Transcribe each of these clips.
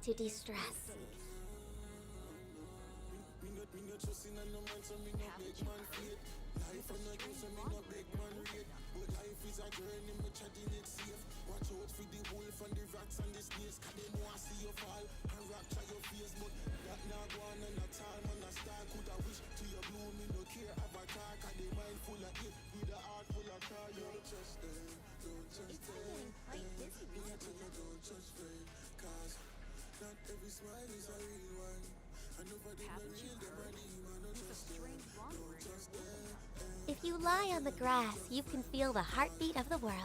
to de-stress. If you lie on the grass, you can feel the heartbeat of the world.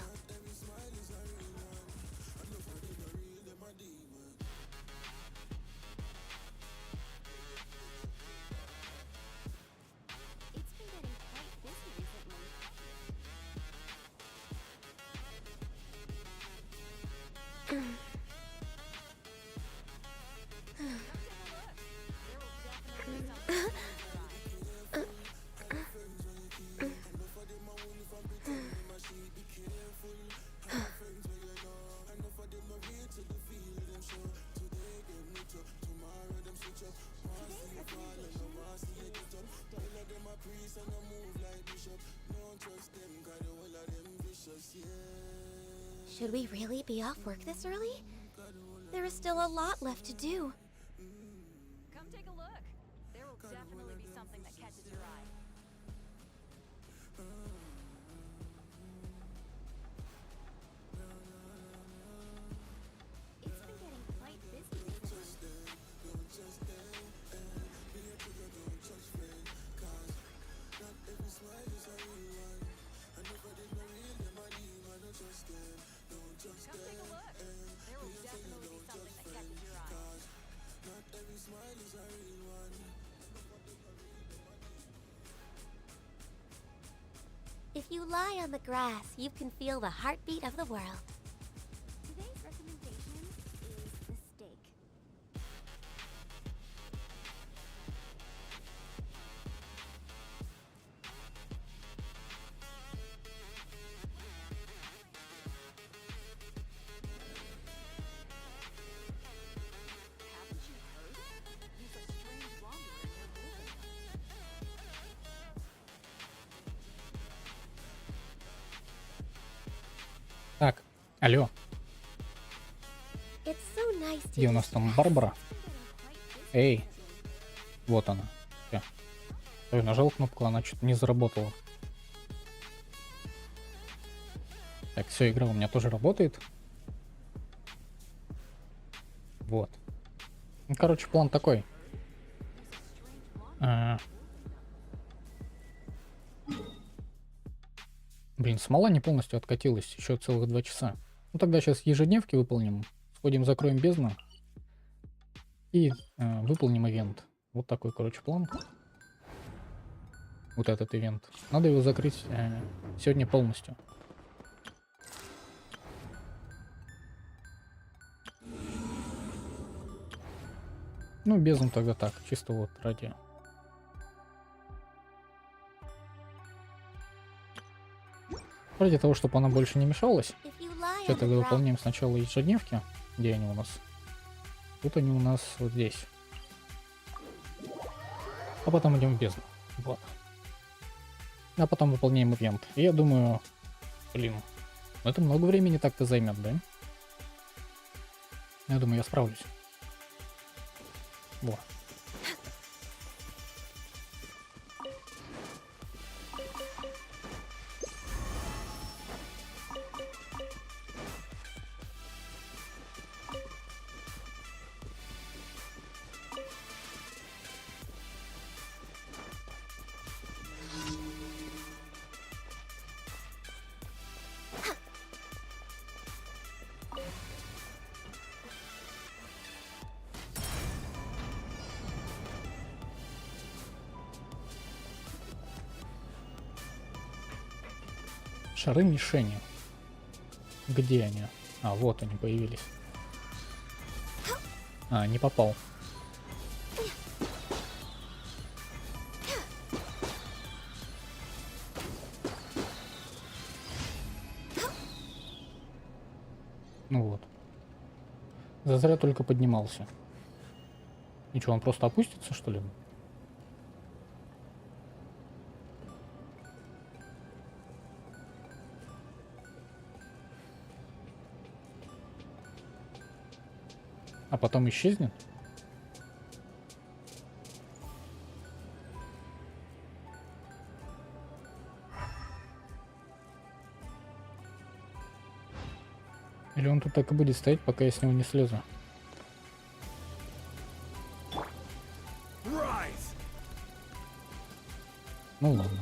It's been getting quite busy recently. Should we really be off work this early? There is still a lot left to do. Come take a look. There will definitely be something that catches your eye. It's been getting quite busy recently. Come take a look. There will definitely be something that catches your eye. If you lie on the grass, you can feel the heartbeat of the world. Today's recommendation is the steak. Haven't you heard? Use a strange wanderer in your movement. Так, алло, It's so nice to где у нас там de-stress. Барбара? It's been getting quite busy Эй, recently. вот она. Всё. Я нажал кнопку, она что-то не заработала. Так, все, игра у меня тоже работает. Вот. Ну, короче, план такой. А. Блин, смола не полностью откатилась, еще целых 2 часа. Ну тогда сейчас ежедневки выполним, сходим, закроем бездну и выполним ивент. Вот такой, короче, план. Вот этот ивент. Надо его закрыть сегодня полностью. Ну, бездну тогда так, чисто вот ради. Ради того, чтобы она больше не мешалась. If you lie Сейчас on the тогда ground, выполняем сначала ежедневки. Где они у нас? Тут они у нас вот здесь. А потом идем в бездну. Вот. А потом выполняем ивент. И я думаю, блин, это много времени так-то займет, да? Я думаю, я справлюсь. Вот. Шары мишени. Где они? А, вот они появились. А, не попал. Ну вот. Я зря только поднимался. Ничего, он просто опустится, что ли? А потом исчезнет? Или он тут так и будет стоять, пока я с него не слезу? Ну ладно.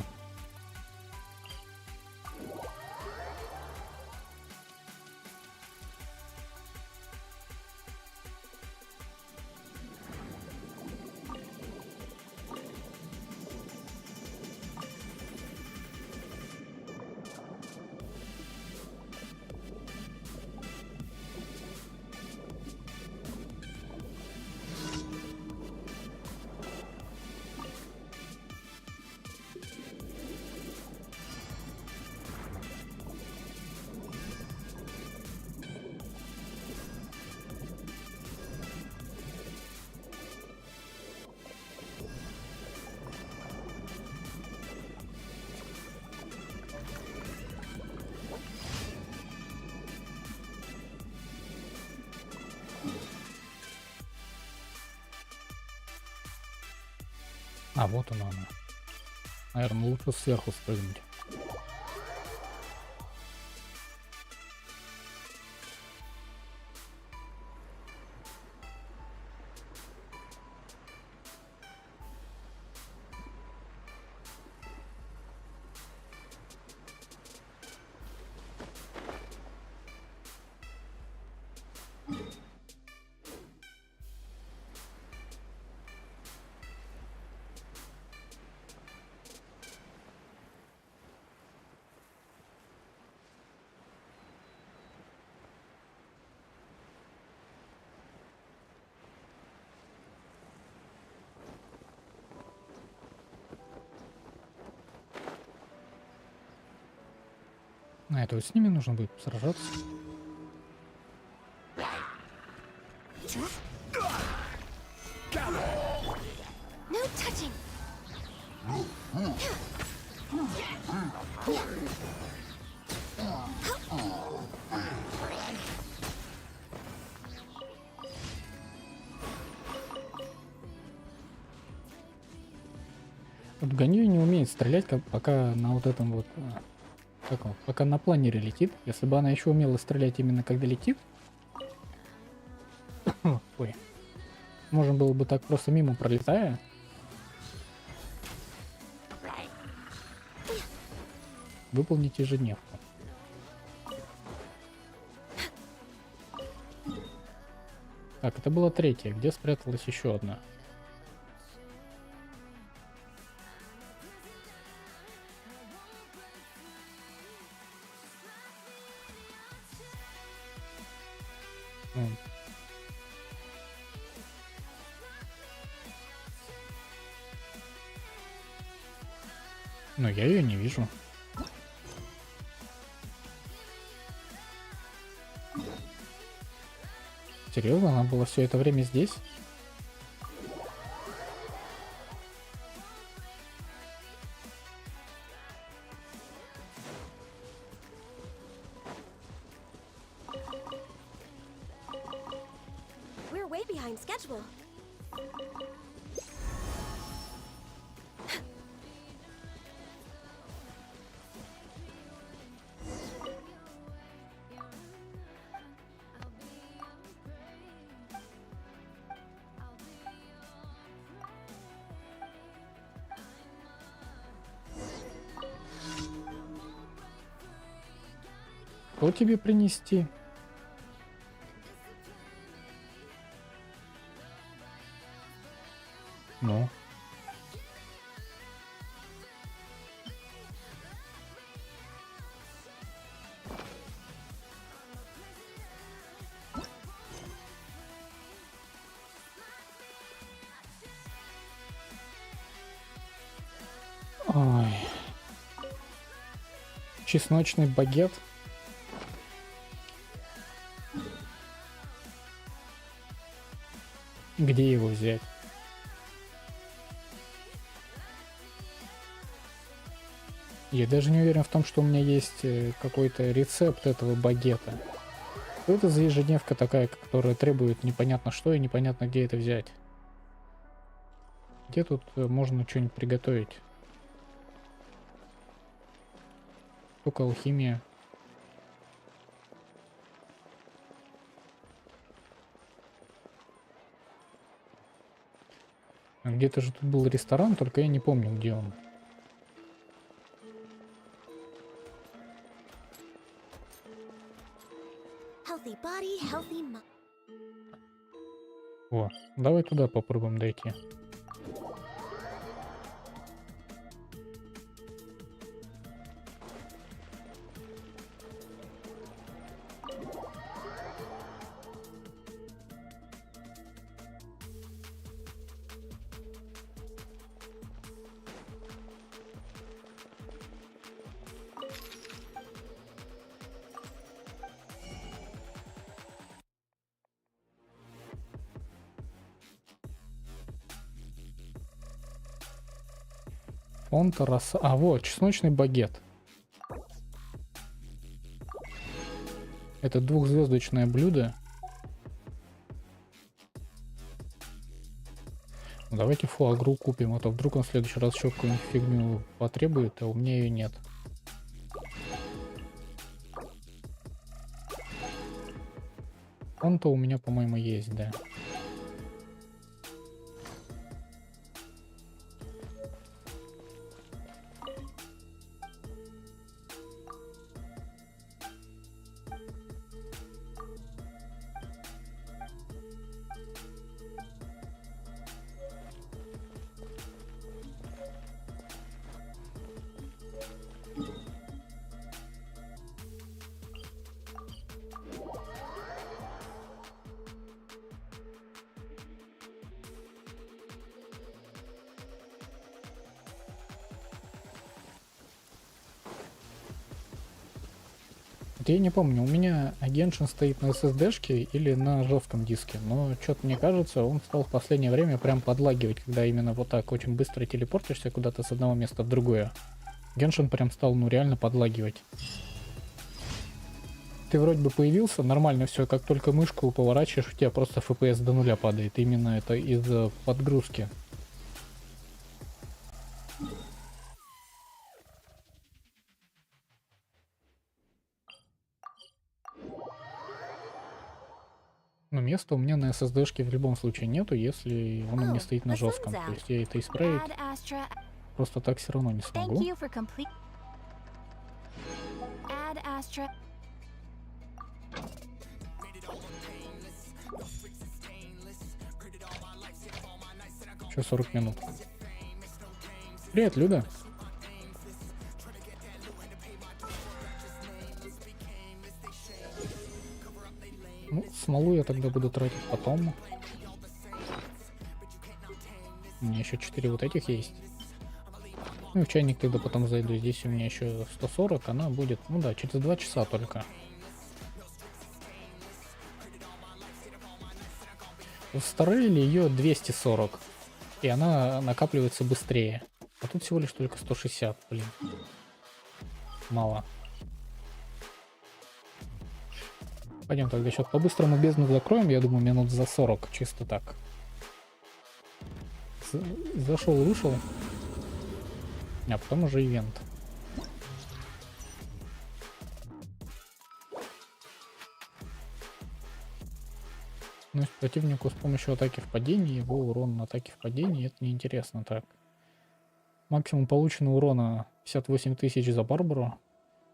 А, вот она. Наверное, лучше сверху спрыгнуть. А это вот с ними нужно будет сражаться. No touching. Вот Ганью не умеет стрелять, пока на вот этом вот... пока на планере летит. Если бы она еще умела стрелять именно когда летит... Ой. Можно было бы так просто мимо пролетая. Выполнить ежедневку. Так, это была третья. Где спряталась еще одна? Но я ее не вижу. Серьезно, она была все это время здесь? We're way behind schedule. Что тебе принести? Ну. Ой. Чесночный багет. Где его взять? Я даже не уверен в том, что у меня есть какой-то рецепт этого багета. Что это за ежедневка такая, которая требует непонятно что и непонятно где это взять? Где тут можно что-нибудь приготовить? Только алхимия. Где-то же тут был ресторан, только я не помню, где он. Healthy body, healthy mind. О, давай туда попробуем дойти. Он-то роса... А, вот, чесночный багет. Это двухзвездочное блюдо. Ну, давайте фуагру купим, а то вдруг он в следующий раз еще какую-нибудь фигню потребует, а у меня ее нет. Он-то у меня, по-моему, есть, да. Вот я не помню, у меня Genshin стоит на SSD-шке или на жестком диске, но что-то мне кажется, он стал в последнее время прям подлагивать, когда именно вот так очень быстро телепортишься куда-то с одного места в другое. Genshin прям стал, ну, реально подлагивать. Ты вроде бы появился, нормально все, как только мышку поворачиваешь, у тебя просто FPS до нуля падает. Именно это из-за подгрузки. Но места у меня на SSD-шке в любом случае нету, если он у меня стоит на жестком. То есть я это исправить Add Astra. просто так все равно не Thank смогу. you for complete. Add Astra. Еще 40 минут. Привет, Люда. Ну, смолу я тогда буду тратить потом. У меня еще 4 вот этих есть. Ну и в чайник тогда потом зайду. Здесь у меня еще 140, она будет, ну да, через 2 часа только. В Старейле ее 240. И она накапливается быстрее. А тут всего лишь только 160, блин. Мало. Пойдем тогда сейчас по-быстрому бездну закроем, я думаю, минут за 40, чисто так. Зашел, вышел. А потом уже ивент. Ну, если противнику с помощью атаки в падении, его урон на атаке в падении, это неинтересно так. Максимум полученного урона 58 тысяч за Барбару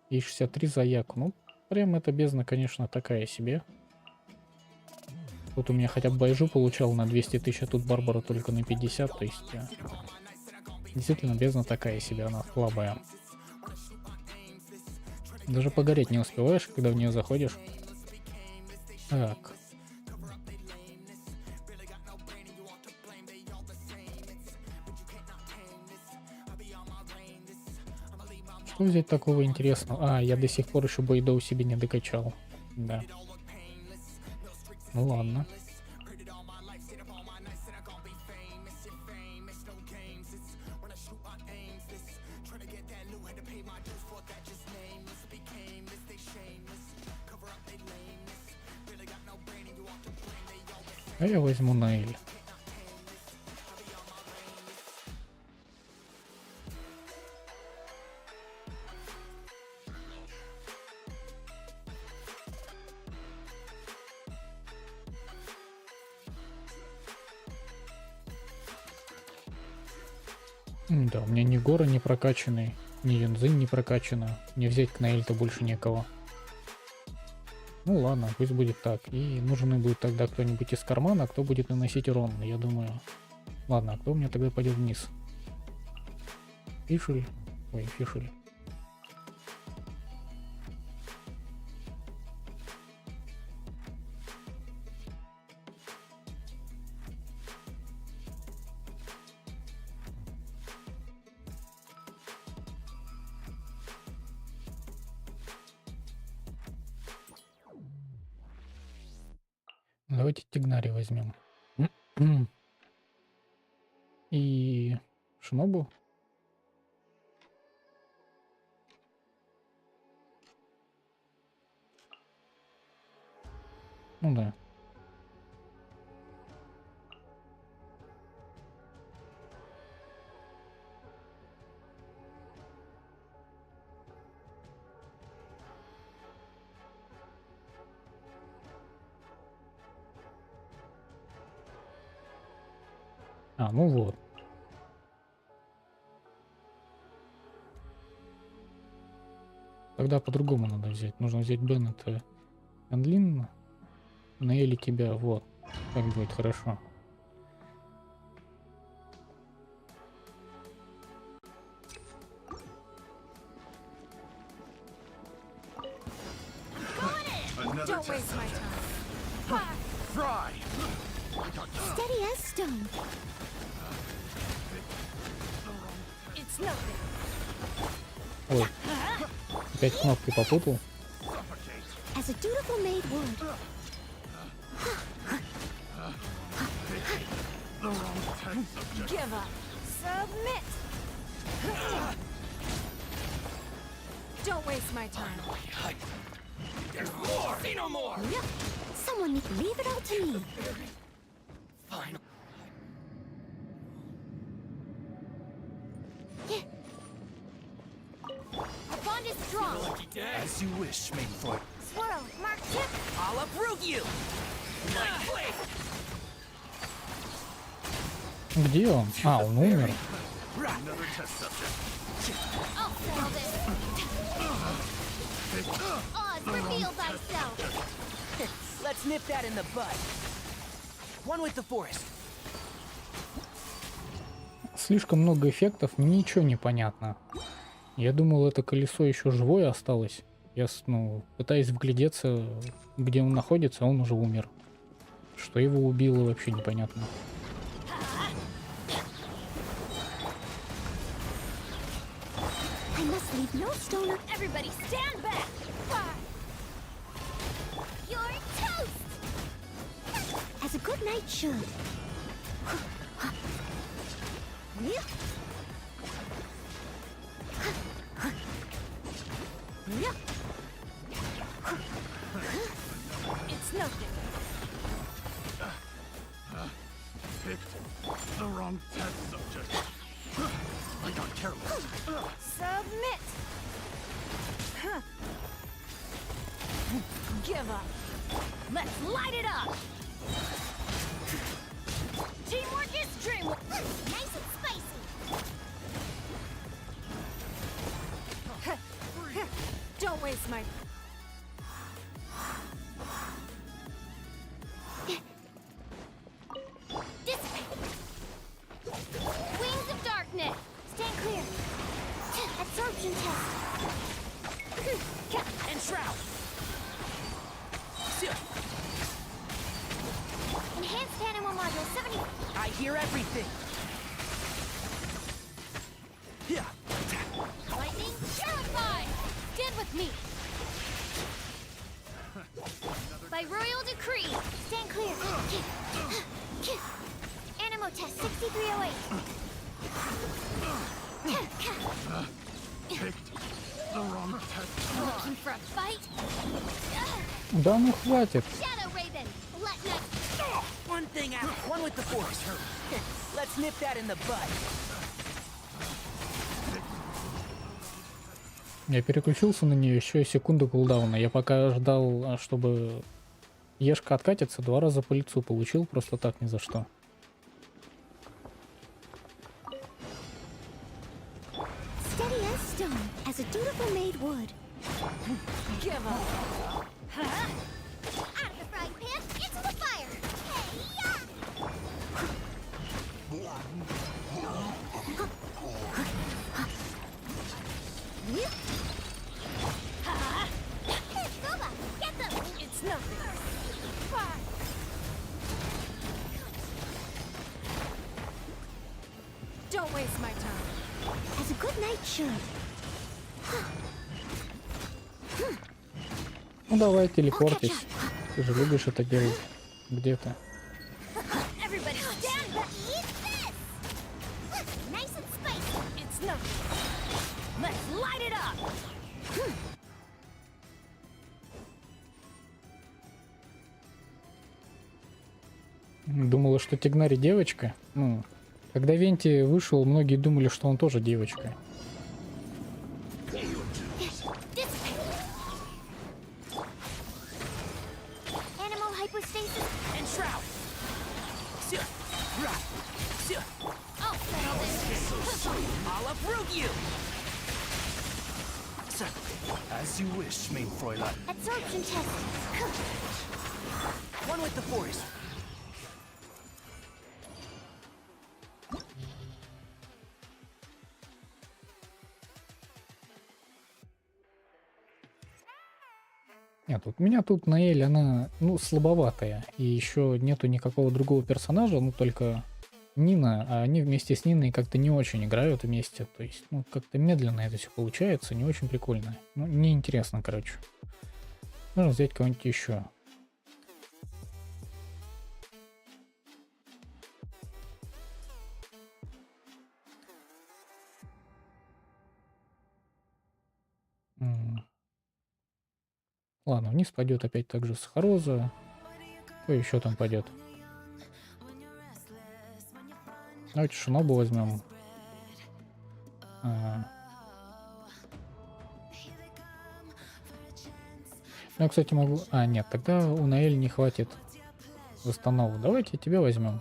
и 63 за Яку. Ну, прям эта бездна, конечно, такая себе. Тут у меня хотя бы Байжу получал на 200 тысяч, а тут Барбара только на 50, то есть... Действительно, бездна такая себе, она слабая. Даже погореть не успеваешь, когда в нее заходишь. Так. Что взять такого интересного? А, я до сих пор еще Бойдоу себе не докачал. Да. Ну ладно. А я возьму Нейль. Да, у меня ни Гора не прокачанный, ни Юнзинь не прокачана. Мне взять к Нейль-то больше некого. Ну ладно, пусть будет так. И нужен будет тогда кто-нибудь из кармана, кто будет наносить урон, я думаю. Ладно, а кто у меня тогда пойдет вниз? Фишель. Ой, Фишель. Давайте Тигнари возьмем. И Шинобу. Ну да. А, ну вот. Тогда по-другому надо взять. Нужно взять Беннета, Энлин, Нейли тебя. Вот. Так будет хорошо. Don't waste my time. Fry! Steady as stone. It's nothing. Ой. Опять кнопки попутал. As a dutiful maid would. Give up. Submit. Don't waste my time. There's more! See no more! Someone need to leave it all to me. Fine. Our bond is strong. As you wish, main foot. Swirl, mark tip. I'll uproot you! Like blade! Где он? А, он умер. Another test subject. I'll settle this. Oz, reveal thyself. Let's nip that in the bud. One with the forest. Слишком много эффектов, ничего не понятно. Я думал, это колесо еще живое осталось. Я, пытаюсь вглядеться, где он находится, а он уже умер. Что его убило, вообще непонятно. I must leave no stone. Everybody stand back. You're toast. As a good knight should. It's nothing. Picked the wrong test subject. I got careless. Submit. Give up. Let's light it up. Teamwork is dreamwork. Nice and spicy. Don't waste my. Dissipate. Wings of darkness. Stand clear. Absorption test. And shroud. Enhanced animal module 70. I hear everything. Yeah. Lightning terrified. Stand with me. By royal decree, stand clear. Animo test 6308. Picked right? Да ну хватит. Shadow Raven, let night. One thing out. One with the force. Let's nip that in the bud. Я переключился на нее, еще секунду кулдауна. Я пока ждал, чтобы Ешка откатится, 2 раза по лицу получил, просто так ни за что. Steady as stone, as a dutiful maid would. Give up. Out of the frying pan, into the fire. Hey-ya! Goba, get them! It's nothing. Don't waste my time. As a good knight should. Ну давай, телепортись. Ты же любишь это делать. Где ты? Everybody stand back. Eat this! Nice and spicy. It's nothing. Let's light it up! Думала, что Тигнари девочка. Ну, когда Венти вышел, многие думали, что он тоже девочка. Animal hypostasis. And shroud. Sia. Right. Sia. I'll settle this. I'll uproot you. As you wish, main Fräulein. Absorption test. One with the force. Нет, вот у меня тут Наэль, она, ну, слабоватая. И еще нету никакого другого персонажа, ну, только Нина. А они вместе с Ниной как-то не очень играют вместе. То есть, ну, как-то медленно это все получается, не очень прикольно. Ну, неинтересно, короче. Можно взять кого-нибудь еще. Ладно, вниз пойдет опять также Сахароза. Кто еще там пойдет? Давайте Шинобу возьмем. Ну, я, кстати, могу... нет, тогда у Наэль не хватит восстанову. Давайте тебя возьмем.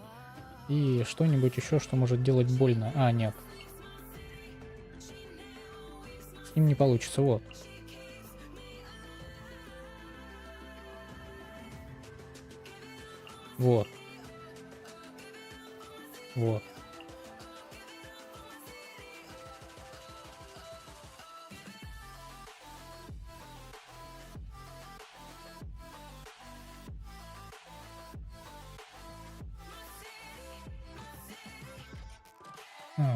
И что-нибудь еще, что может делать больно. Нет. С ним не получится, вот. Вот. Вот.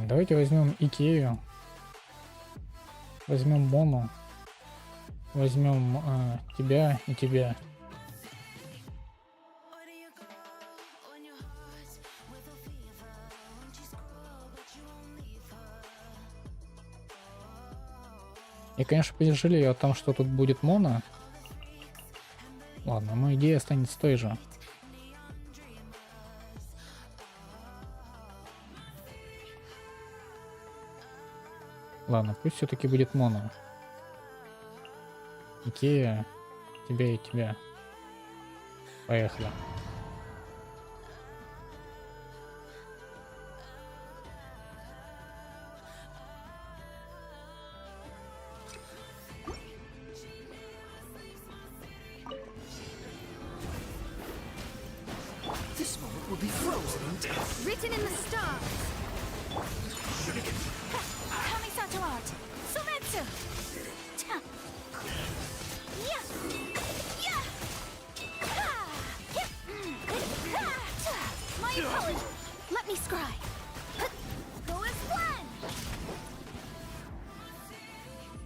Давайте возьмем Икею. Возьмем Мону. Возьмем тебя и тебя. Я, конечно, пожалею о том, что тут будет Мона. Ладно, но идея останется той же. Ладно, пусть все-таки будет Мона. Икея, тебя и тебя. Поехали. This moment will be frozen in time. Written in the stars. Kamisato art. Sometsu. My apologies. Let me scry. Go as one.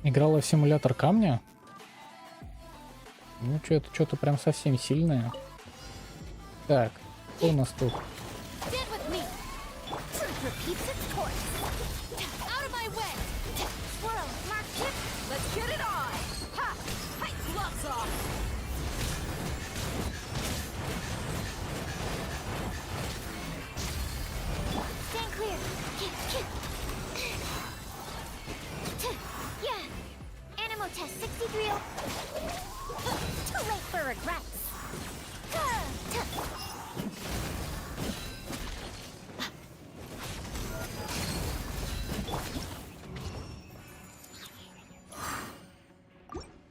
Играла в симулятор камня? Ну, что-то прям совсем сильное. Так, кто у нас тут? Stand with me. Truth repeats its course. Out of my way. Swirl, mark tip. Let's get it on. Ha! Hi,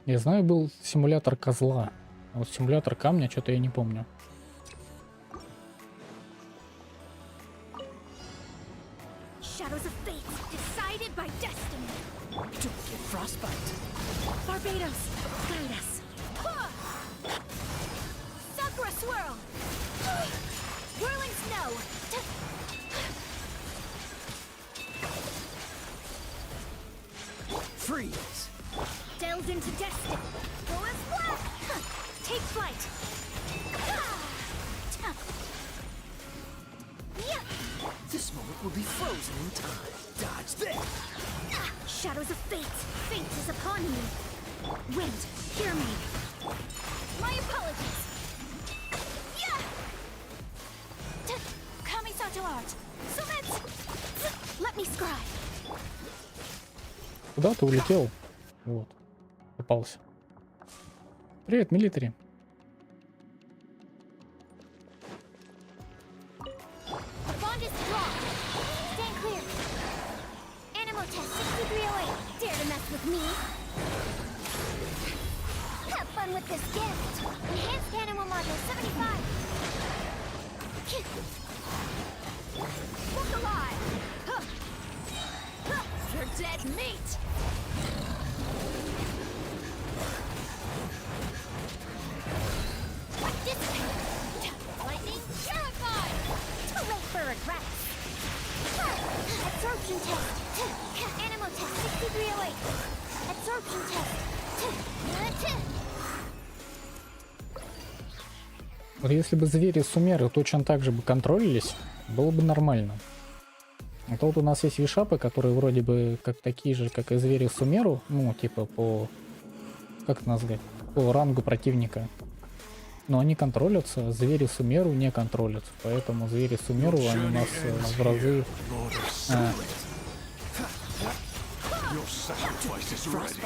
Я знаю, был симулятор козла. А вот симулятор камня что-то я не помню. Shadows of fate, decided by destiny. Don't get frostbite. Barbados, guide us. Sakura swirl. Whirling snow. Freeze. Delved into destiny. Go as black. Take flight. Yeah. This moment will be frozen in time. Dodge this. Shadows of fate. Fate is upon me. Wind, hear me. My apologies. Yeah. Kamisato art. Summit. Let me scribe. Куда ты улетел? Вот. Попался. Привет, милитари. Bond is strong. Stand clear. Animal test 6308. Dare to mess with me? Have fun with this gift. Enhanced animal module 75. Look alive. Huh. Huh. You're dead meat. Dissipate. Lightning terrified. Too late for regrets. Absorption test. Animal test 6308. Absorption test. Вот если бы звери сумеры точно так же бы контролились, было бы нормально. А то вот у нас есть вишапы, которые вроде бы как такие же, как и звери сумеру, ну типа по, как это назвать, по рангу противника. Но они контролятся, а звери сумеру не контролятся, поэтому звери сумеру они у нас в разы. Your sacrifice is ready.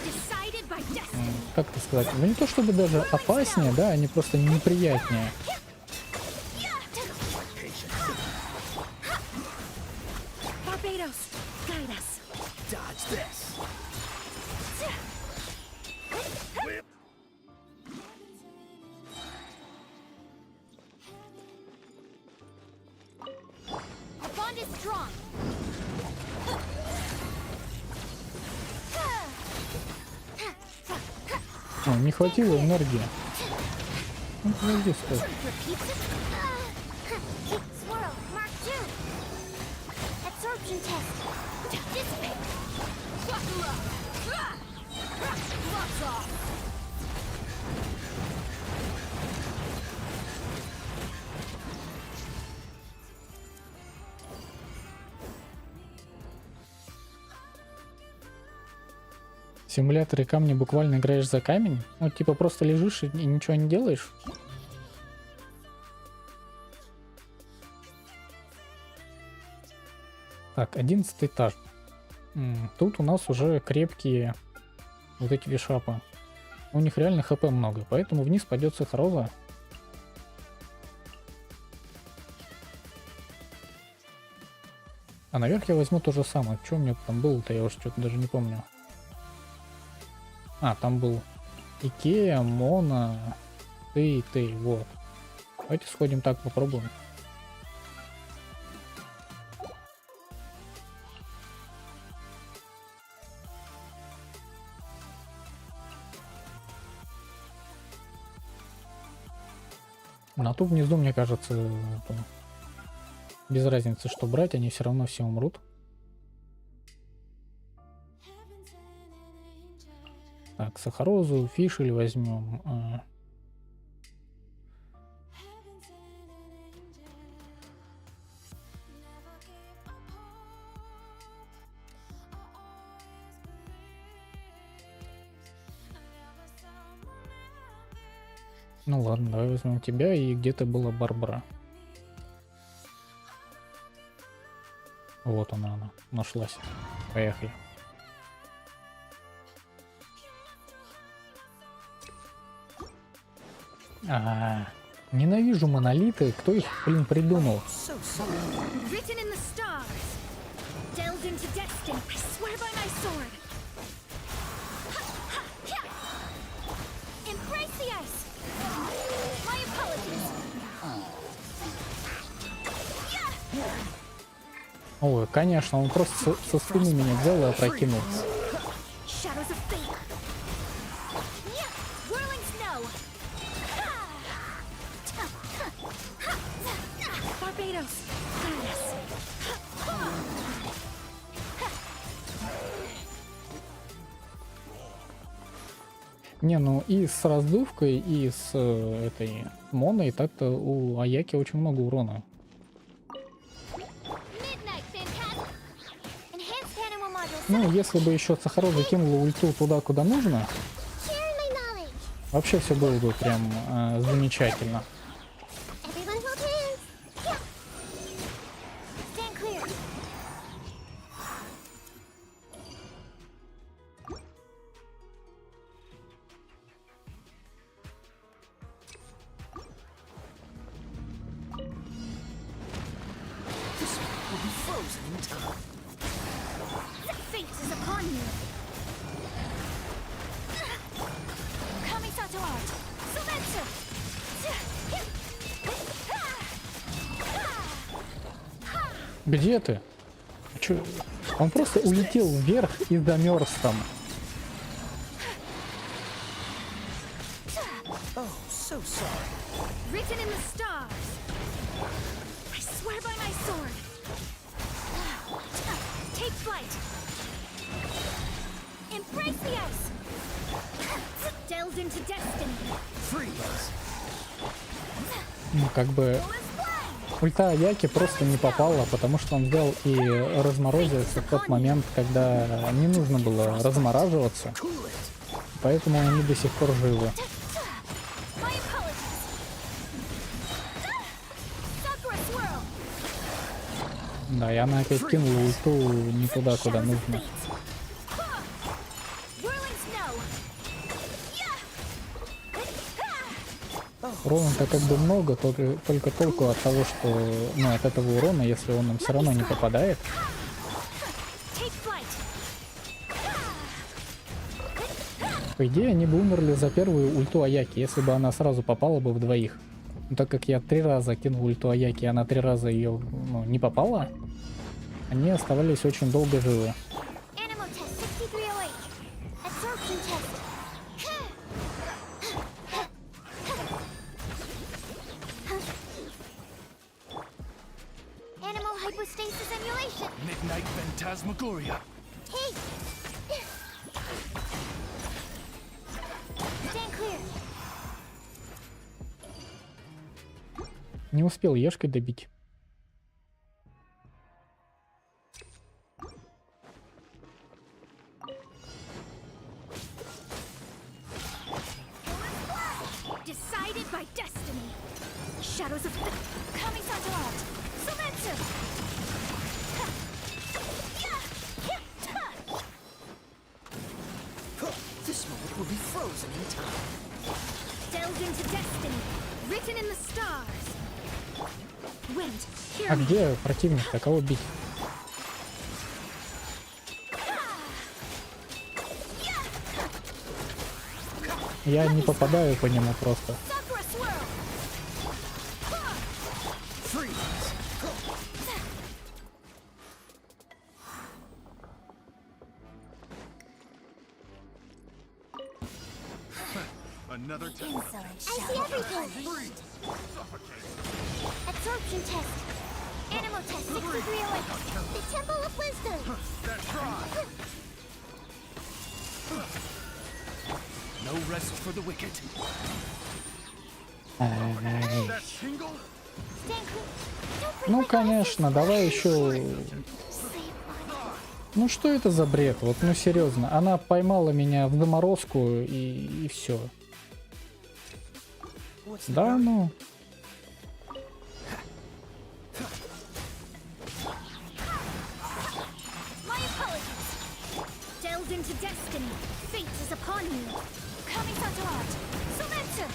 Decided by destiny. Как это сказать? Ну не то чтобы даже опаснее, да, они просто неприятнее. Barbados, guide us. Dodge this. The bond is strong. О, не хватило энергии. Ну, подожди, стой. Swirl, Mark 2. Absorption test. Dissipate. Buckle up. Gloves off. В симуляторе камня буквально играешь за камень? Ну, типа просто лежишь и ничего не делаешь? Так, 11 этаж. Тут у нас уже крепкие вот эти вишапы. У них реально хп много, поэтому вниз пойдет сахароза. А наверх я возьму то же самое. Что у меня там было-то, я уже что-то даже не помню. А, там был Икея, Мона, ты и ты, вот. Давайте сходим так, попробуем. На ту внизу, мне кажется, без разницы, что брать, они все равно все умрут. Так, сахарозу, фишель возьмем. Ну ладно, давай возьмем тебя, и где-то была Барбара. Вот она нашлась. Поехали. Ненавижу монолиты. Кто их, блин, придумал? Written in the stars. Delved into destiny. I swear by my sword. Ой, конечно, он просто со спины меня взял и опрокинул. Shadows of fate. Yeah, whirling snow. Barbados. Yes. Не, ну и с раздувкой, и с этой моной так-то у Аяки очень много урона. Midnight Phantasm. Enhanced animal module. Ну, если бы еще Сахаро закинула ульту туда, куда нужно, Share my knowledge. вообще все было бы прям замечательно. Everyone hold hands. Yeah. Stand clear. This will be frozen in time. Fate is upon you. Coming to art. Sovetsu. Где ты? Чё? Он просто улетел вверх и замерз там. Oh, so sorry. Written in the stars. I swear by my sword. Take flight. Embrace the ice. Delve into destiny. Freeze. Ну, как бы ульта Аяки просто не попала, потому что он взял и разморозился в тот момент, когда не нужно было размораживаться. Cool it. Поэтому они до сих пор живы. My apologies. Sakura swirl. Да, и она опять кинула ульту не туда, куда Shadows of нужно. fate. Whirling snow. Урона-то как бы много, только толку от того, что, ну, от этого урона, если он нам все равно не попадает. Take flight. По идее, они бы умерли за первую ульту Аяки, если бы она сразу попала бы в двоих. Но так как я 3 раза кинул ульту Аяки, и она 3 раза ее, ну, не попала, они оставались очень долго живы. Animal test 6308. Absorption test. Animal hypostasis emulation. Midnight Phantasmagoria. Hey. Stand clear. Не успел Ешкой добить. Decided by destiny. Shadows of fate. Coming to art. Sovetsu. This moment will be frozen in time. Delved into destiny. Written in the stars. Wind, hear А me. где противник-то? Кого бить? Я не попадаю по нему просто. Sakura swirl. Freeze. Another test. I see everything. Absorption test. Animal test 6308. The Temple of Wisdom. That's right. No rest for the wicked. Ай. That tingle? Stand clear. Don't break Ну, my конечно, давай еще... glasses. Save money. Ну, что это за бред? Вот, ну, серьезно. Она поймала меня в заморозку и все. What's the Да, matter? ну... My apologies. Delved into destiny. Fate is upon you. Coming to art. Sovetsu.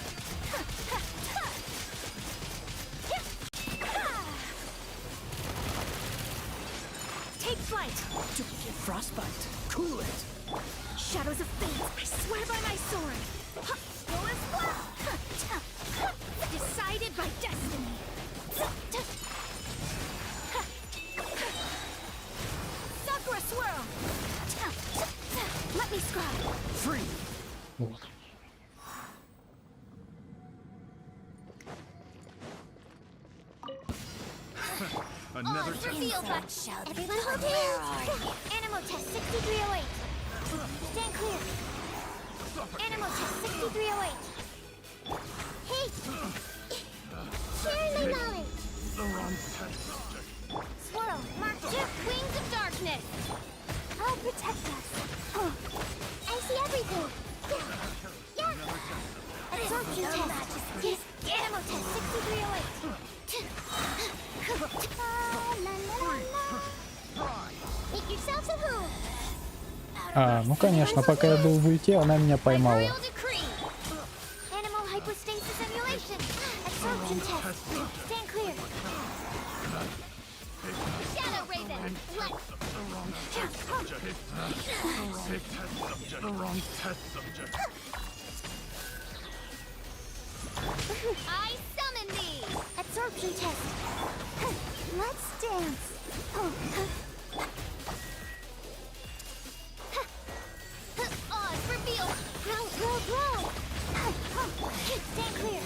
Take flight. Don't get frostbite. Cool it. Shadows of fate. I swear by my sword. Go as well. Decided by destiny. Вот. Another test. Reveal that shall be. Everyone prepare. Animal test 6308. Stand clear. Animal test 6308. Hey! Share my knowledge. The wrong test subject. Swirl, mark 2, wings of darkness. I'll protect us. Oh, I see everything. Yeah. Absorption test. Yes. Animal test 6308. La, la, la, la. Make yourselves at home. А, ну конечно, пока я был в ульте, она меня поймала. Royal decree. Animal hypostasis emulation. Absorption test. Stand clear. Shadow Raven. Let. The wrong test subject. I summon thee. Absorption test. Let's dance. Oh. Oz reveal. Grow, grow, grow. Stand clear.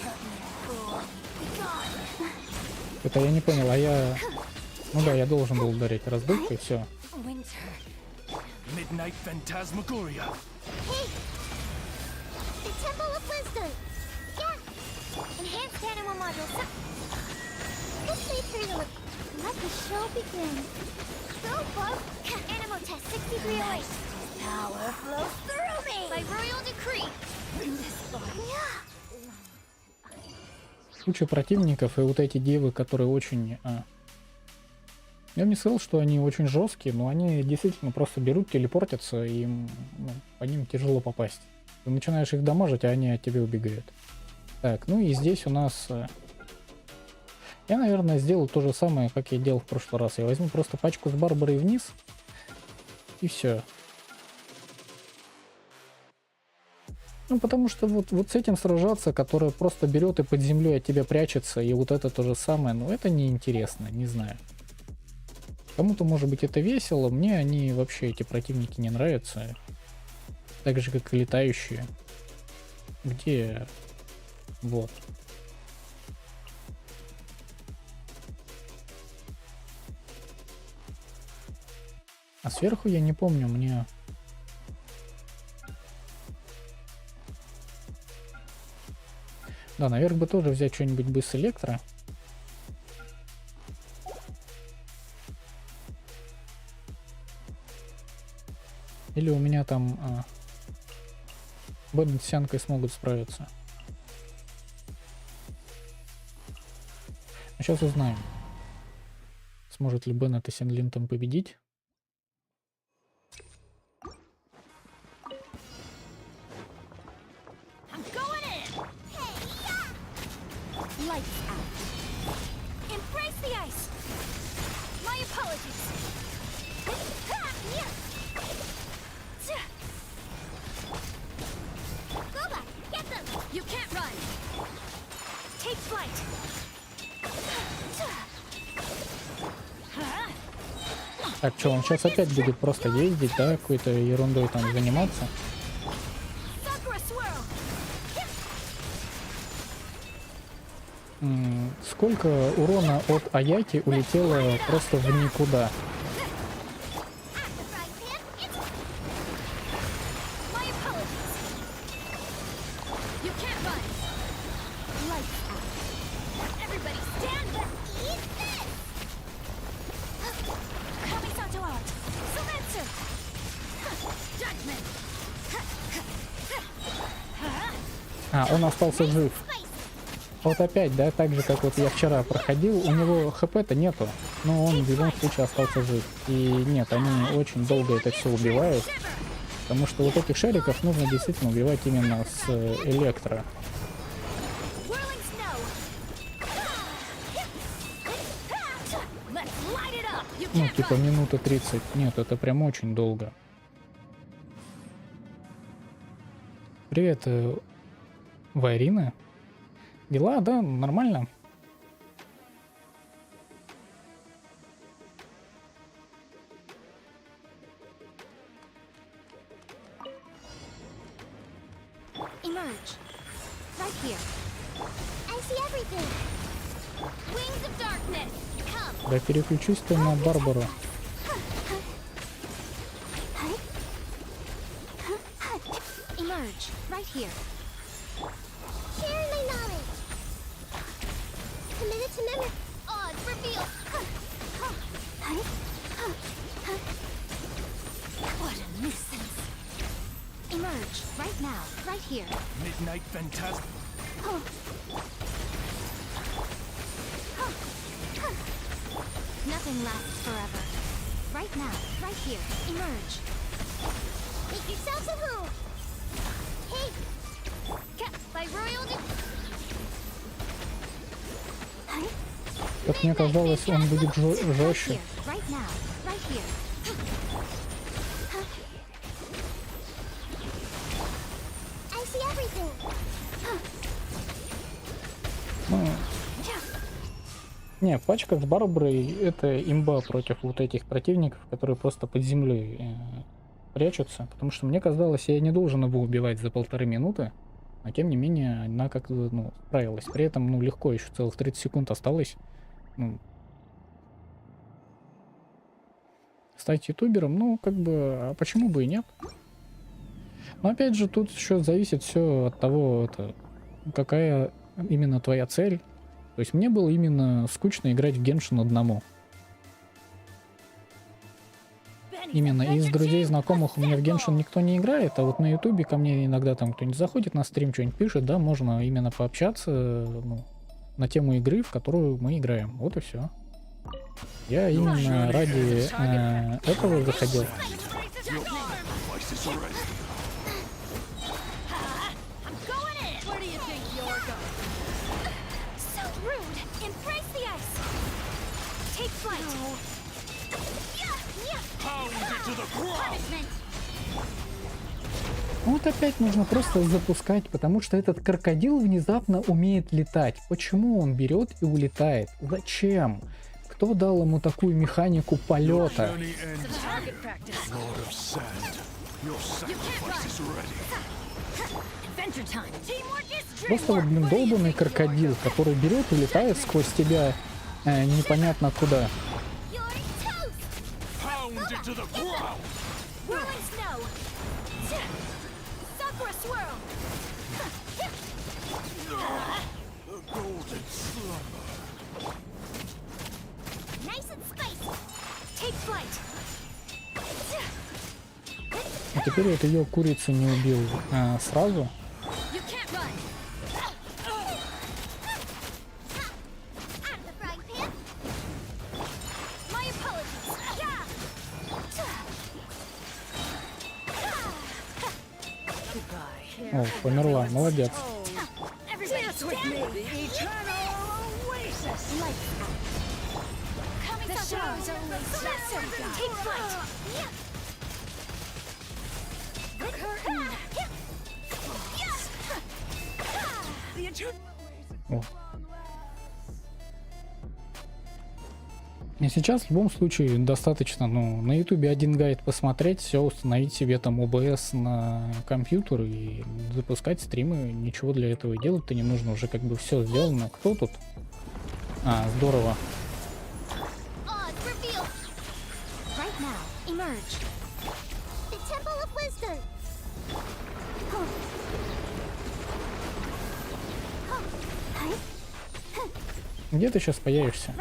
Это я не понял, а я... Ну да, я должен был ударить раздувкой, все. Midnight Phantasmagoria. Hey! The Temple of Wisdom! Yeah! Enhanced animal module. Let's wait for you. Let the show begin. Go, Bug! Animal test 6308. Power flows through me! By royal decree! Yeah! Куча противников и вот эти девы, которые очень... Я бы не сказал, что они очень жесткие, но они действительно просто берут, телепортятся, и им, по ним тяжело попасть. Ты начинаешь их дамажить, а они от тебя убегают. Так, ну и здесь у нас... Я, наверное, сделаю то же самое, как я делал в прошлый раз. Я возьму просто пачку с Барбарой вниз, и все. Ну, потому что вот с этим сражаться, которая просто берет и под землей от тебя прячется, и вот это то же самое, ну, это неинтересно, не знаю. Кому-то, может быть, это весело, мне они вообще, эти противники, не нравятся. Так же, как и летающие. Где... Вот. А сверху я не помню, мне... Да, наверх бы тоже взять что-нибудь бы с электро. Или у меня там Бен с Сянкой смогут справиться. Сейчас узнаем, сможет ли Беннет и Сенлин там победить. Lights out. Embrace the ice. My apologies. Go back. Get them. You can't run. Take flight. Так, что, он сейчас опять будет просто ездить, да, какой-то ерундой там заниматься. Sakura swirl. Сколько урона от Аяки улетело просто в никуда? My apologies. You can't run. Lights out. Everybody stand back. Eat this. Kamisato out. Sometsu. Judgment. А, он остался жив. Вот опять, да, так же, как вот я вчера проходил, у него хп-то нету, но он в любом случае остался жив. И нет, они очень долго это все убивают, потому что вот этих шариков нужно действительно убивать именно с электро. Whirling snow. Let's light it up. You Ну, can't типа run. минута 30. Нет, это прям очень долго. Привет, Вайрина. Дела, да, нормально. Emerge. Right here. I see everything. Wings of darkness. Come. Да переключись ты на Барбару. Emerge. Right here. Share my knowledge. Committed to memory. Odds reveal. What a nuisance. Emerge. Right now. Right here. Midnight Phantasm. Nothing lasts forever. Right now, right here. Emerge. Make yourselves at home. Hey, by royal. Как мне казалось, он будет жестче. Right now, right here. I see everything. Не, пачка с Барбарой — это имба против вот этих противников, которые просто под землей прячутся. Потому что мне казалось, я не должен его убивать за 1,5 минуты. Но тем не менее, она как-то, справилась. При этом, легко, еще целых 30 секунд осталось. Стать ютубером, а почему бы и нет? Но опять же, тут еще зависит все от того, какая именно твоя цель. То есть мне было именно скучно играть в Genshin одному. Именно из друзей и знакомых у меня в Genshin никто не играет, а вот на ютубе ко мне иногда там кто-нибудь заходит на стрим, что-нибудь пишет, да, можно именно пообщаться на тему игры, в которую мы играем. Вот и все. Я именно ради этого заходил. Вот опять нужно просто запускать, потому что этот крокодил внезапно умеет летать. Почему он берет и улетает? Зачем? Кто дал ему такую механику полета? Просто вот, долбанный крокодил, который берет и летает сквозь тебя непонятно куда. А теперь вот ее курицу не убил сразу. О, померла, молодец. О. И сейчас в любом случае достаточно, на ютубе один гайд посмотреть, все, установить себе там OBS на компьютер и запускать стримы. Ничего для этого делать-то не нужно, уже как бы все сделано. Кто тут? А, здорово. Где ты сейчас появишься?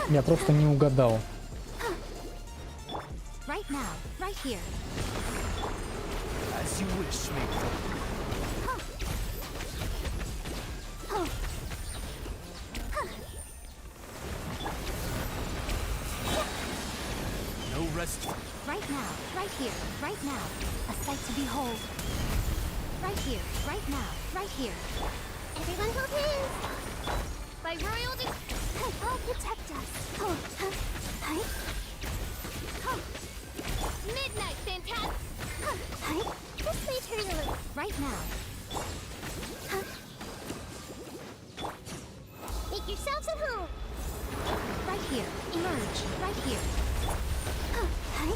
Я просто не угадал. Right now, right here, right now, a sight to behold. Right here, right now, right here. Everyone hold hands. By royal God protect us. Midnight Phantasm. This may turn a little. Right now. Make yourselves at home. Right here. Emerge. Right here. Hi.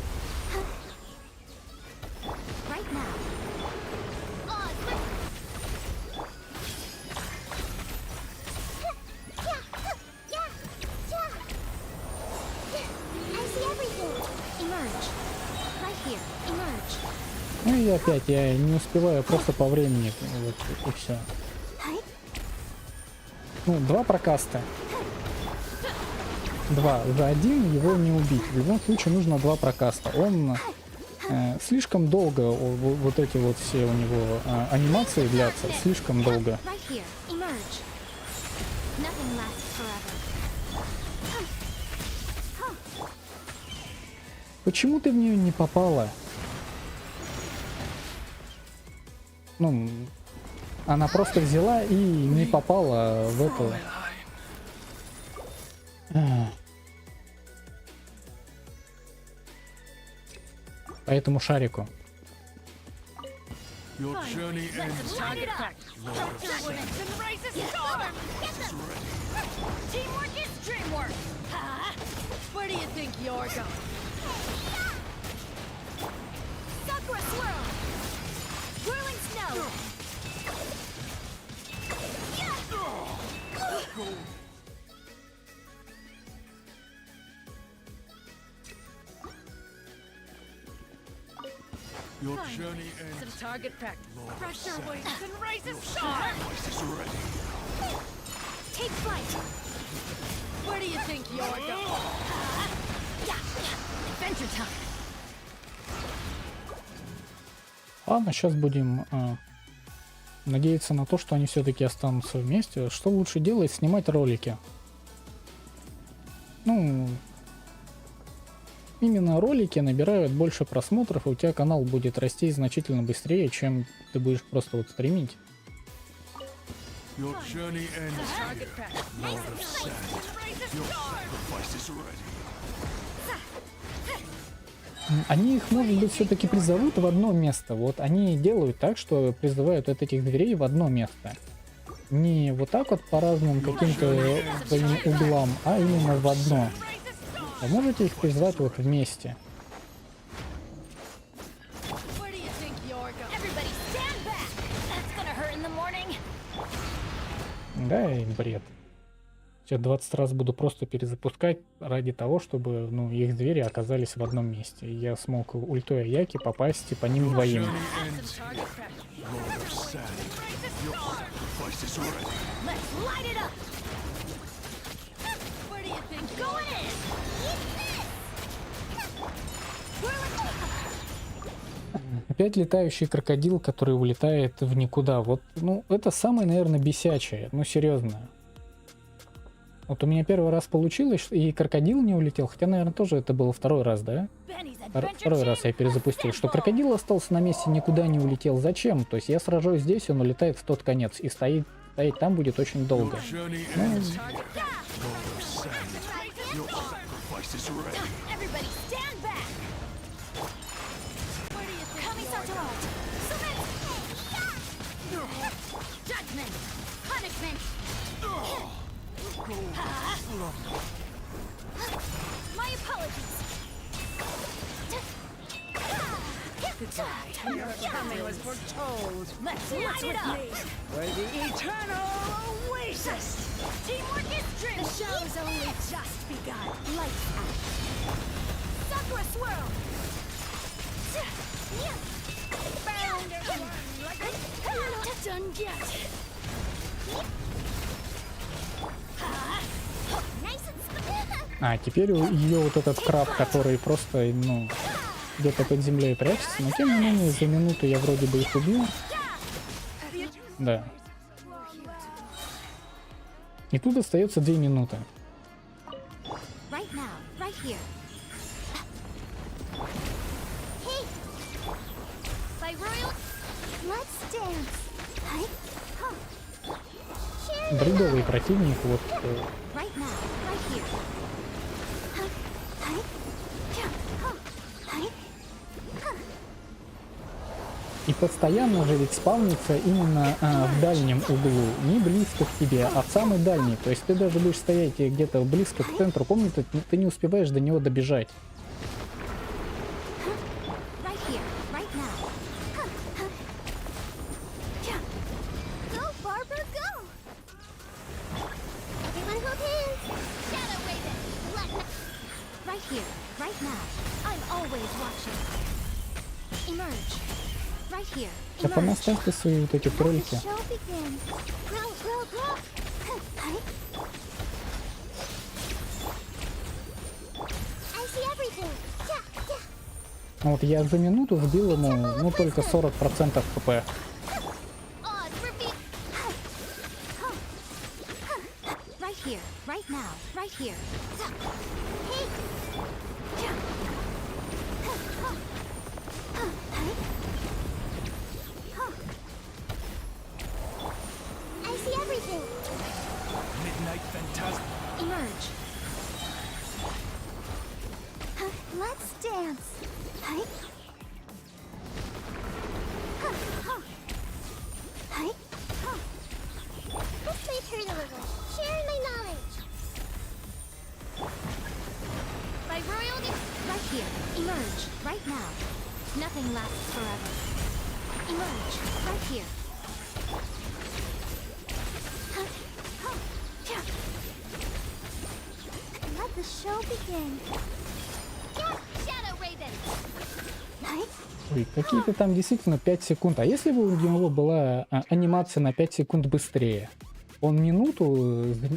Right now. I see everything. Emerge. Right here. Emerge. Ну и опять я не успеваю просто по времени. Вот и все. Hi. Ну, 2 прокаста. 2. За один его не убить. В любом случае нужно 2 прокаста. Он слишком долго, вот эти вот все у него анимации длятся, слишком долго. Right here. Emerge. Nothing lasts forever. Почему ты в нее не попала? Ну, она просто взяла и не попала в эту. По этому шарику. Your journey ends. Target pack. Teamwork is dreamwork. Where do you think you're going? Sakura swirl. Whirling snow. Your journey ends. Some target pack. Brush Your wings and raise a star. Sacrifice is ready. Take flight. Where do you think you're going? Adventure time. Ладно, сейчас будем надеяться на то, что они все-таки останутся вместе. Что лучше делать? Снимать ролики. Ну, именно ролики набирают больше просмотров, и у тебя канал будет расти значительно быстрее, чем ты будешь просто вот стримить. Your journey ends. Target pack. Lord of Sand. Raise a Your star. sacrifice is ready. Они их, может быть, все-таки призовут в одно место. Вот они делают так, что призывают от этих дверей в одно место. Не вот так вот по разным каким-то своим углам, а именно в одно. А можете их призвать вот вместе. Where do you think you're going? Everybody stand back. That's gonna hurt in the morning. Да, и бред. Сейчас 20 раз буду просто перезапускать ради того, чтобы, ну, их двери оказались в одном месте. И я смог ультой Аяки попасть и по ним двоим. Journey ends. Target pack. Lord of Sand. Your sacrifice is ready. Let's light it up. Where do you think you're Going in. Опять летающий крокодил, который улетает в никуда. Вот, ну, это самое, наверное, бесячее. Ну, серьезно. Вот у меня первый раз получилось, и крокодил не улетел. Хотя, наверное, тоже это был второй раз, да? Второй раз я перезапустил, что крокодил остался на месте, никуда не улетел. Зачем? То есть я сражаюсь здесь, он улетает в тот конец. И стоять там будет очень долго. Journey ends. Lord of Sand. Your sacrifice is ready. Everybody stand back. Where do you think Kamisato. Judgment. Punishment. My apologies. Your coming was foretold. Let's light it up. Where the eternal oasis. Teamwork is dream. The show's only just begun. Lights out. Sakura swirl. Bound and run like a not done yet. Nice and А теперь у ее вот этот краб, который просто, ну, где-то под землей прячется. Но тем не менее, за минуту я вроде бы их убил. Да. И тут остается 2 минуты. Right now, right here. Hey! By royal... Let's dance. Hi. Huh. Бредовый противник, вот. Right now, right here. Huh. Hi. Huh. Hi. Huh. И постоянно же ведь спавнится именно в дальнем углу, не близко к тебе, а в самый дальний. То есть ты даже будешь стоять где-то близко к центру комнаты, ты не успеваешь до него добежать. Right here, right now. Go, Barbara, go! Everyone hold hands. Shadow Raven, right here, right now. I'm always watching. Emerge. Right here. Да понаставьте свои вот эти кролики. Show begins. Grow, grow, grow. I see everything. Yeah, yeah. Ну вот я за минуту сбил ему, ну, только 40% хп. Odd reveal. Right here, right now, right here. Hey. I see everything. Midnight Phantasm. Emerge. Let's dance. Hi. Hi. Let's play turn a little. Share my knowledge. My royalty. Right here. Emerge. Right now. Nothing lasts forever. Emerge. Right here. Let the show begin. Yeah, Shadow Raven. Right? Ой, какие-то там действительно 5 секунд. А если бы у него была анимация на 5 секунд быстрее? Он минуту,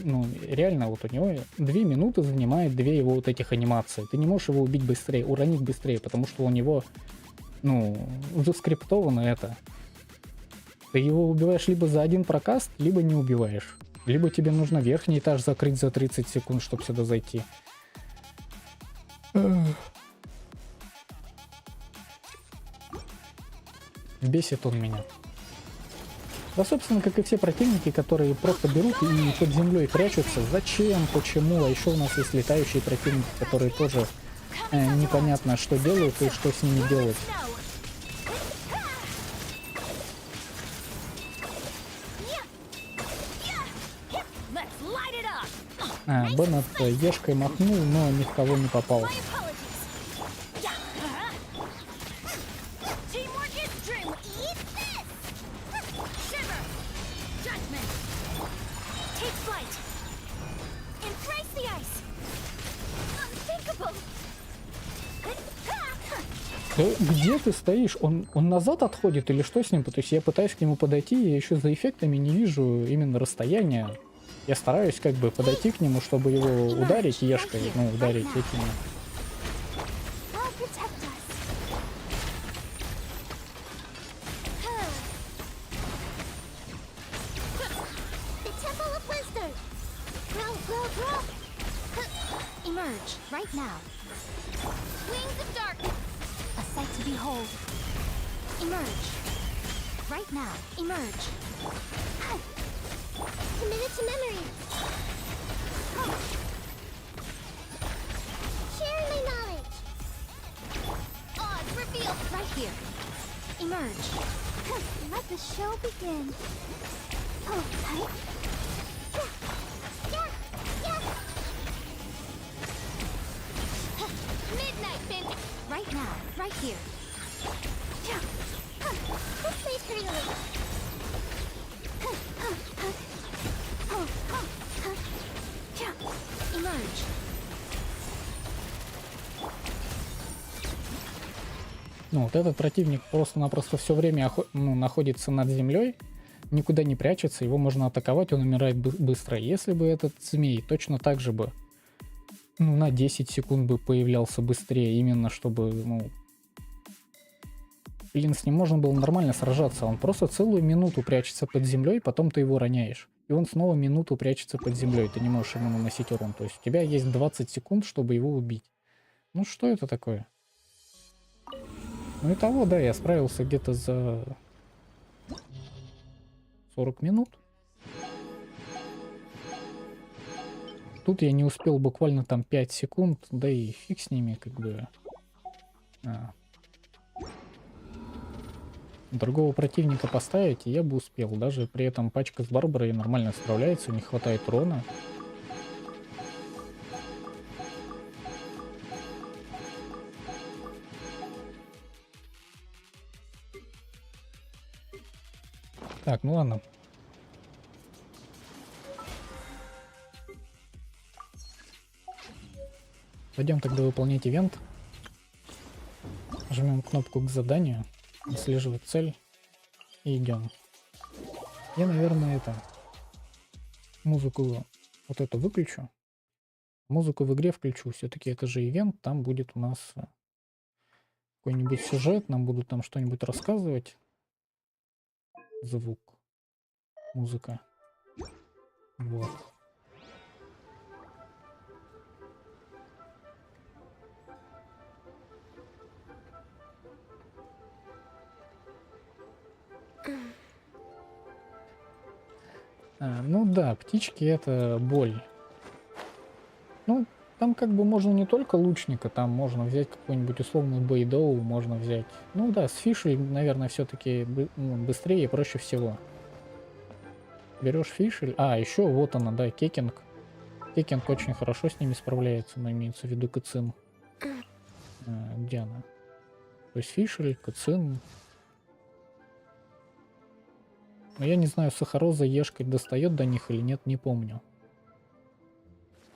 ну реально вот у него 2 минуты занимает 2 его вот этих анимации. Ты не можешь его убить быстрее, уронить быстрее, потому что у него, ну, заскриптовано это. Ты его убиваешь либо за один прокаст, либо не убиваешь. Либо тебе нужно верхний этаж закрыть за 30 секунд, чтобы сюда зайти. Бесит он меня. Да, собственно, как и все противники, которые просто берут и под землей прячутся. Зачем, почему? А еще у нас есть летающие противники, которые тоже непонятно, что делают и что с ними делать. Бен от ешкой махнул, но ни в кого не попал. Да где ты стоишь? Он назад отходит или что с ним? То есть я пытаюсь к нему подойти, я еще за эффектами не вижу именно расстояния. Я стараюсь как бы подойти к нему, чтобы его ударить ешкой, ну, ударить этими. Right now. Wings of darkness. A sight to behold. Emerge. Right now. Emerge. Committed to memory. Share my knowledge. Odds revealed. Right here. Emerge. Let the show begin. Oh, tight. Yeah. Yeah. Midnight bend. Right now. Right here. Let's play turn a little. Emerge. Ну, вот этот противник просто-напросто все время находится над землей, никуда не прячется, его можно атаковать, он умирает быстро. Если бы этот змей точно так же бы, ну, на 10 секунд бы появлялся быстрее, именно чтобы, ну, блин, с ним можно было нормально сражаться. Он просто целую минуту прячется под землей, потом ты его роняешь. И он снова минуту прячется под землей, ты не можешь ему наносить урон. То есть у тебя есть 20 секунд, чтобы его убить. Ну что это такое? Ну и того, да, я справился где-то за 40 минут. Тут я не успел буквально там 5 секунд, да и фиг с ними, как бы. Другого противника поставить, и я бы успел. Даже при этом пачка с Барбарой нормально справляется, не хватает урона. Так, ну ладно. Пойдем тогда выполнять ивент. Жмем кнопку к заданию, отслеживать цель и идем. Я, наверное, музыку вот эту выключу. Музыку в игре включу. Все-таки это же ивент, там будет у нас какой-нибудь сюжет, нам будут там что-нибудь рассказывать. Звук, музыка. Вот. Ну да, птички это боль. Ну, там как бы можно не только лучника, там можно взять какой-нибудь условный бейдоу, можно взять. Ну да, с фишей, наверное, все-таки быстрее и проще всего. Берешь фишель. А, еще вот она, да, кекинг. Кекинг очень хорошо с ними справляется, но имеется в виду кацин. Где она? То есть фишель, кацин. Но я не знаю, Сахароза ешкой достает до них или нет, не помню.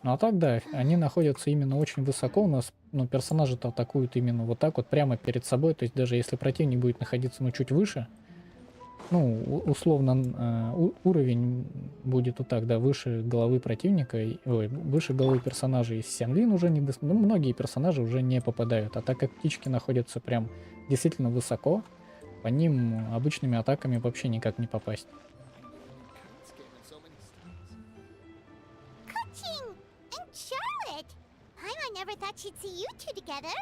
Ну а так, да, они находятся именно очень высоко. У нас, ну, персонажи-то атакуют именно вот так вот, прямо перед собой. То есть даже если противник будет находиться, ну, чуть выше, ну, условно, уровень будет вот так, да, выше головы противника, ой, выше головы персонажа. И Сянлин уже не... Ну, многие персонажи уже не попадают. А так как птички находятся прям действительно высоко, по ним обычными атаками вообще никак не попасть. Coaching and Charlotte. I never thought she'd see you two together.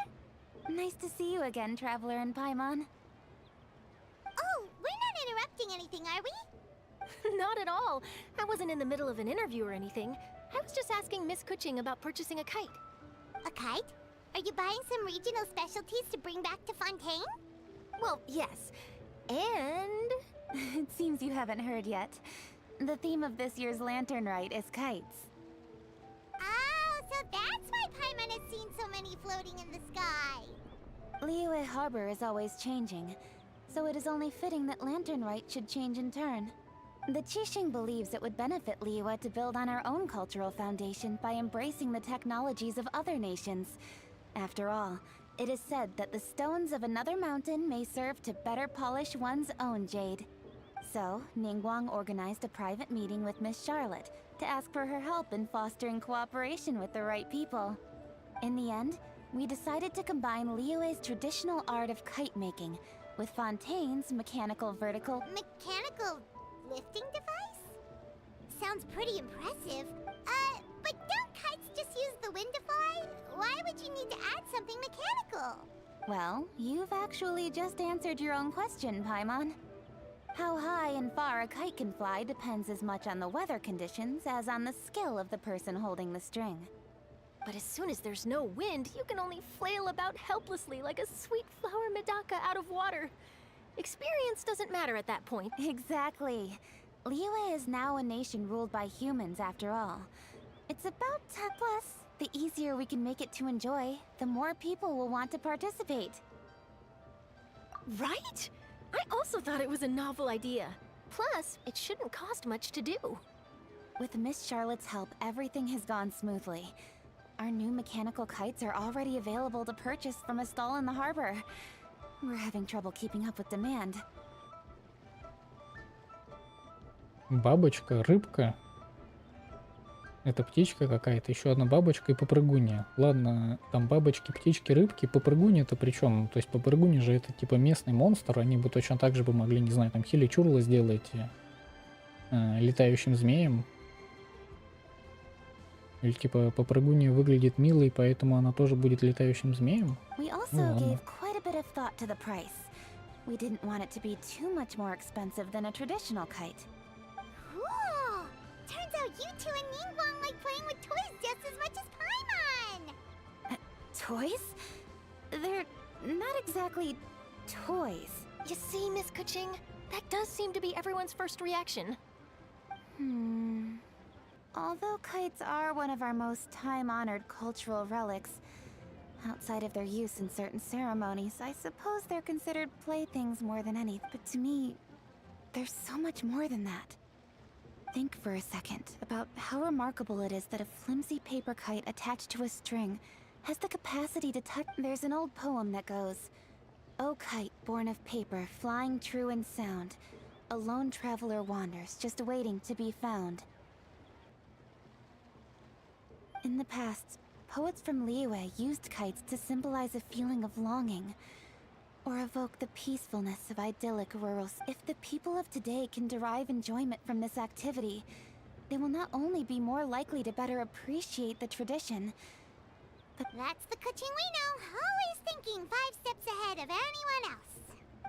Nice to see you again, Traveler and Paimon. Oh, we're not interrupting anything, are we? Not at all. I wasn't in the middle of an interview or anything. I was just asking Miss Kuching about purchasing a kite. A kite? Are you buying some regional specialties to bring back to Fontaine? Well, yes. And... It seems you haven't heard yet. The theme of this year's Lantern Rite is kites. Oh, so that's why Paimon has seen so many floating in the sky. Liyue Harbor is always changing, so it is only fitting that Lantern Rite should change in turn. The Qixing believes it would benefit Liyue to build on our own cultural foundation by embracing the technologies of other nations. After all, it is said that the stones of another mountain may serve to better polish one's own jade. So, Ningguang organized a private meeting with Miss Charlotte to ask for her help in fostering cooperation with the right people. In the end, we decided to combine Liyue's traditional art of kite making with Fontaine's mechanical vertical... Mechanical lifting device? Sounds pretty impressive. But don't kites just use the wind to fly? Why would you need to add something mechanical? Well, you've actually just answered your own question, Paimon. How high and far a kite can fly depends as much on the weather conditions as on the skill of the person holding the string. But as soon as there's no wind, you can only flail about helplessly like a sweet flower medaka out of water. Experience doesn't matter at that point. Exactly. Liyue is now a nation ruled by humans after all. It's about plus. The easier we can make it to enjoy, the more people will want to participate. Right? I also thought it was a novel idea. Plus, it shouldn't cost much to do. With Miss Charlotte's help, everything has gone smoothly. Our new mechanical kites are already available to purchase from a stall in the harbor. We're having trouble keeping up with demand. Бабочка, рыбка. Это птичка какая-то, еще одна бабочка и попрыгунья. Ладно, там бабочки, птички, рыбки, попрыгунья-то при чем? То есть попрыгунья же это типа местный монстр, они бы точно так же бы могли, не знаю, там хили-чурла сделать летающим змеем. Или типа попрыгунья выглядит милой, поэтому она тоже будет летающим змеем? We also gave quite a bit of thought to the price. We didn't want it to be too much more expensive than a traditional kite. Cool! Turns out you two and Ningguang like playing with toys just as much as Paimon! Toys? They're not exactly toys. You see, Miss Kuching, that does seem to be everyone's first reaction. Although kites are one of our most time-honored cultural relics, outside of their use in certain ceremonies, I suppose they're considered playthings more than anything. But to me, there's so much more than that. Think for a second about how remarkable it is that a flimsy paper kite attached to a string has the capacity to touch. There's an old poem that goes, "O kite born of paper, flying true and sound, a lone traveler wanders, just waiting to be found." In the past, poets from Liyue used kites to symbolize a feeling of longing, or evoke the peacefulness of idyllic rural. If the people of today can derive enjoyment from this activity, they will not only be more likely to better appreciate the tradition, but That's the Kuching we know, always thinking 5 steps ahead of anyone else.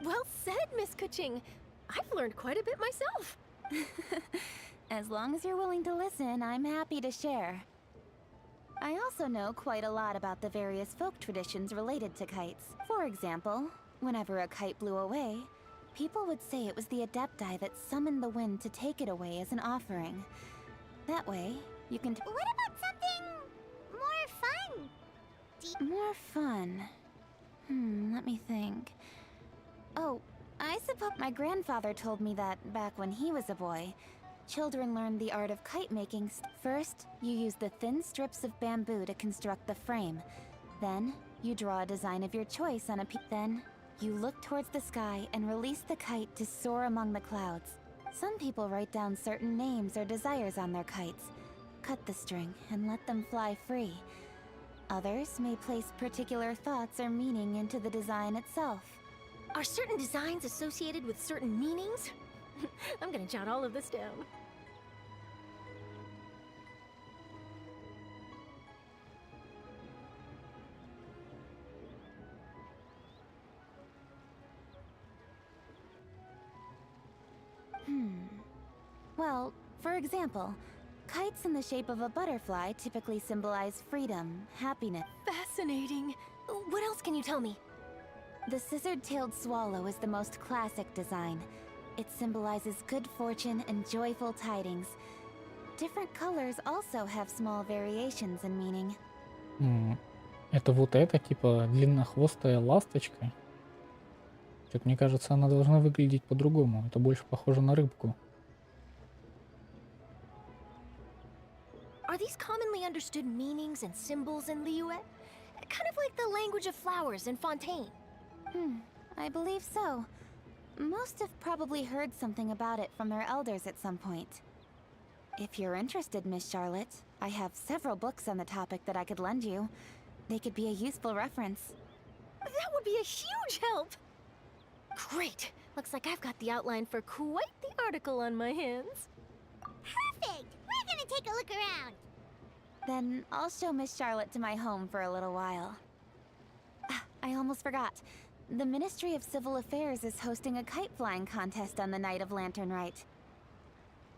Well said, Miss Kuching. I've learned quite a bit myself. as long as you're willing to listen, I'm happy to share. I also know quite a lot about the various folk traditions related to kites. For example, whenever a kite blew away, people would say it was the Adepti that summoned the wind to take it away as an offering. That way, you can... What about something more fun? More fun. Let me think. Oh, I suppose my grandfather told me that back when he was a boy, children learned the art of kite making. First, you use the thin strips of bamboo to construct the frame. Then, you draw a design of your choice on a piece. Then, you look towards the sky and release the kite to soar among the clouds. Some people write down certain names or desires on their kites, cut the string, and let them fly free. Others may place particular thoughts or meaning into the design itself. Are certain designs associated with certain meanings? I'm gonna jot all of this down. Well, for example, kites in the shape of a butterfly typically symbolize freedom, happiness. Fascinating. What else can you tell me? The scissored-tailed swallow is the most classic design. It symbolizes good fortune and joyful tidings. Different colors also have small variations in meaning. Это вот это, типа, длиннохвостая ласточка. Что-то мне кажется, она должна выглядеть по-другому. Это больше похоже на рыбку. Are these commonly understood meanings and symbols in Liyue? Kind of like the language of flowers in Fontaine. I believe so. Most have probably heard something about it from their elders at some point. If you're interested, Miss Charlotte, I have several books on the topic that I could lend you. They could be a useful reference. That would be a huge help! Great! Looks like I've got the outline for quite the article on my hands. Perfect! We're gonna take a look around. Then I'll show Miss Charlotte to my home for a little while. I almost forgot. The Ministry of Civil Affairs is hosting a kite flying contest on the night of Lantern Rite.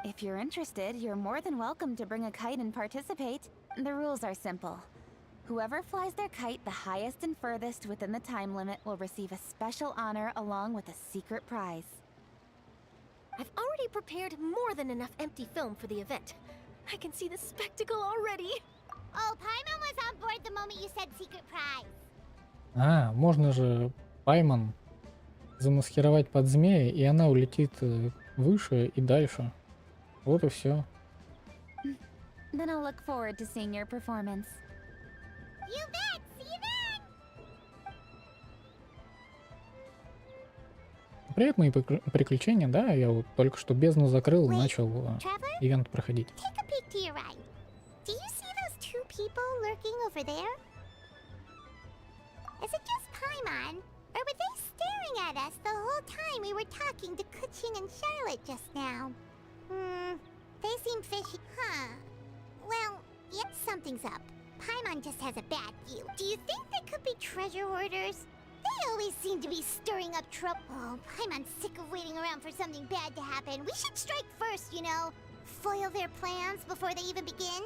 If you're interested, you're more than welcome to bring a kite and participate. The rules are simple. Whoever flies their kite the highest and furthest within the time limit will receive a special honor along with a secret prize. I've already prepared more than enough empty film for the event. I can see the spectacle already. Oh, Paimon was on board the moment you said secret prize. Можно же Пайман замаскировать под змея, и она улетит выше и дальше. Вот и все. Then I'll look forward to seeing your performance. You bet! See you then! Приятные приключения, да? Я вот только что бездну закрыл и начал Traveler, ивент проходить. take a peek to your right. Do you see those 2 people lurking over there? Is it just Paimon? Or were they staring at us the whole time we were talking to Kuching and Charlotte just now? They seem fishy. Huh. Well, yes, something's up. Paimon just has a bad view. Do you think they could be treasure hoarders? They always seem to be stirring up trouble. Oh, Paimon's sick of waiting around for something bad to happen. We should strike first, you know. Foil their plans before they even begin.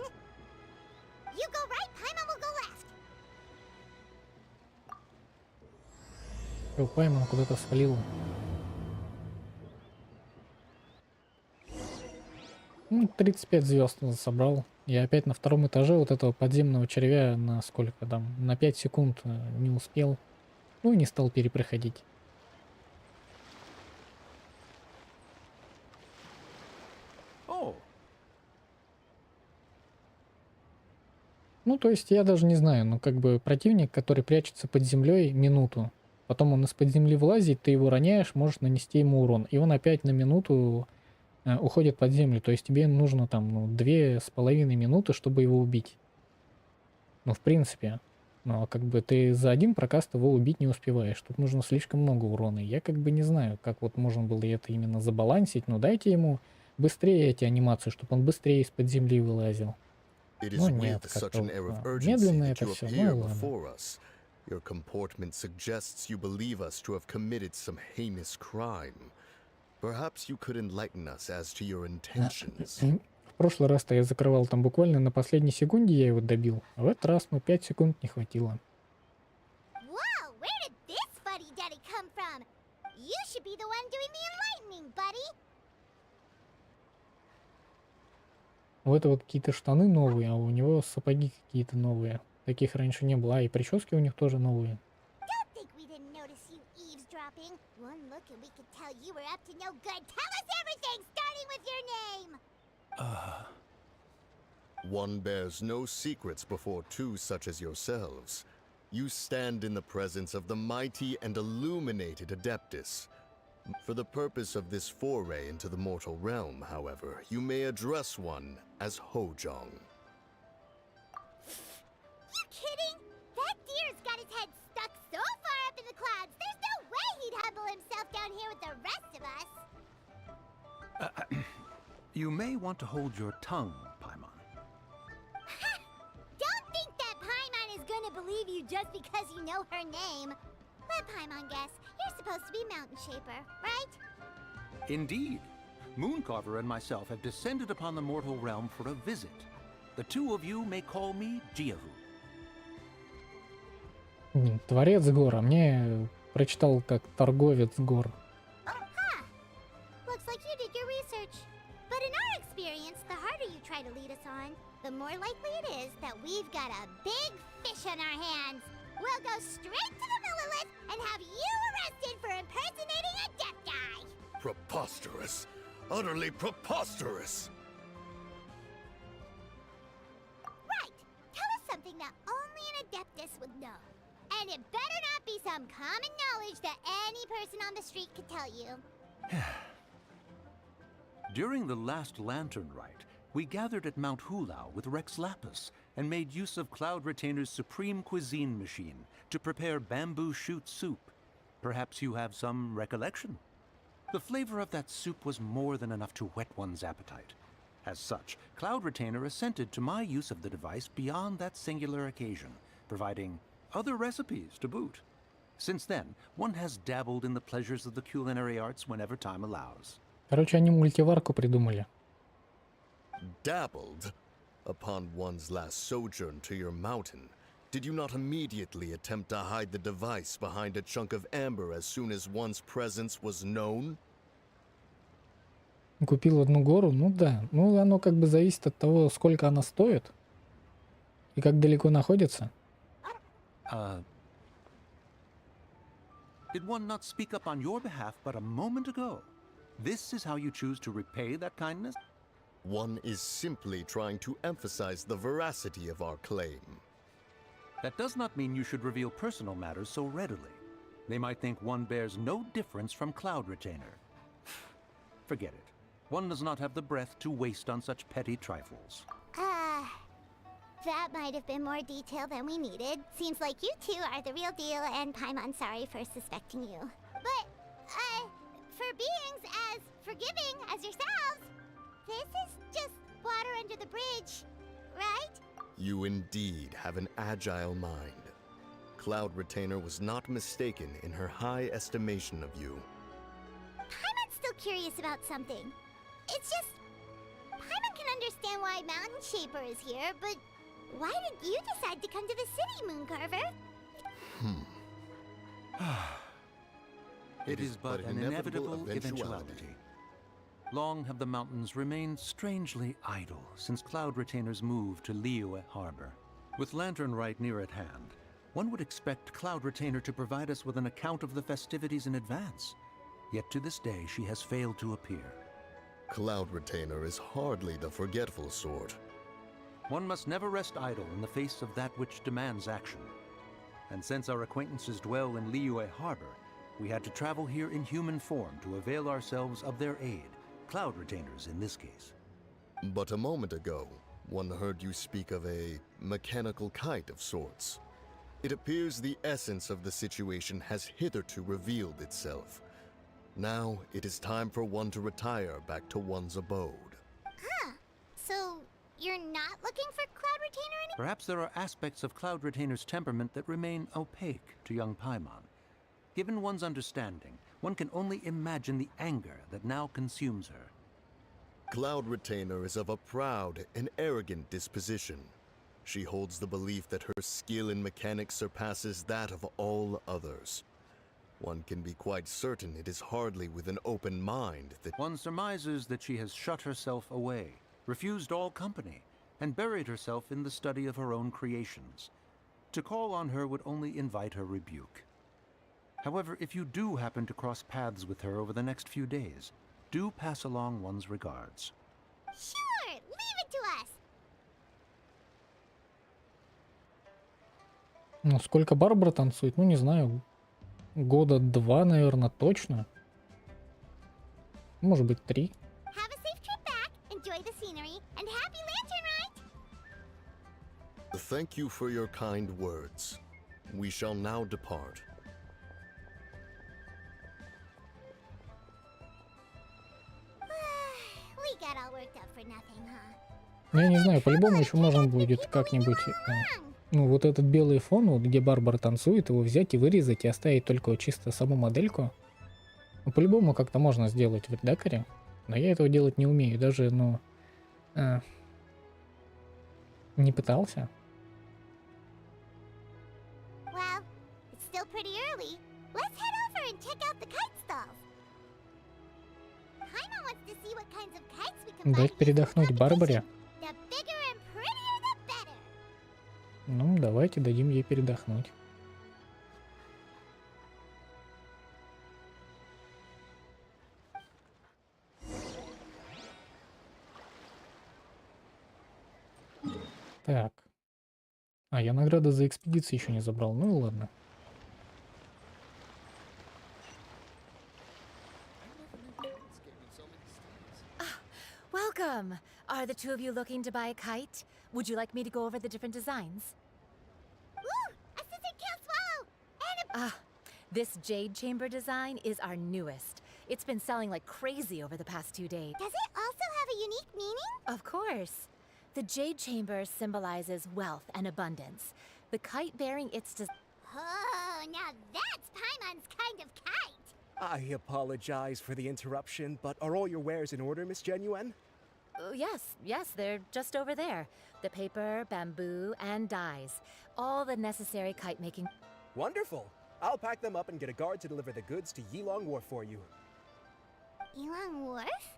You go right, Paimon will go left. Всё, Пайман куда-то свалил. Ну, 35 звезд он собрал. Я опять на втором этаже вот этого подземного червя на сколько там? На 5 секунд не успел. Ну и не стал перепроходить. Oh, Ну, то есть я даже не знаю, ну как бы противник, который прячется под землей минуту. Потом он из-под земли вылазит, ты его роняешь, можешь нанести ему урон. И он опять на минуту уходит под землю. То есть тебе нужно там 2,5 минуты, чтобы его убить. Ну, в принципе. Но как бы ты за один прокаст его убить не успеваешь. Тут нужно слишком много урона. Я как бы не знаю, как вот можно было это именно забалансить. Но дайте ему быстрее эти анимации, чтобы он быстрее из-под земли вылазил. It Ну is нет, with such как-то an air of вот, urgency медленно that это you все. appear Ну ладно. before us. Your comportment suggests you believe us to have committed some heinous crime. Perhaps you could enlighten us as to your intentions. В прошлый раз-то я закрывал там буквально на последней секунде, я его добил. А в этот раз, 5 секунд не хватило. Whoa, where did this fuddy-duddy come from? You should be the one doing the enlightening, buddy. У этого вот какие-то штаны новые, а у него сапоги какие-то новые. Таких раньше не было. А и прически у них тоже новые. Don't think we didn't notice you eavesdropping. One look and we could tell you were up to no good. Tell us everything, starting with your name. One bears no secrets before two such as yourselves. You stand in the presence of the mighty and illuminated Adeptus. For the purpose of this foray into the mortal realm, however, you may address one as Hojong. You kidding? That deer's got his head stuck so far up in the clouds, there's no way he'd humble himself down here with the rest of us. you may want to hold your tongue, Paimon. Don't think that Paimon is gonna believe you just because you know her name. Let Paimon guess. You're supposed to be Mountain Shaper, right? Indeed. Mooncarver and myself have descended upon the mortal realm for a visit. The two of you may call me Jiahu. Творец гор, а мне прочитал как торговец гор. Looks like you did your research. But in our experience, the harder you try to lead us on, the more likely it is that we've got a big fish on our hands. We'll go straight to the Millilith and have you arrested for impersonating a deaf guy. Preposterous! Utterly preposterous! Right. Tell us something that only an Adeptus would know. And it better not be some common knowledge that any person on the street could tell you. During the last lantern rite, we gathered at Mount Hulao with Rex Lapis and made use of Cloud Retainer's supreme cuisine machine to prepare bamboo shoot soup. Perhaps you have some recollection? The flavor of that soup was more than enough to whet one's appetite. As such, Cloud Retainer assented to my use of the device beyond that singular occasion, providing other recipes to boot. Since then, one has dabbled in the pleasures of the culinary arts whenever time allows. Короче, они мультиварку придумали. Dabbled? Upon one's last sojourn to your mountain, did you not immediately attempt to hide the device behind a chunk of amber as soon as one's presence was known? Купил одну гору, ну да. Ну, оно как бы зависит от того, сколько она стоит и как далеко находится. Did one not speak up on your behalf but a moment ago? This is how you choose to repay that kindness? One is simply trying to emphasize the veracity of our claim. That does not mean you should reveal personal matters so readily. They might think one bears no difference from Cloud Retainer. Forget it. One does not have the breath to waste on such petty trifles. That might have been more detail than we needed. Seems like you two are the real deal, and Paimon sorry for suspecting you. But, for beings as forgiving as yourselves, this is just water under the bridge, right? You indeed have an agile mind. Cloud Retainer was not mistaken in her high estimation of you. Paimon's still curious about something. It's just, Paimon can understand why Mountain Shaper is here, but why did you decide to come to the city, Mooncarver? It is but an inevitable eventuality. Long have the mountains remained strangely idle since cloud retainers moved to Liyue Harbor. With Lantern Rite near at hand, one would expect Cloud Retainer to provide us with an account of the festivities in advance. Yet to this day, she has failed to appear. Cloud Retainer is hardly the forgetful sort. One must never rest idle in the face of that which demands action. And since our acquaintances dwell in Liyue Harbor, we had to travel here in human form to avail ourselves of their aid, Cloud Retainers in this case. But a moment ago, one heard you speak of a mechanical kite of sorts. It appears the essence of the situation has hitherto revealed itself. Now it is time for one to retire back to one's abode. Huh. So, you're not looking for Cloud Retainer anymore? Perhaps there are aspects of Cloud Retainer's temperament that remain opaque to young Paimon. Given one's understanding, one can only imagine the anger that now consumes her. Cloud Retainer is of a proud and arrogant disposition. She holds the belief that her skill in mechanics surpasses that of all others. One can be quite certain it is hardly with an open mind that One surmises that she has shut herself away, refused all company, and buried herself in the study of her own creations. To call on her would only invite her rebuke. However, if you do happen to cross paths with her over the next few days, do pass along one's regards. Sure, leave it to us. Ну, сколько Барбара танцует? Ну, не знаю. Года 2, наверное, точно. Может быть, 3. Have a safe trip back, enjoy the scenery, and happy Lantern Rite! Thank you for your kind words. We shall now depart. We got all worked up for nothing, huh? Ну, я не знаю, по-любому еще можно будет как-нибудь... Ну, вот этот белый фон, вот где Барбара танцует, его взять и вырезать, и оставить только вот чисто саму модельку. Ну, по-любому как-то можно сделать в редакторе. Но я этого делать не умею. Даже, ну... не пытался. Well, it's still pretty early. Let's head over and check out the kite stalls. Paimon wants to see what kinds of kites we can buy Дать to use in передохнуть Барбаре. competition. The bigger and prettier, the better. Ну, давайте дадим ей передохнуть. Так. А, я награды за экспедиции еще не забрал. Ну и ладно. Welcome! Are the two of you looking to buy a kite? Would you like me to go over the different designs? Ooh, a scissor can't swallow. And a This jade chamber design is our newest. It's been selling like crazy over the past 2 days. does it also have a unique meaning? Of course. The jade chamber symbolizes wealth and abundance. The kite bearing its Oh, now that's Paimon's kind of kite. I apologize for the interruption, but are all your wares in order, Miss Genuine? Yes, they're just over there. The paper, bamboo, and dyes. All the necessary kite making. Wonderful! I'll pack them up and get a guard to deliver the goods to Yilong Wharf for you. Yilong Wharf?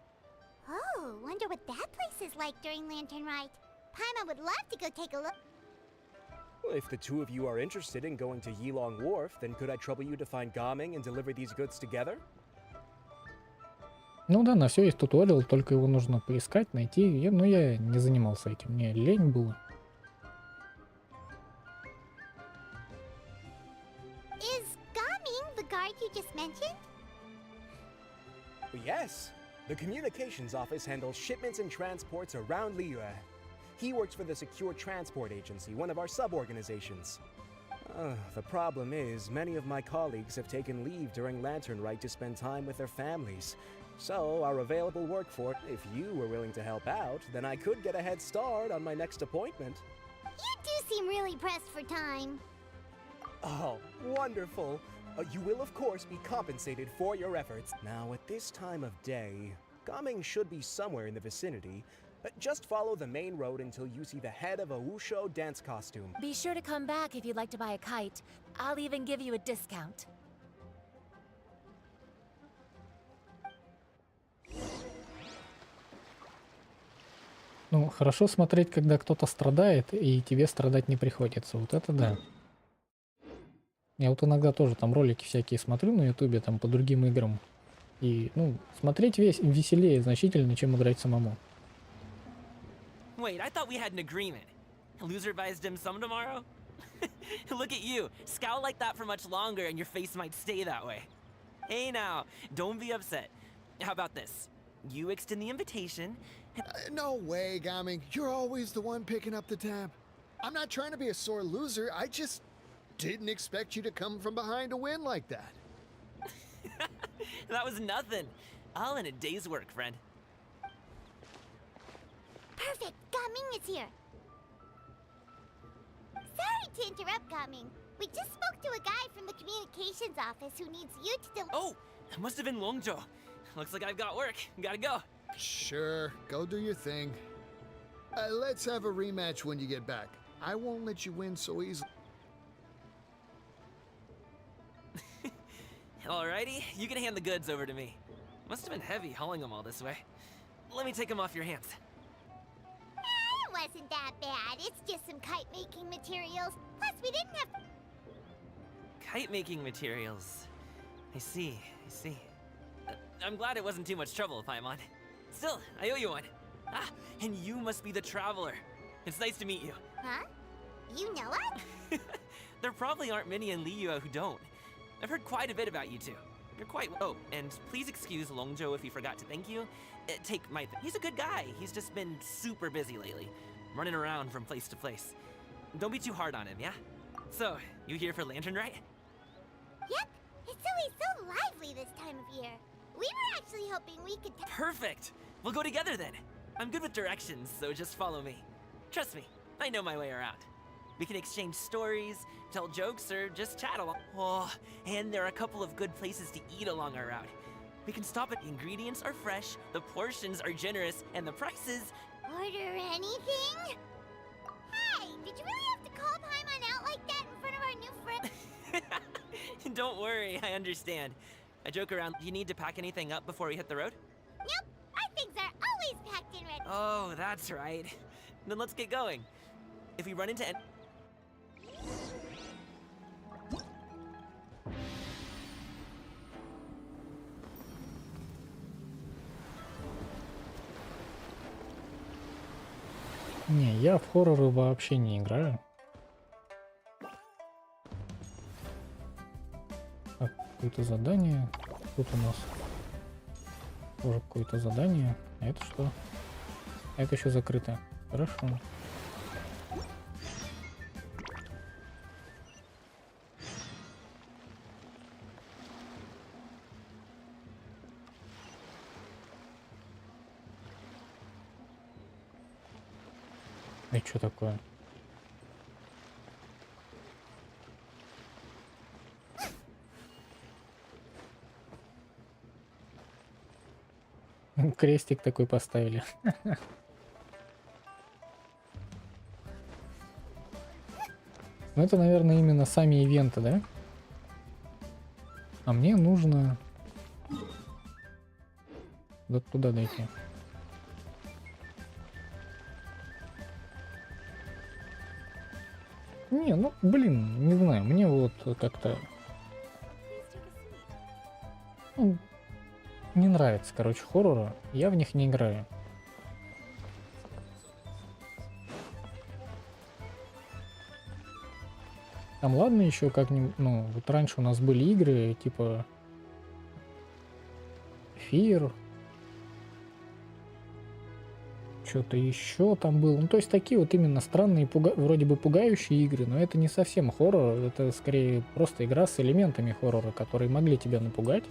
Oh, wonder what that place is like during Lantern Rite. Paimon would love to go take a look. Well, if the two of you are interested in going to Yilong Wharf, then could I trouble you to find Gaming and deliver these goods together? Ну да, на все есть туториал, только его нужно поискать, найти. Но я не занимался этим, мне лень было. Is Gaming the guard you just mentioned? Yes! The communications office handles shipments and transports around Liyue. He works for the Secure Transport Agency, one of our sub-organizations. The problem is, many of my colleagues have taken leave during Lantern Rite to spend time with their families. So, our available work for it, if you were willing to help out, then I could get a head start on my next appointment. You do seem really pressed for time. Oh, wonderful! You will, of course, be compensated for your efforts. Now, at this time of day, Gaming should be somewhere in the vicinity. Just follow the main road until you see the head of a Wushu dance costume. Be sure to come back if you'd like to buy a kite. I'll even give you a discount. Ну, хорошо смотреть, когда кто-то страдает, и тебе страдать не приходится. Вот это да. Я вот иногда тоже там ролики всякие смотрю на ютубе, там по другим играм. И, ну, смотреть веселее значительно, чем играть самому. Wait, I thought we had an agreement. Loser buys dim sum tomorrow? Look at you. Scowl like that for much longer and your face might stay that way. Hey now, don't be upset. How about this? You extend the invitation. No way, Gaming. You're always the one picking up the tab. I'm not trying to be a sore loser. I just didn't expect you to come from behind to win like that. That was nothing. All in a day's work, friend. Perfect. Gaming is here. Sorry to interrupt, Gaming. We just spoke to a guy from the communications office who needs you to Oh, it must have been Longjo. Looks like I've got work. Gotta go. Sure, go do your thing. Let's have a rematch when you get back. I won't let you win so easily. Alrighty, you can hand the goods over to me. Must have been heavy hauling them all this way. Let me take them off your hands. It wasn't that bad. It's just some kite-making materials. Plus, we didn't have... Kite-making materials. I see, I see. I'm glad it wasn't too much trouble, Paimon. Still, I owe you one. Ah, and you must be the traveler. It's nice to meet you. Huh? You know it? There probably aren't many in Liyue who don't. I've heard quite a bit about you two. You're quite... Oh, and please excuse Longjo if he forgot to thank you. Take my... He's a good guy. He's just been super busy lately. Running around from place to place. Don't be too hard on him, yeah? So, you here for Lantern, right? Yep. It's always so lively this time of year. We were actually hoping we could... Perfect! We'll go together then. I'm good with directions, so just follow me. Trust me, I know my way around. We can exchange stories, tell jokes, or just chat along. Oh, and there are a couple of good places to eat along our route. We can stop at the ingredients are fresh, the portions are generous, and the prices... Order anything? Hey, did you really have to call Paimon out like that in front of our new friend? Don't worry, I understand. I joke around. Do you need to pack anything up before we hit the road? Nope, our things are always packed and ready. Oh, that's right. Then let's get going. If we run into any... Не, я в хорроры вообще не играю. Так, какое-то задание. Тут у нас тоже какое-то задание. А это что? А это еще закрыто. Хорошо. И что такое? Крестик такой поставили. Ну это, наверное, именно сами ивенты, да? А мне нужно вот туда дойти. Не, ну, блин, не знаю, мне вот как-то... Ну, не нравится, короче, хорроры. Я в них не играю. Там ладно еще как-нибудь, ну, вот раньше у нас были игры, типа... Fear. Что-то еще там было. Ну, то есть такие вот именно странные, вроде бы пугающие игры, но это не совсем хоррор, это скорее просто игра с элементами хоррора, которые могли тебя напугать.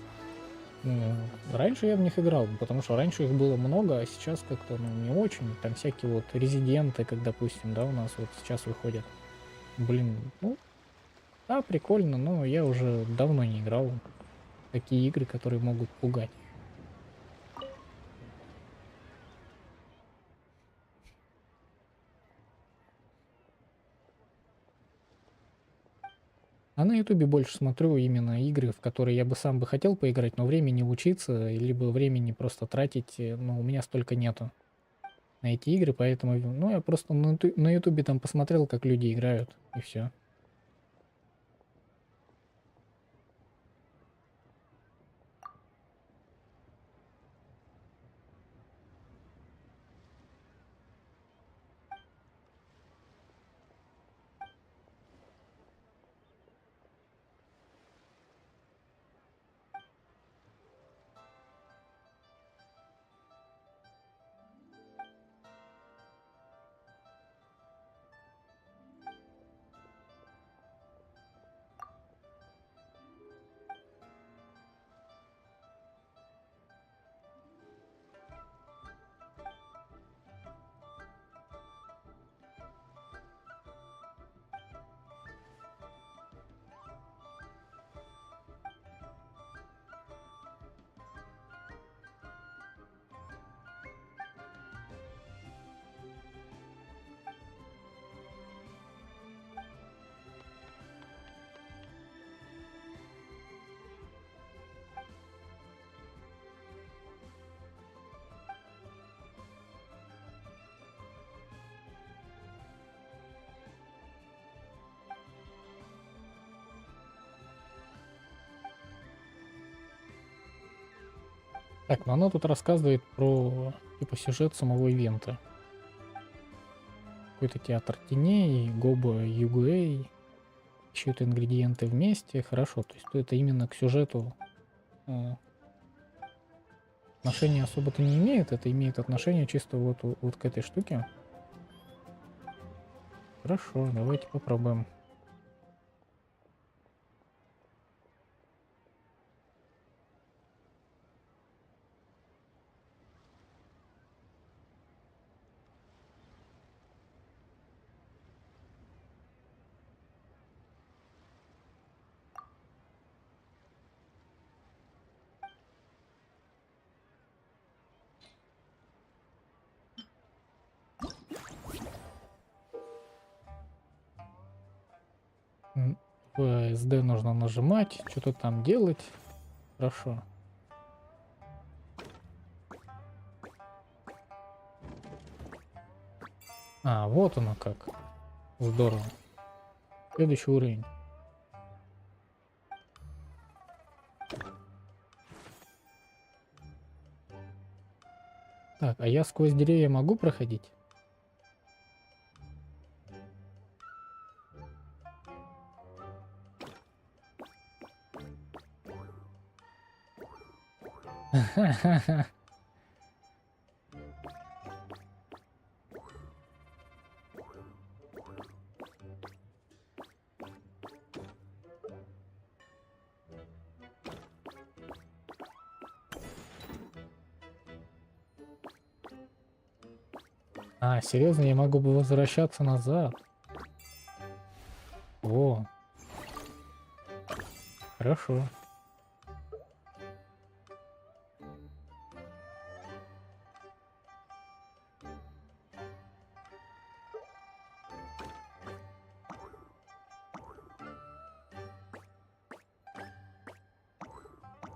Ну, раньше я в них играл, потому что раньше их было много, а сейчас как-то, ну, не очень. Там всякие вот резиденты, как, допустим, да, у нас вот сейчас выходят. Блин, ну, да, прикольно, но я уже давно не играл в такие игры, которые могут пугать. А на ютубе больше смотрю именно игры, в которые я бы сам бы хотел поиграть, но времени учиться, либо времени просто тратить, ну, у меня столько нету. на эти игры, поэтому, ну, я просто на ютубе там посмотрел, как люди играют, и все. Так, но она тут рассказывает про, типа, сюжет самого ивента. Какой-то театр теней, Гоба Югуэй, ищут ингредиенты вместе. Хорошо, то есть это именно к сюжету отношения особо-то не имеет, это имеет отношение чисто вот к этой штуке. Хорошо, давайте попробуем. В SD нужно нажимать, что-то там делать. Хорошо. А, вот оно как. Здорово. Следующий уровень. Так, а я сквозь деревья могу проходить? А, серьезно, я могу бы возвращаться назад. О. Хорошо.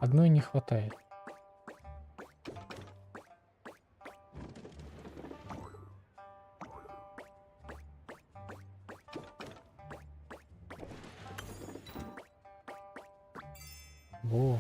Одной не хватает. Во.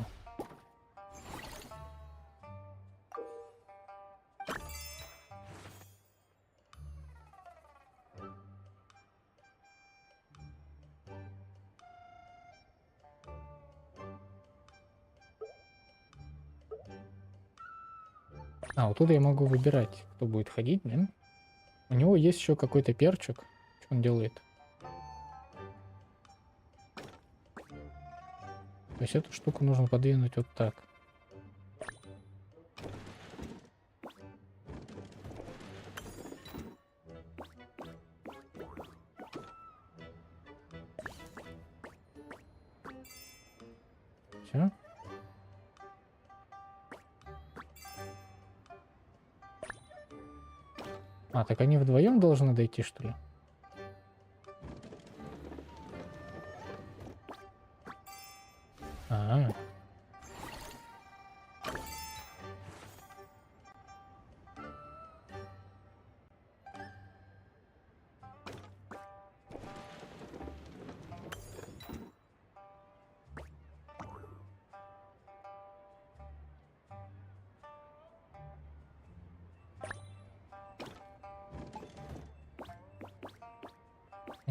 А, вот тут я могу выбирать, кто будет ходить, да? У него есть еще какой-то перчик. Что он делает? То есть эту штуку нужно подвинуть вот так. Все. А, так они вдвоем должны дойти, что ли? А.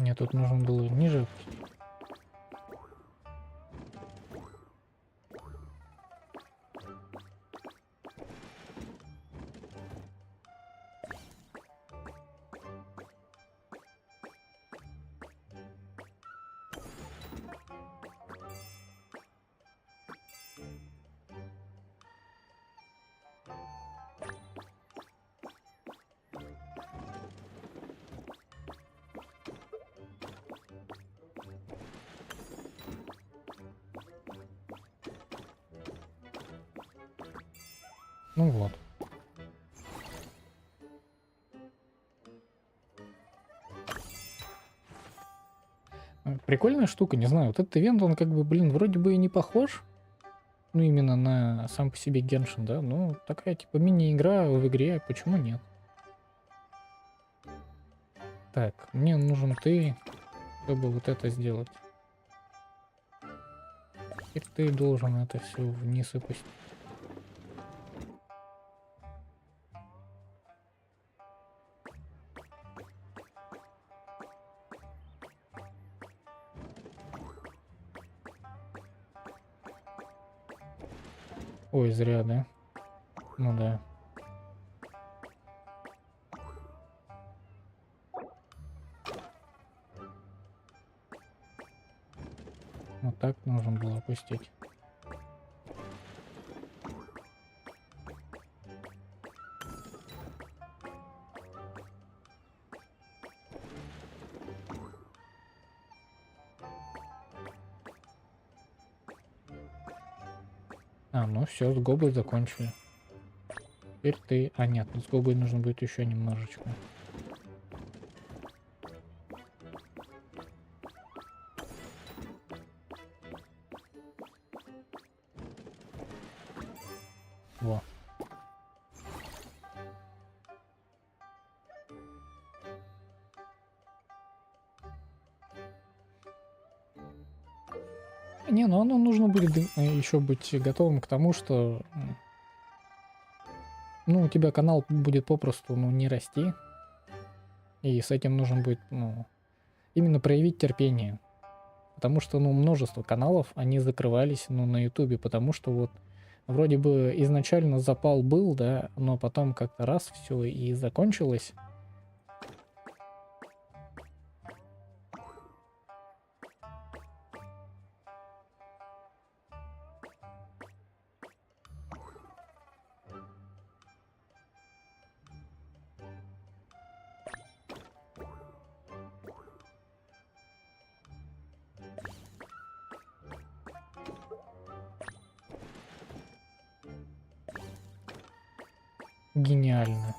Мне тут нужно было ниже. Ну вот. Прикольная штука, не знаю. Вот этот ивент, он как бы, блин, вроде бы и не похож. Ну, именно на сам по себе Геншин, да? Ну, такая типа мини-игра в игре, почему нет? Так, мне нужен ты, чтобы вот это сделать. Теперь ты должен это все вниз опустить. Ой, зря, да? Ну да. Вот так нужно было опустить. А, ну все, с Гобой закончили. Теперь ты... А, нет, с Гобой нужно будет еще немножечко. Во. Не, ну оно нужно будет еще быть готовым к тому, что ну, у тебя канал будет попросту, ну, не расти. И с этим нужно будет, ну, именно проявить терпение. Потому что, ну, множество каналов, они закрывались, ну, на Ютубе, потому что вот вроде бы изначально запал был, да, но потом как-то раз все и закончилось. Гениально.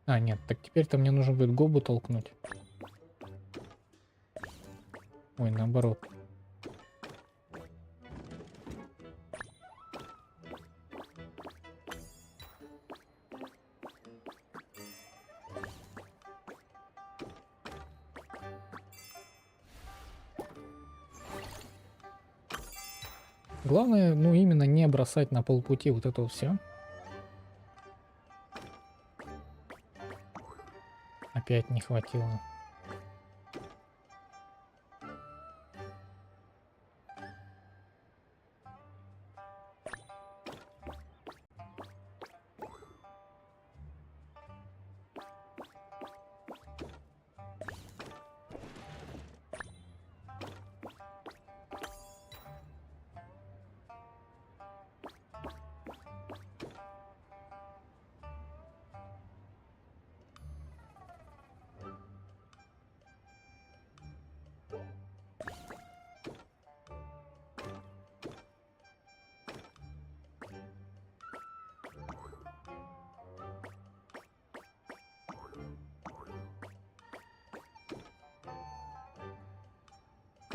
А, нет, так теперь-то мне нужно будет Гобу толкнуть. Ой, наоборот. Главное, ну, именно не бросать на полпути вот это вот все. Опять не хватило.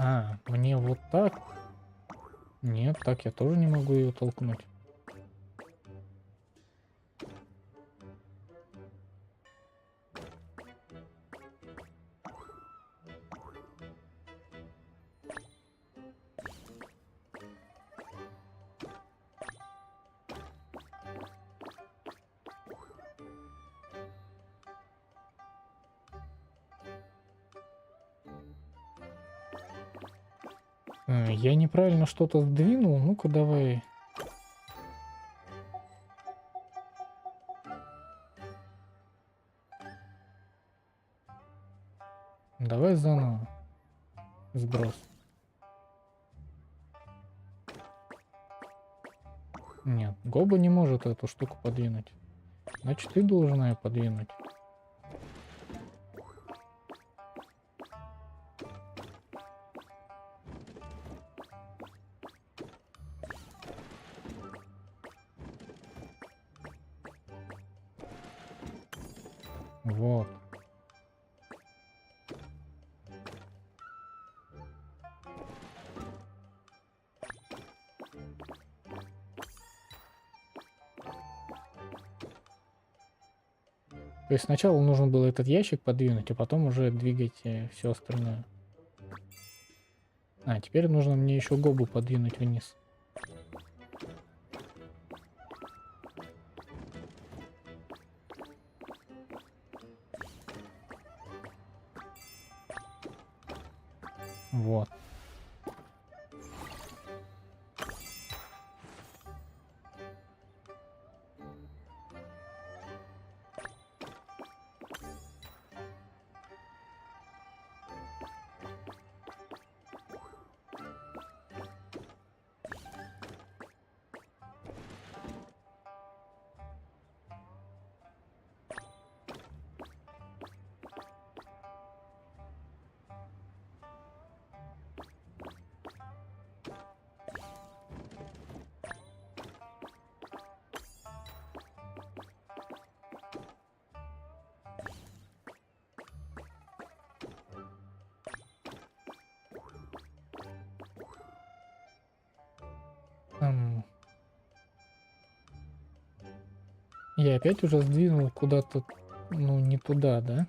А, мне вот так? Нет, так я тоже не могу ее толкнуть. Я неправильно что-то сдвинул. Ну-ка давай. Давай заново. Сброс. Нет, Гоба не может эту штуку подвинуть. Значит, ты должна ее подвинуть. Вот. То есть сначала нужно было этот ящик подвинуть, а потом уже двигать все остальное. А, теперь нужно мне еще Гобу подвинуть вниз. Вот. Я опять уже сдвинул куда-то, ну, не туда, да?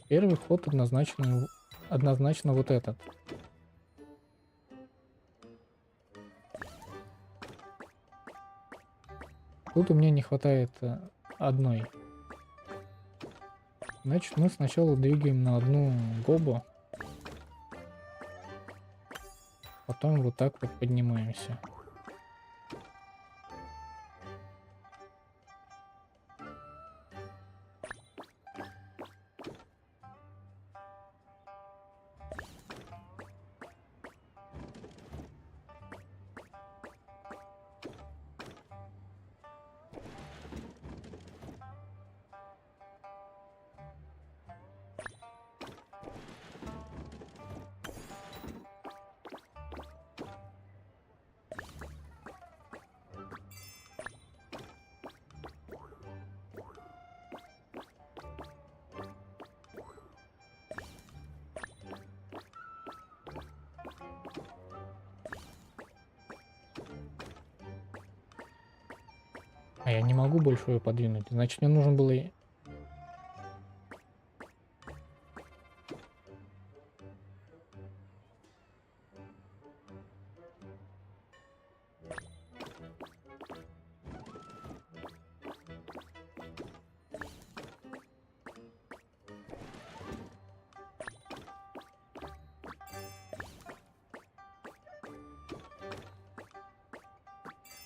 Первый ход однозначно вот этот. Тут у меня не хватает одной. Значит, мы сначала двигаем на одну Гобу. Потом вот так вот поднимаемся. А я не могу больше ее подвинуть. Значит, мне нужно было...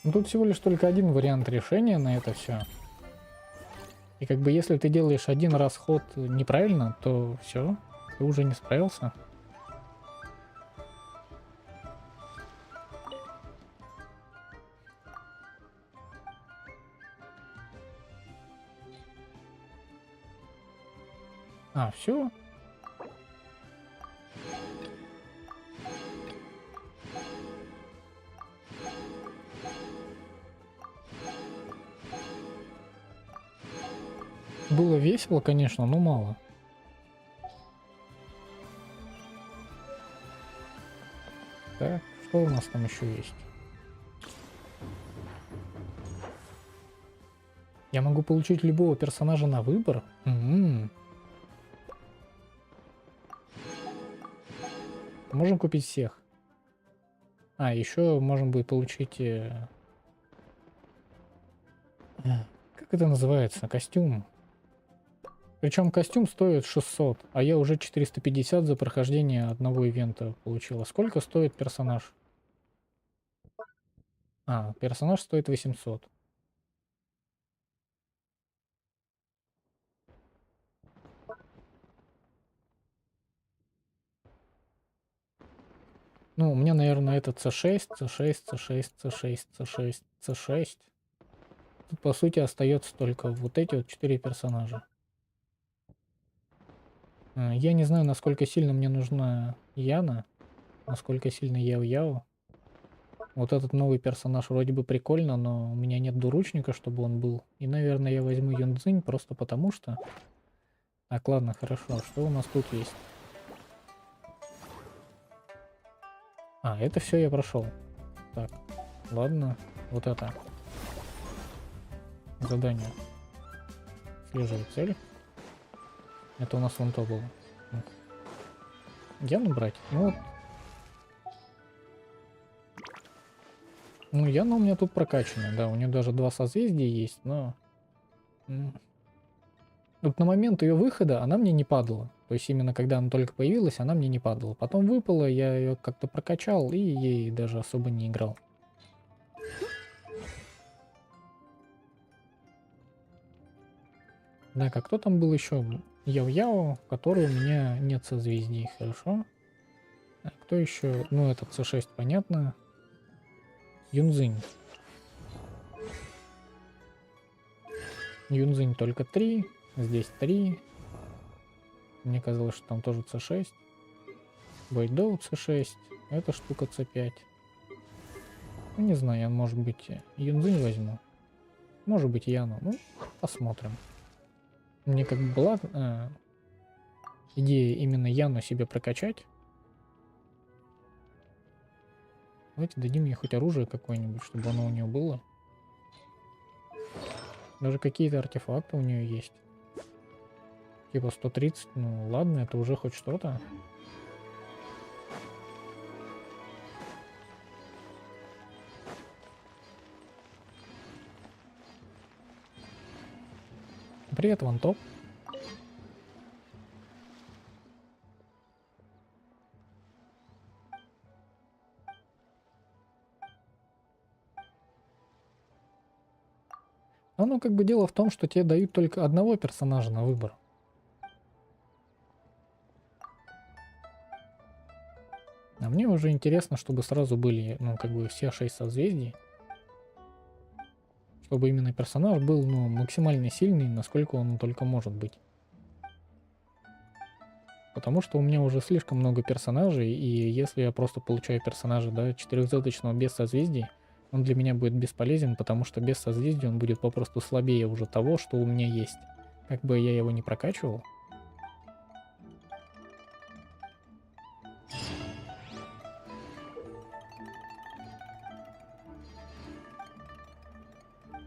Ну, тут всего лишь только один вариант решения на это все. И как бы если ты делаешь один раз ход неправильно, то все, ты уже не справился. А, все. Было весело, конечно, но мало. Так, что у нас там еще есть? Я могу получить любого персонажа на выбор? Можем купить всех. А, еще можем будет получить... как это называется? Костюм. Причем костюм стоит 600, а я уже 450 за прохождение одного ивента получила. Сколько стоит персонаж? А, персонаж стоит 800. Ну, у меня, наверное, это C6, C6, C6, C6, C6, C6. Тут, по сути, остается только вот эти вот 4 персонажа. Я не знаю, насколько сильно мне нужна Яна, насколько сильно Яо-Яо. Вот этот новый персонаж вроде бы прикольно, но у меня нет двуручника, чтобы он был. И, наверное, я возьму Юнцзинь просто потому что... Так, ладно, хорошо. Что у нас тут есть? А, это все я прошел. Так, ладно. Вот это. Задание. Слеживай цель. Это у нас вон то было. Яну брать? Ну вот. Ну, Яна у меня тут прокачанная, да. У нее даже 2 созвездия есть, но... Вот на момент ее выхода она мне не падала. То есть именно когда она только появилась, она мне не падала. Потом выпала, я ее как-то прокачал и ей даже особо не играл. Так, а кто там был еще? Яо-Яо, который у меня нет созвездий, хорошо. А кто еще? Ну, этот C6, понятно. Юнцзинь. Юнцзинь только 3, здесь 3. Мне казалось, что там тоже C6. Байдоу C6, эта штука C5. Ну, не знаю, я, может быть, Юнцзинь возьму. Может быть, Яну. Ну, посмотрим. Мне как бы была идея именно Яну себе прокачать. Давайте дадим ей хоть оружие какое-нибудь, чтобы оно у нее было. Даже какие-то артефакты у нее есть. Типа 130, ну ладно, это уже хоть что-то. Привет, Вантоп. Ну, как бы дело в том, что тебе дают только одного персонажа на выбор. А мне уже интересно, чтобы сразу были, ну, как бы все 6 созвездий. Чтобы именно персонаж был, ну, максимально сильный, насколько он только может быть. Потому что у меня уже слишком много персонажей, и если я просто получаю персонажа, да, 4-звездочного без созвездий, он для меня будет бесполезен, потому что без созвездий он будет попросту слабее уже того, что у меня есть. Как бы я его не прокачивал.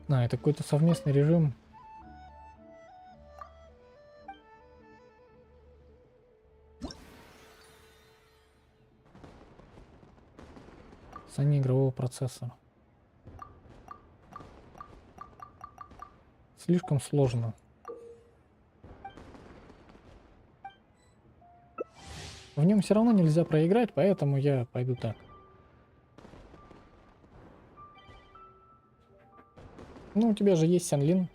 А, это какой-то совместный режим. Создание игрового процесса. Слишком сложно. В нем все равно нельзя проиграть, поэтому я пойду так. Ну, у тебя же есть Сянлин.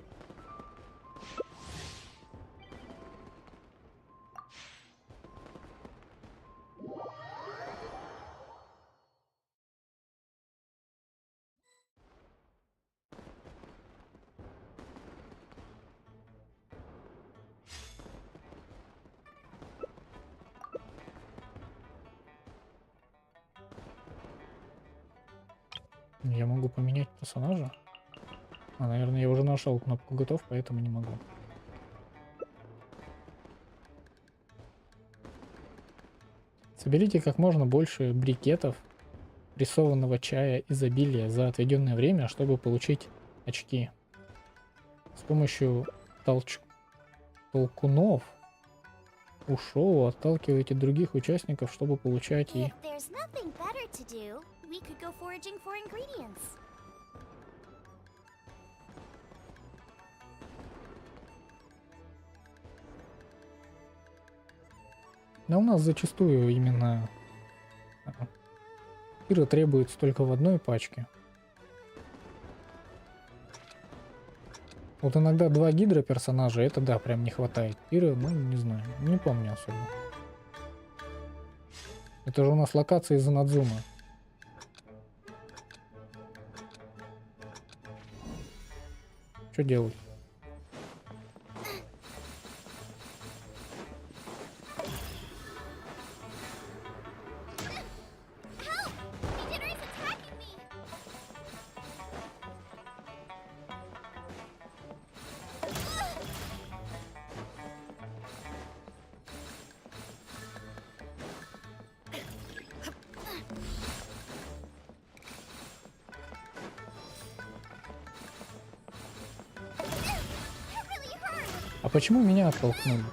Я могу поменять персонажа. А, наверное, я уже нашел кнопку готов, поэтому не могу. Соберите как можно больше брикетов прессованного чая изобилия за отведенное время, чтобы получить очки. С помощью толкунов ушел, отталкиваете других участников, чтобы получать и... If there's nothing better to do, we could go foraging for ingredients. Но у нас зачастую именно пира требуется только в одной пачке. Вот иногда 2 гидро персонажа, это да, прям не хватает. Пира, ну не знаю, не помню особо. Это же у нас локация из-за Надзума. Что делать? А почему меня оттолкнули?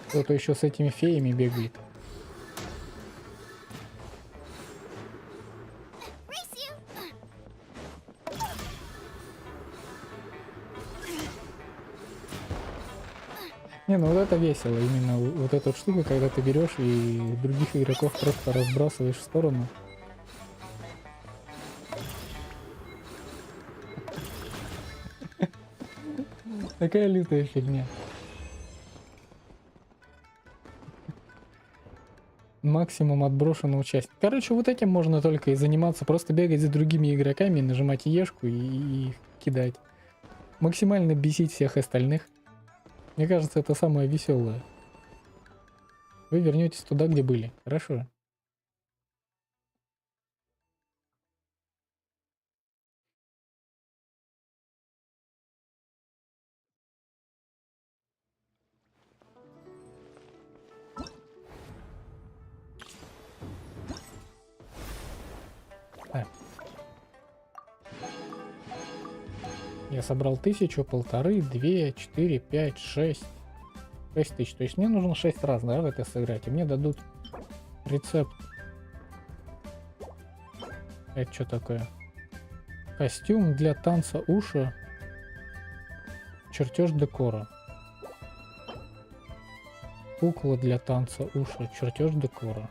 Кто-то еще с этими феями бегает. Не, ну вот это весело, именно вот эта вот штука, когда ты берешь и других игроков просто разбрасываешь в сторону. Такая лютая фигня. Максимум отброшенного участия. Короче, вот этим можно только и заниматься. Просто бегать за другими игроками, нажимать Ешку и их кидать. Максимально бесить всех остальных. Мне кажется, это самое веселое. Вы вернетесь туда, где были. Хорошо. Я собрал 1000, 1500, 2, 4, 5, 6. 6000. То есть мне нужно 6 раз, да, в это сыграть. И мне дадут рецепт. Это что такое? Костюм для танца уши. Чертеж декора. Кукла для танца уши. Чертеж декора.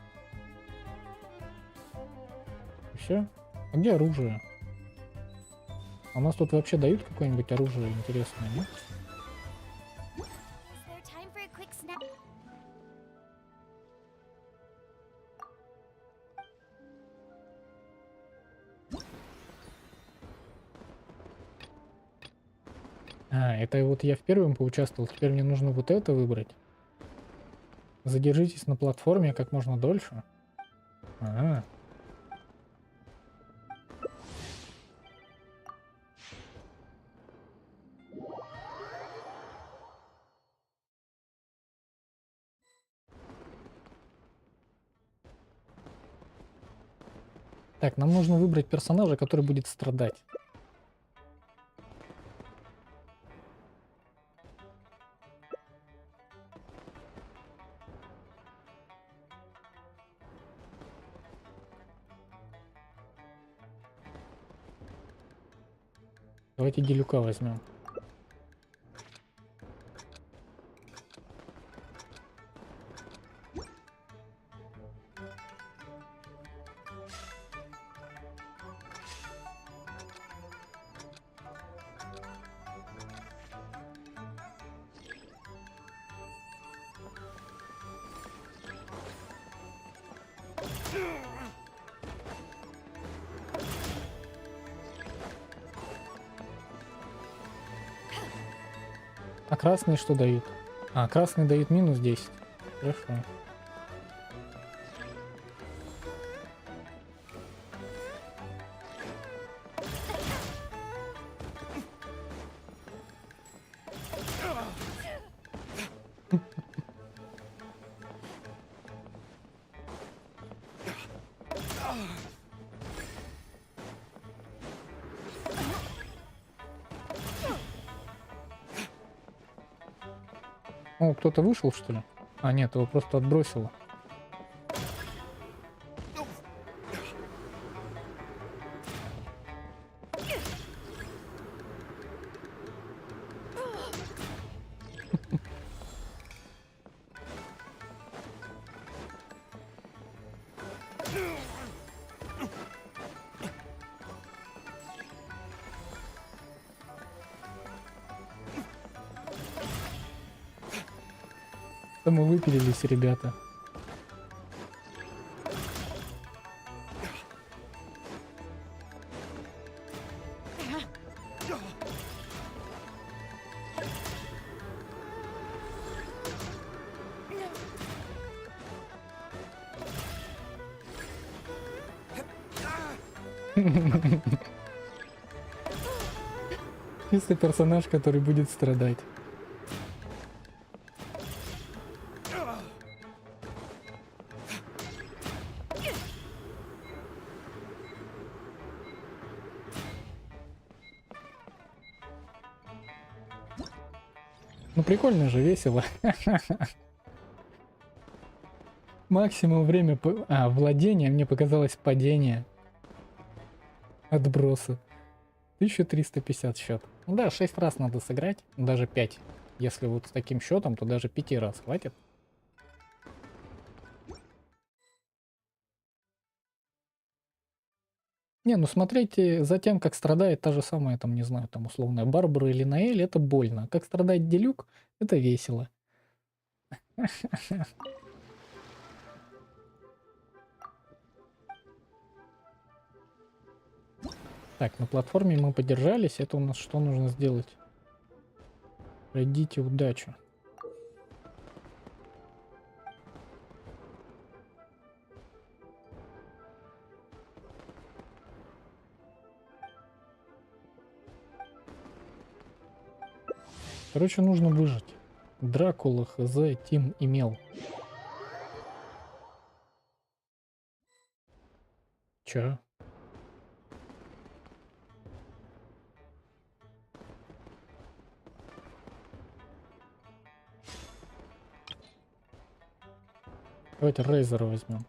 Все? А где оружие? У нас тут вообще дают какое-нибудь оружие интересное, нет? А, это вот я в первом поучаствовал, теперь мне нужно вот это выбрать. Задержитесь на платформе как можно дольше. Ага. Так, нам нужно выбрать персонажа, который будет страдать. Давайте Делюка возьмем. А красные что дают? А, красные дают минус 10. Хорошо. О, кто-то вышел, что ли? А, нет, его просто отбросило. Да мы выпилились, ребята. Чисто персонаж, который будет страдать. Ну прикольно же, весело. Максимум время владения мне показалось падение. Отбросы. 1350 счет. Ну да, 6 раз надо сыграть, даже 5. Если вот с таким счетом, то даже 5 раз хватит. Не, ну смотрите за тем, как страдает та же самая, там, не знаю, там, условная Барбара или Наэль, это больно. А как страдает Делюк, это весело. Так, на платформе мы подержались. Это у нас что нужно сделать? Пройдите удачу. Короче, нужно выжить. Дракула, ХЗ, Тим имел. Чё? Давайте Рейзера возьмем.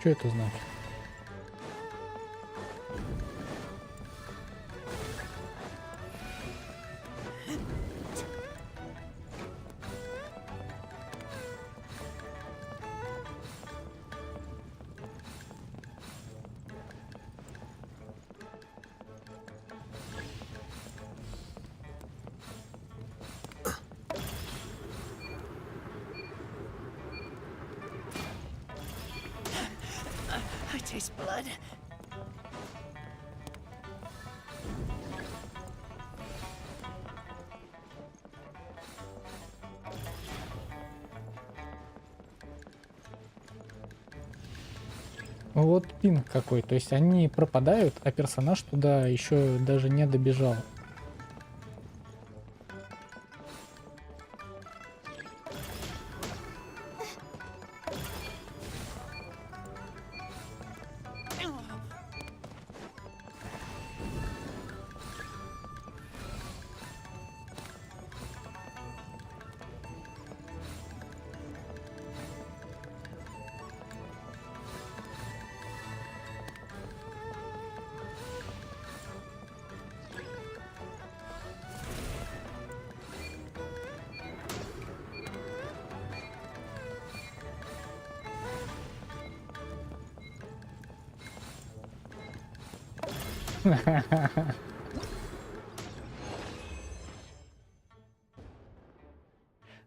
Что это значит? I taste blood. Вот пинг какой. То есть они пропадают, а персонаж туда еще даже не добежал.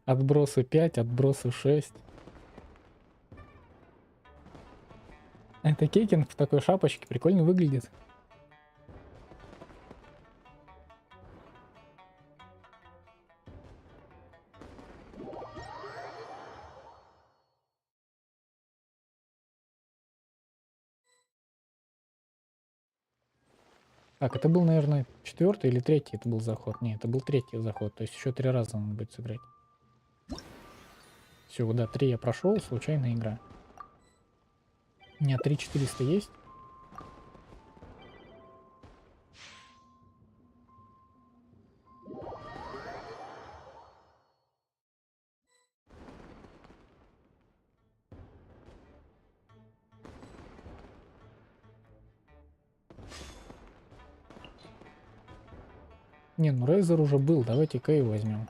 Отбросы 5, отбросы 6. Это Кейкин в такой шапочке прикольно выглядит. Так, это был, наверное, 4-й или 3-й это был заход. Не, это был 3-й заход, то есть еще 3 раза надо будет сыграть. Все, да, 3 я прошел, случайная игра. У меня 3400 есть. Не, ну Рейзер уже был, давайте Кэй возьмем.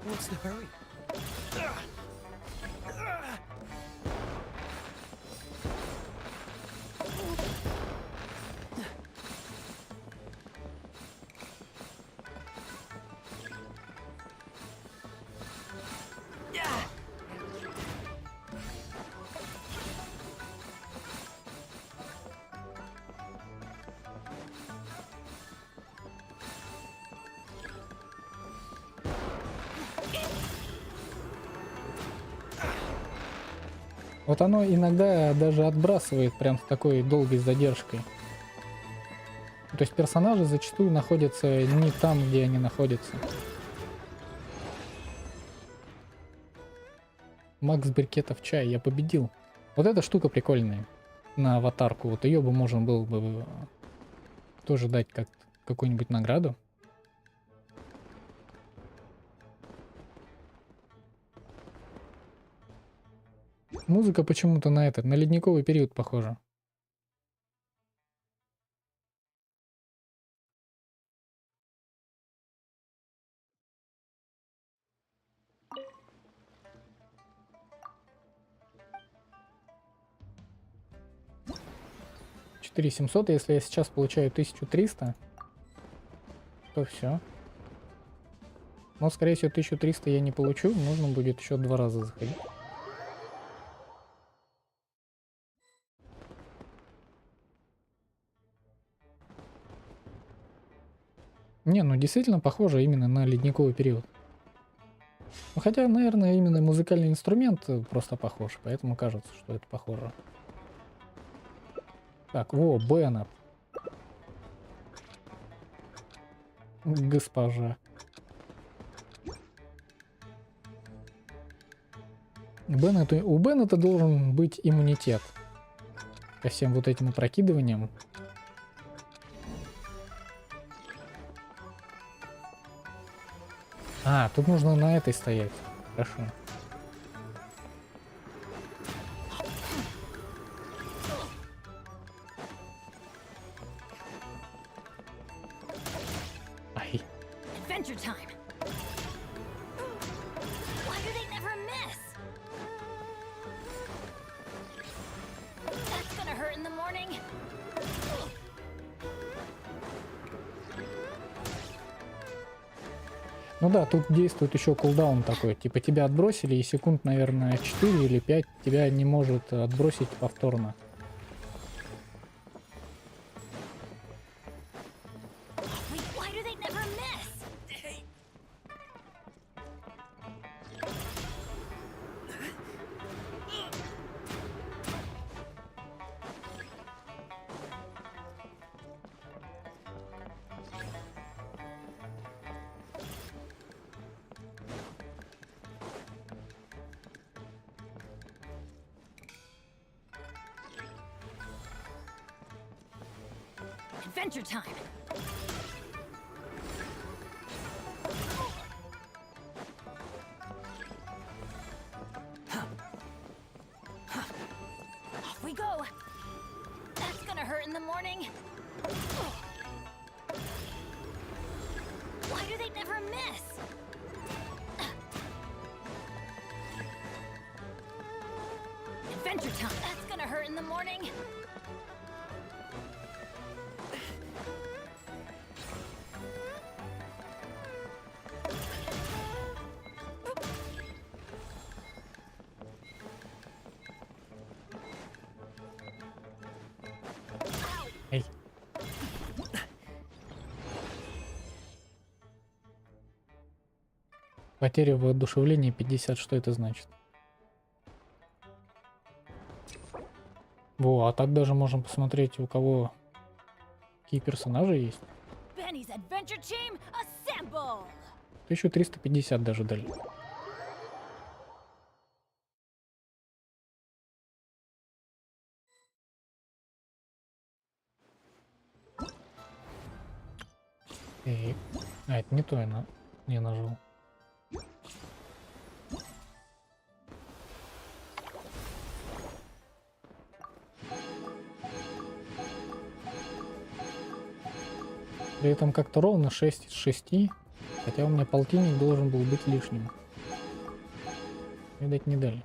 What's the hurry? Вот оно иногда даже отбрасывает прям с такой долгой задержкой. То есть персонажи зачастую находятся не там, где они находятся. Макс Брикетов чай, я победил. Вот эта штука прикольная на аватарку. Вот ее бы можно было бы тоже дать как какую-нибудь награду. Музыка почему-то на ледниковый период похожа. $4700, если я сейчас получаю 1300, то все. Но, скорее всего, 1300 я не получу, нужно будет еще 2 раза заходить. Не, ну действительно похоже именно на ледниковый период. Ну, хотя, наверное, именно музыкальный инструмент просто похож, поэтому кажется, что это похоже. Так, во, Беннет. Госпожа. У Беннета должен быть иммунитет ко всем вот этим опрокидываниям. А, тут нужно на этой стоять. Хорошо. Ай. Adventure time. Why do they never miss? Ну да, тут действует еще кулдаун такой. Типа тебя отбросили, и секунд, наверное, 4 или 5 тебя не может отбросить повторно. Why do they never miss? Adventure time. Off we go. That's gonna hurt in the morning. Why do they never miss? Adventure time. That's gonna hurt in the morning. Эй. Потеря воодушевления 50, что это значит? Во, а так даже можем посмотреть, у кого какие персонажи есть. Benny's Adventure Team, assemble! 1350 даже дали. Эй. А, это не то я нажал. При этом как-то ровно 6 из 6, хотя у меня полтинник должен был быть лишним. Видать, не дали.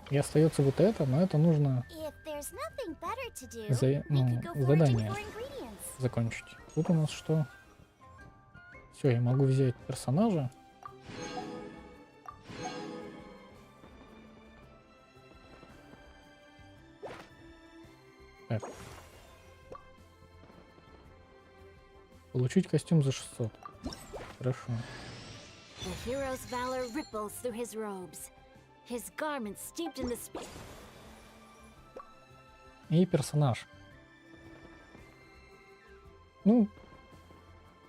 И остается вот это, но это нужно задание закончить. Тут у нас что? Все, я могу взять персонажа. Так. Получить костюм за 600. Хорошо. The hero's valor ripples through his robes. His garments steeped in the И персонаж. Ну,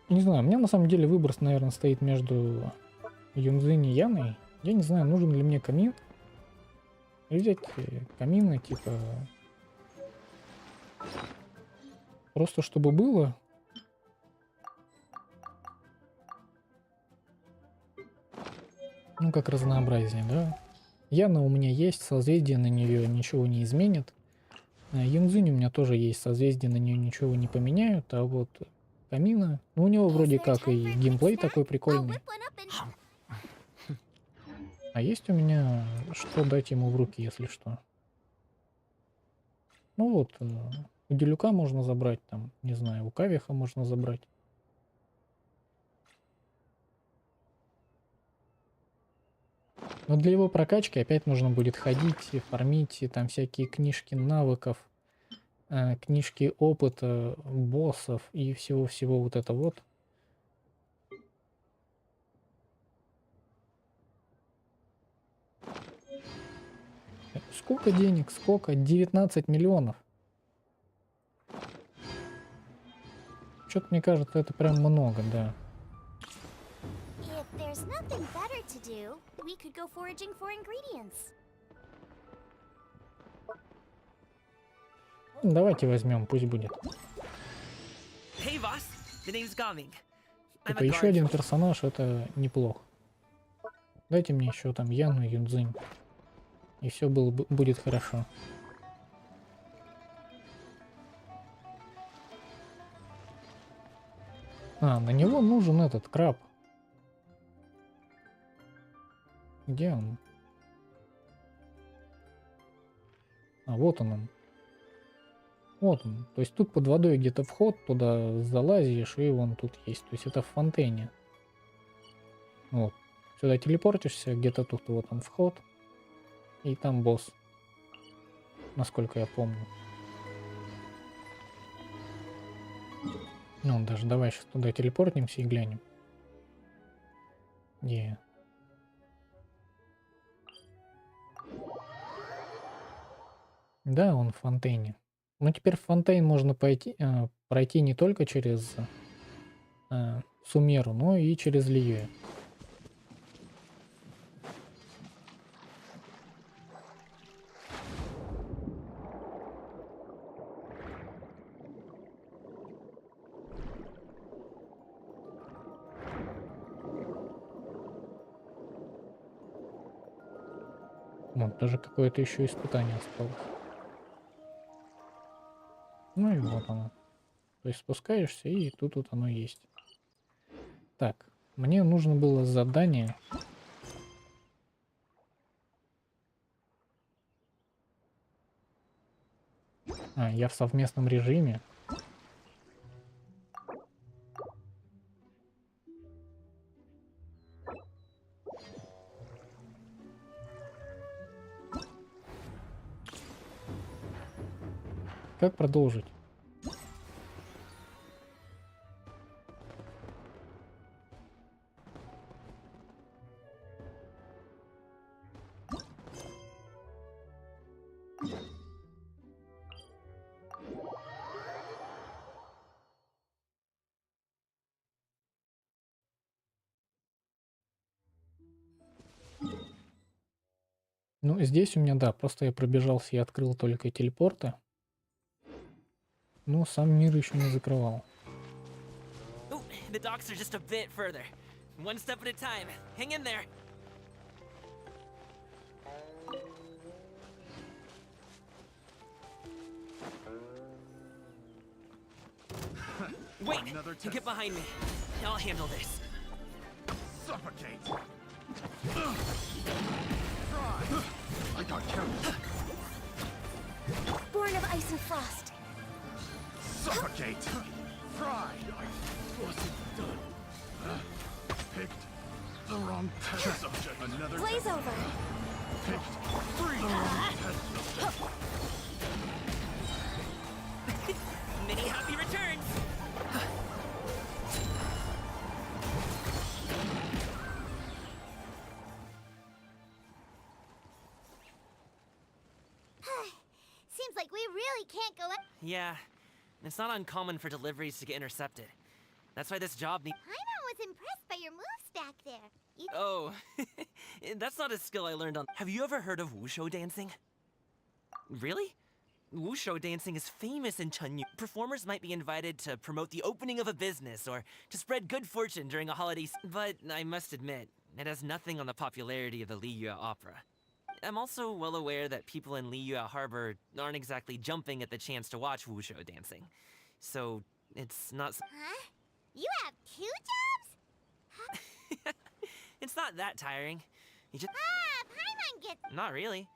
не знаю, у меня на самом деле выбор, наверное, стоит между Юнзинь и Яной. Я не знаю, нужен ли мне камин. Или взять камины, типа... Просто чтобы было. Ну, как разнообразие, да. Яна у меня есть, созвездие на нее ничего не изменит. Юнзинь у меня тоже есть, созвездие на нее ничего не поменяют, а вот камина, ну, у него вроде как и геймплей такой прикольный. А есть у меня что дать ему в руки, если что. Ну вот, у Делюка можно забрать, там, не знаю, у Кавиха можно забрать. Но для его прокачки опять нужно будет ходить и фармить, и там всякие книжки навыков, книжки опыта, боссов и всего-всего вот это вот. Сколько денег? Сколько? 19 миллионов. Что-то мне кажется, это прям много, да. Давайте возьмем, пусть будет. Hey, boss. The name's Gaming. I'm Это a еще guard один for- персонаж, это неплохо. Дайте мне еще там Яну и Юнзинь. И все будет хорошо. А, на него нужен этот краб. Где он? А, вот он. Вот он. То есть тут под водой где-то вход, туда залазишь, и вон тут есть. То есть это в фонтейне. Вот. Сюда телепортишься, где-то тут вот он вход. И там босс. Насколько я помню. Ну, даже давай сейчас туда телепортнемся и глянем. Где? Да, он в фонтейне. Ну, теперь в фонтейн можно пройти не только через Сумеру, но и через Лию. Вот, даже какое-то еще испытание осталось. Ну и вот оно. То есть спускаешься, и тут вот оно есть. Так, мне нужно было задание. Я в совместном режиме. Как продолжить? Ну, здесь у меня, да, просто я пробежался и открыл только телепорты. Ну, сам мир еще не закрывал. Ooh, the docks are just a bit further. One step at a time. Hang in there. Wait! Get behind me. I'll handle this. Suffocate! I got careless. Born of ice and frost. Suffocate! Fried! I wasn't done. Picked the wrong test subject. Another Blaze over. picked the wrong test subject. Many happy returns! Seems like we really can't go. Yeah, it's not uncommon for deliveries to get intercepted. That's why this job needs. Paimon was impressed by your moves back there. You Oh, that's not a skill I learned on. Have you ever heard of wushu dancing? Really? Wushu dancing is famous in Chunyu. Performers might be invited to promote the opening of a business or to spread good fortune during a holiday. But I must admit, it has nothing on the popularity of the Liyue Opera. I'm also well aware that people in Liyue Harbor aren't exactly jumping at the chance to watch wushu dancing. So, it's not. Huh? You have 2 jobs? It's not that tiring. You just. Paimon gets. Not really.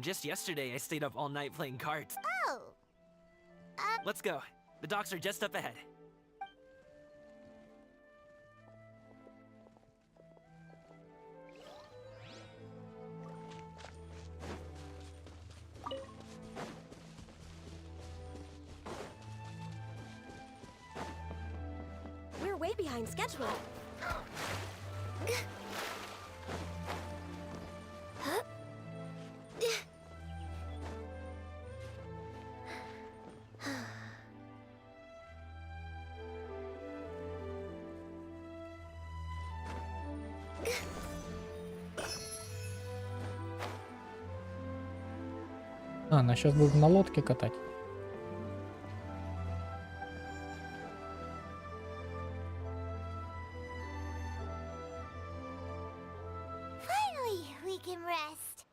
Just yesterday, I stayed up all night playing cards. Oh. Let's go. The docks are just up ahead. We're way behind schedule. Нас сейчас будут на лодке катать. Finally, we can rest.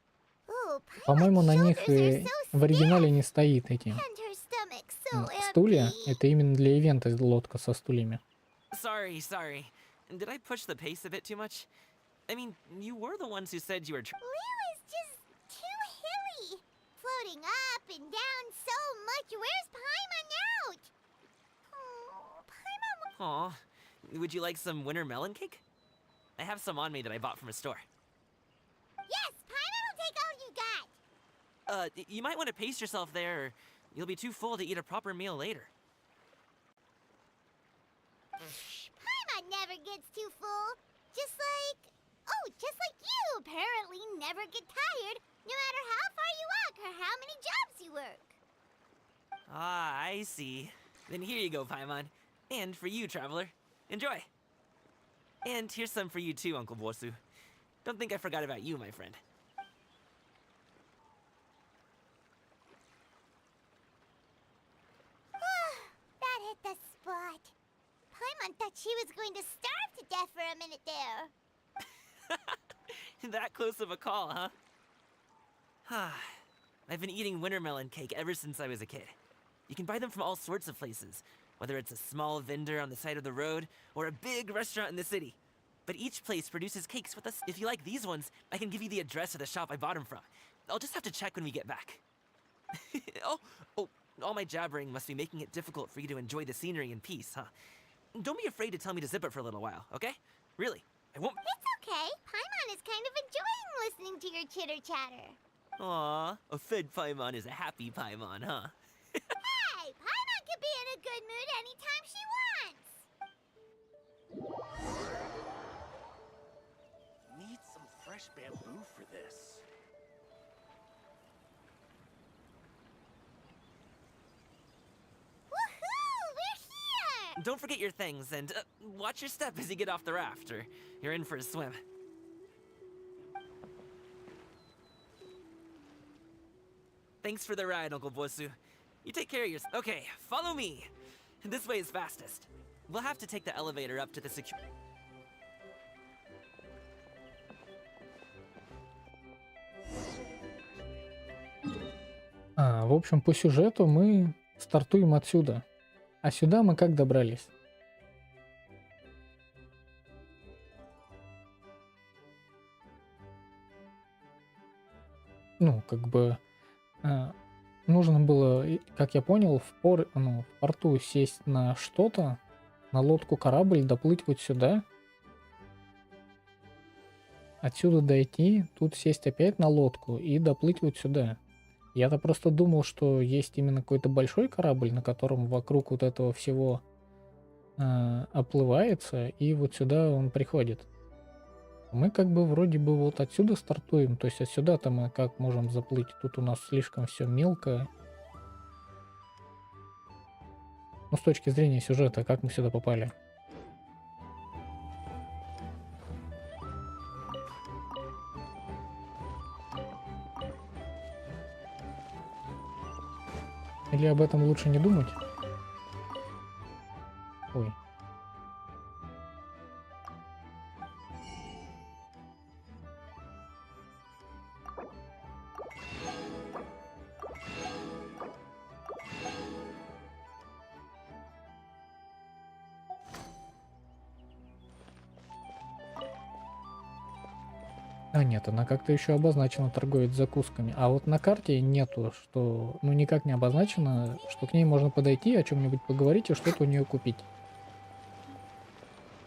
Ooh, По-моему, на них shoulders are so в оригинале stiff, не стоит эти and her stomach so стулья. empty. Это именно для ивента лодка со стульями. Sorry. Did I push the pace a bit too much? I mean, you were the ones who said you were. Leo is just too hilly. Floating up and down so much. Where's Paimon out? Oh, Paimon. Aw. Would you like some winter melon cake? I have some on me that I bought from a store. Yes, Paimon will take all you got. You might want to pace yourself there, or you'll be too full to eat a proper meal later. Paimon never gets too full. Just like you apparently never get tired, no matter how far you walk or how many jobs you work. Ah, I see. Then here you go, Paimon. And for you, traveler. Enjoy. And here's some for you too, Uncle Bosu. Don't think I forgot about you, my friend. That hit the spot. Paimon thought she was going to starve to death for a minute there. That close of a call, huh? I've been eating wintermelon cake ever since I was a kid. You can buy them from all sorts of places, whether it's a small vendor on the side of the road or a big restaurant in the city. But each place produces cakes with us. If you like these ones, I can give you the address of the shop I bought them from. I'll just have to check when we get back. Oh, all my jabbering must be making it difficult for you to enjoy the scenery in peace, huh? Don't be afraid to tell me to zip it for a little while, okay? Really, I won't. It's okay. Paimon is kind of enjoying listening to your chitter-chatter. Aw, a fed Paimon is a happy Paimon, huh? Hey, Paimon can be in a good mood anytime she wants. Need some fresh bamboo for this. Woohoo! We're here! Don't forget your things, and watch your step as you get off the raft, or you're in for a swim. Thanks for the ride, Uncle Bosu. You take care of yourself. Okay, follow me. This way is fastest. We'll have to take the elevator up to the secure... В общем, по сюжету мы стартуем отсюда. А сюда мы как добрались? Ну, как бы... нужно было, как я понял, в порту сесть на что-то, на лодку-корабль, доплыть вот сюда. Отсюда дойти, тут сесть опять на лодку и доплыть вот сюда. Я-то просто думал, что есть именно какой-то большой корабль, на котором вокруг вот этого всего оплывается, и вот сюда он приходит. Мы как бы вроде бы вот отсюда стартуем, то есть отсюда-то мы как можем заплыть? Тут у нас слишком все мелко. Ну, с точки зрения сюжета, как мы сюда попали? Или об этом лучше не думать? Ой. А нет, она как-то еще обозначена, торговец закусками. А вот на карте нету, что, ну, никак не обозначено, что к ней можно подойти, о чем-нибудь поговорить и что-то у нее купить.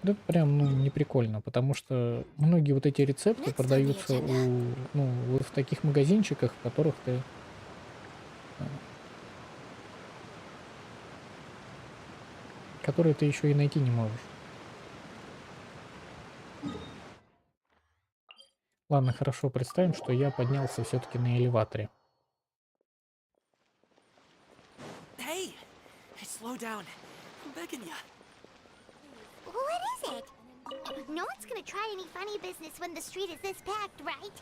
Это прям, ну, не прикольно, потому что многие вот эти рецепты продаются вот в таких магазинчиках, в которых ты... которые ты еще и найти не можешь. Ладно, хорошо, представим, что я поднялся все-таки на элеваторе. Hey, slow down. I'm begging you. What is it? No one's gonna try any funny business when the street is this packed, right?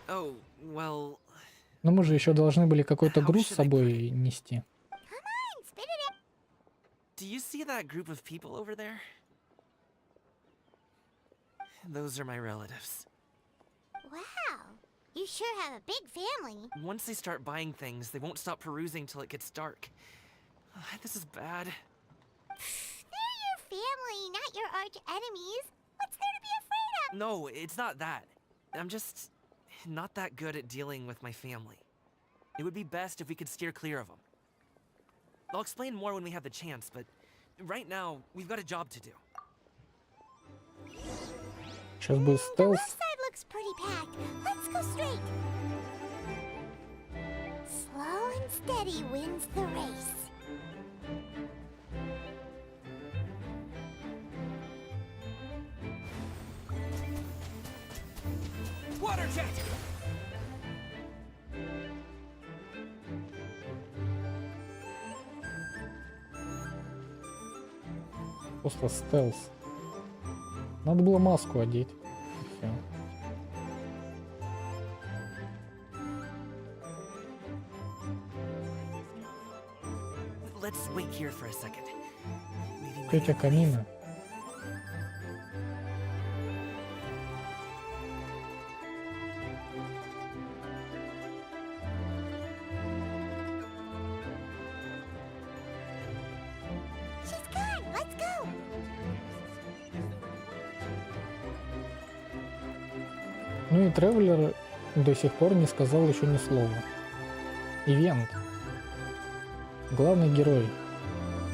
Oh, well... Но мы же еще должны были какой-то груз с собой нести. Come on, spit it out. Do you see that group of people over there? Those are my relatives. Wow, you sure have a big family. Once they start buying things, they won't stop perusing till it gets dark. This is bad. They're your family, not your arch enemies. What's there to be afraid of? No, it's not that. I'm just not that good at dealing with my family. It would be best if we could steer clear of them. I'll explain more when we have the chance, but right now, we've got a job to do. Сейчас будет The стелс. left side looks pretty packed. Let's go straight. Slow and steady wins the race. Water jet! Просто стелс. Надо было маску одеть. Всё. Let's wait here for a second. Maybe my Тетя Камина. She's gone. Let's go. Ну и Тревелер до сих пор не сказал еще ни слова. Ивент. Главный герой,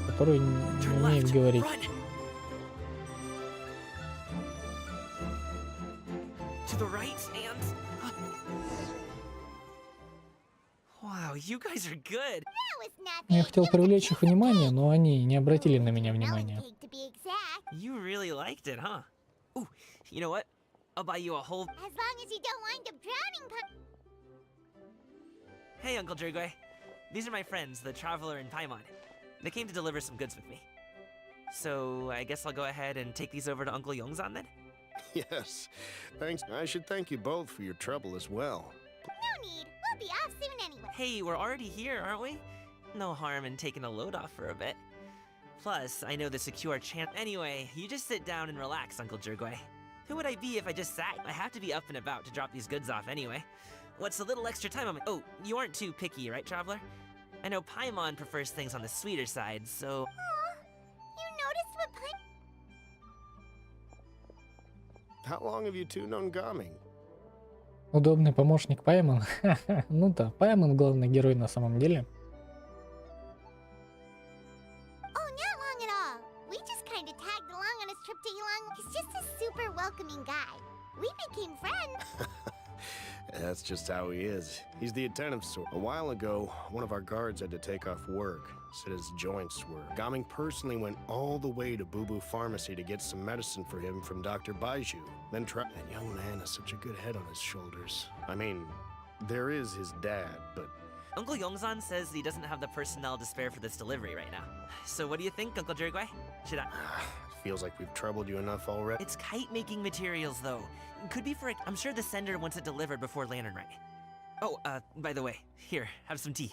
который не Turn умеет left. говорить. Run. To the right and... Wow, you guys are good. That was nothing. Я хотел It was a привлечь piece их of внимание, cake. но они не обратили на меня Melon внимания. cake, to be exact. You really liked it, huh? Ooh, you know what? I'll buy you a whole... As long as you don't wind up drowning, Hey, Uncle Drigway. These are my friends, the Traveler and Paimon. They came to deliver some goods with me. So, I guess I'll go ahead and take these over to Uncle Yongzan then? Yes, thanks. I should thank you both for your trouble as well. no need. We'll be off soon anyway. Hey, we're already here, aren't we? No harm in taking a load off for a bit. Plus, I know the secure chance. Anyway, you just sit down and relax, Uncle Drigway. Who would I be if I just sat? I have to be up and about to drop these goods off anyway. What's a little extra time on my... Oh, you aren't too picky, right, Traveler? I know Paimon prefers things on the sweeter side, so... Aw, you noticed what How long have you two known Gaming? Удобный помощник Паймон. Ну да, Паймон главный герой на самом деле. Oh, not long at all. We just kind of tagged along on his trip to Yulong. He's just a super welcoming guy. We became friends. That's just how he is. He's the attentive sort. A while ago, one of our guards had to take off work. Said his joints were. Gaming personally went all the way to Boo Boo Pharmacy to get some medicine for him from Dr. Baiju. Then that young man has such a good head on his shoulders. I mean, there is his dad, but Uncle Yongzan says he doesn't have the personnel to spare for this delivery right now. So what do you think, Uncle Drigway? Should I... it feels like we've troubled you enough already. It's kite-making materials, though. Could be for... I'm sure the sender wants it delivered before Lantern Right. Oh, by the way, here, have some tea.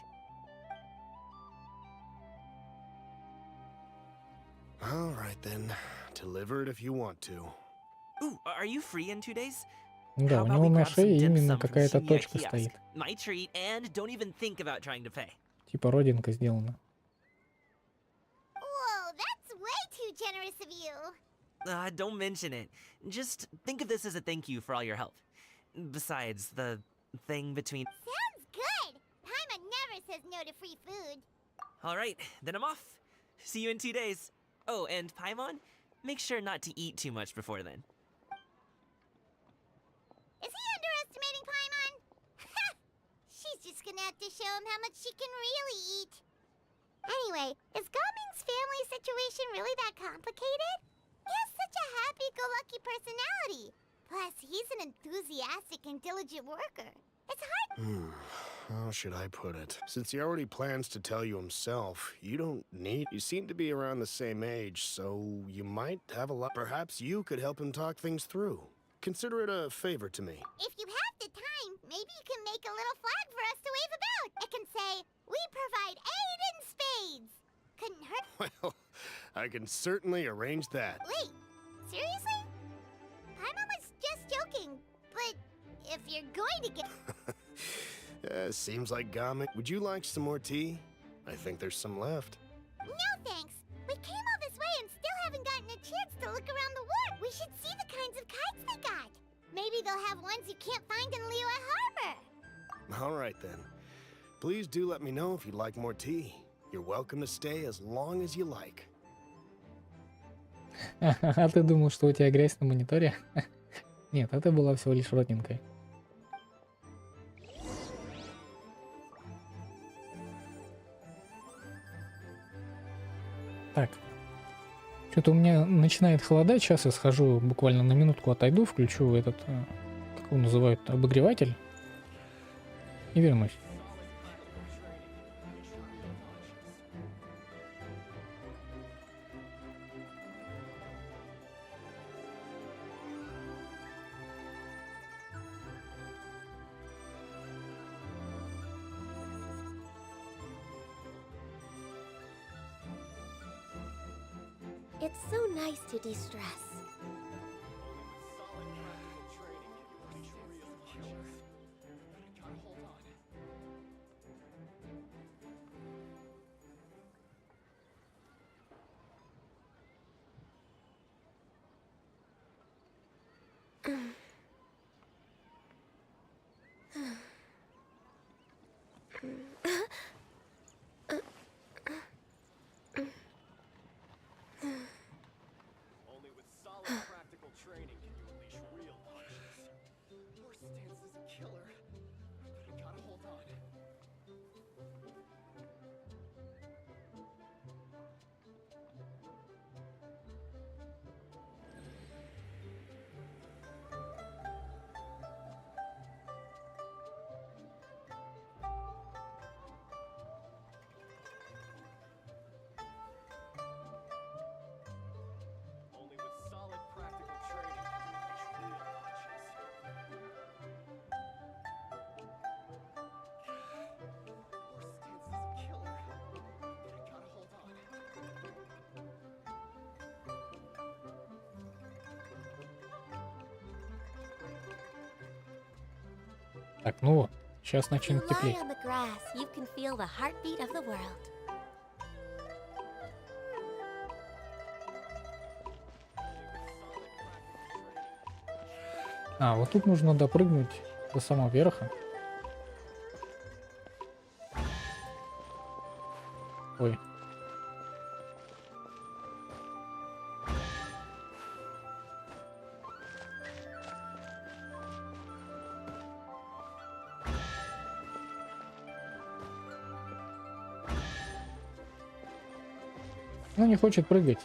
All right then. Deliver it if you want to. Ooh, are you free in 2 days? Да, How у about него we на grab some шее dim именно sum from the какая-то Shinya точка kiosk? стоит. My treat, and don't even think about trying to pay. Типа родинка сделана. Whoa, that's way too generous of you. Don't mention it. Just think of this as a thank you for all your help. Besides, the thing between... Sounds good. Paimon never says no to free food. Alright, then I'm off. See you in 2 days. Oh, and Paimon, make sure not to eat too much before then. Is he underestimating Paimon? She's just gonna have to show him how much she can really eat. Anyway, is Gaming's family situation really that complicated? He has such a happy-go-lucky personality. Plus, he's an enthusiastic and diligent worker. It's hard. How should I put it? Since he already plans to tell you himself, you don't need... You seem to be around the same age, so you might have a lot... Perhaps you could help him talk things through. Consider it a favor to me. If you have the time, maybe you can make a little flag for us to wave about. It can say, "We provide aid in spades." Couldn't hurt. Well, I can certainly arrange that. Wait, seriously? Paimon was just joking, but if you're going to get... Seems like Gaming. Would you like some more tea? I think there's some left. No thanks. We came all this way and still haven't gotten a chance to look around the world. We should see the kinds of kites they got. Maybe they'll have ones you can't find in Liyue Harbor. All right then. Please do let me know if you'd like more tea. You're welcome to stay as long as you like. А ты думал, что у тебя грязь на мониторе? Нет, это была всего лишь родинкой. Так. Что-то у меня начинает холодать. Сейчас я схожу, буквально на минутку отойду, включу этот, как его называют, обогреватель. И вернусь. It's so nice to de-stress. Only with solid practical training can you unleash real punches. Your stance is a killer, but I gotta hold on. Only with solid practical training can you unleash real punches. Your stance is a killer, but I gotta hold on. Так, ну вот. Сейчас If you начнет lie теплеть. on the grass, you can feel the heartbeat of the world. А, вот тут нужно допрыгнуть до самого верха. Ой. Ну, не хочет прыгать.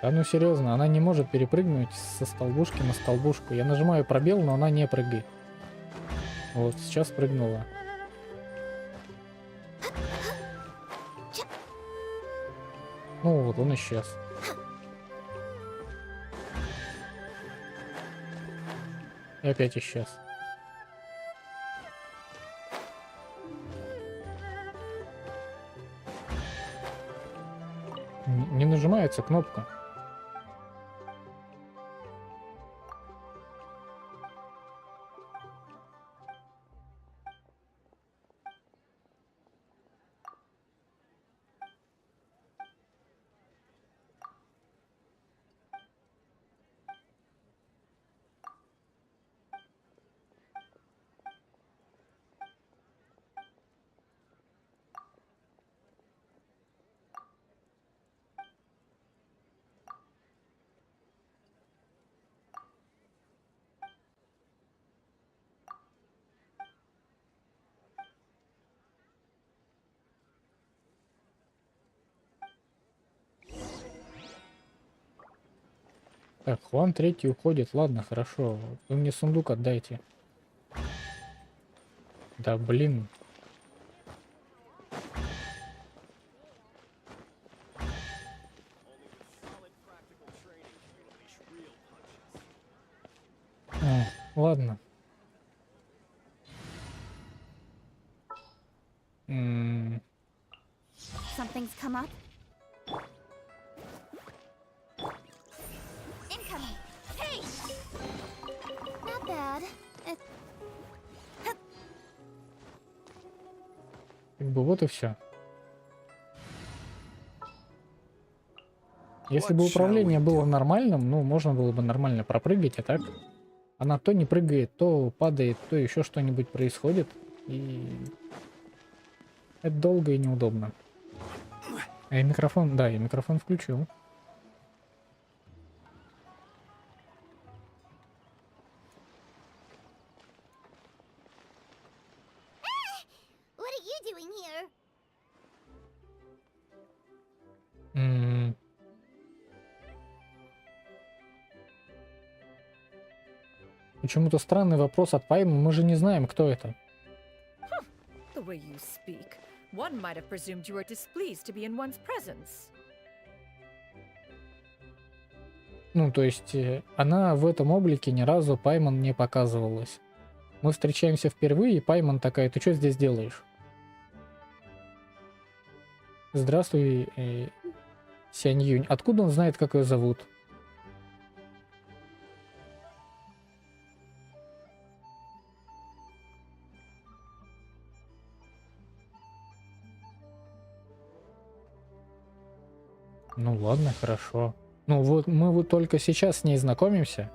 Да ну серьезно, она не может перепрыгнуть со столбушки на столбушку. Я нажимаю пробел, но она не прыгает. Вот, сейчас прыгнула. Ну вот, он исчез. И опять исчез. Не нажимается кнопка. Так, Хуан третий уходит. Ладно, хорошо. Вы мне сундук отдайте. Да блин. А, ладно. Something's come up. Incoming. Hey! Not bad. Как бы вот и все. Если бы управление было нормальным, ну, можно было бы нормально пропрыгать, а так она то не прыгает, то падает, то еще что-нибудь происходит. И это долго и неудобно. А я микрофон, да, я микрофон включил. What are you doing here? Почему-то странный вопрос от Пайма, мы же не знаем, кто это. The way you speak, one might have presumed you were displeased to be in one's presence. Ну, то есть, она в этом облике ни разу Пайман не показывалась. Мы встречаемся впервые, и Пайман такая: ты что здесь делаешь? Здравствуй, Сянь Юнь. Откуда он знает, как ее зовут? Ну ладно, хорошо. Ну вот мы вот только сейчас с ней знакомимся.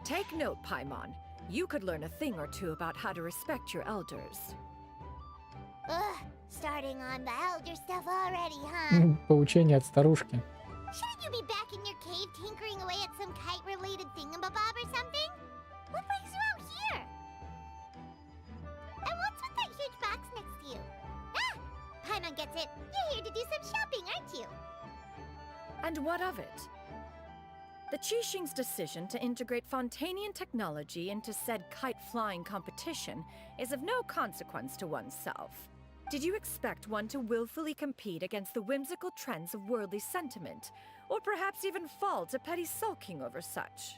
Take note, Paimon. You could learn a thing or two about how to respect your elders. Ugh, starting on the elder stuff already, huh? Поучение от старушки. Shouldn't you be back in your cave tinkering away at some kite-related thingamabob or something? What brings you out here? And what's with that huge box next to you? Ah! Paimon gets it. You're here to do some shopping, aren't you? And what of it? The Qixing's decision to integrate Fontanian technology into said kite-flying competition is of no consequence to oneself. Did you expect one to willfully compete against the whimsical trends of worldly sentiment, or perhaps even fall to petty sulking over such?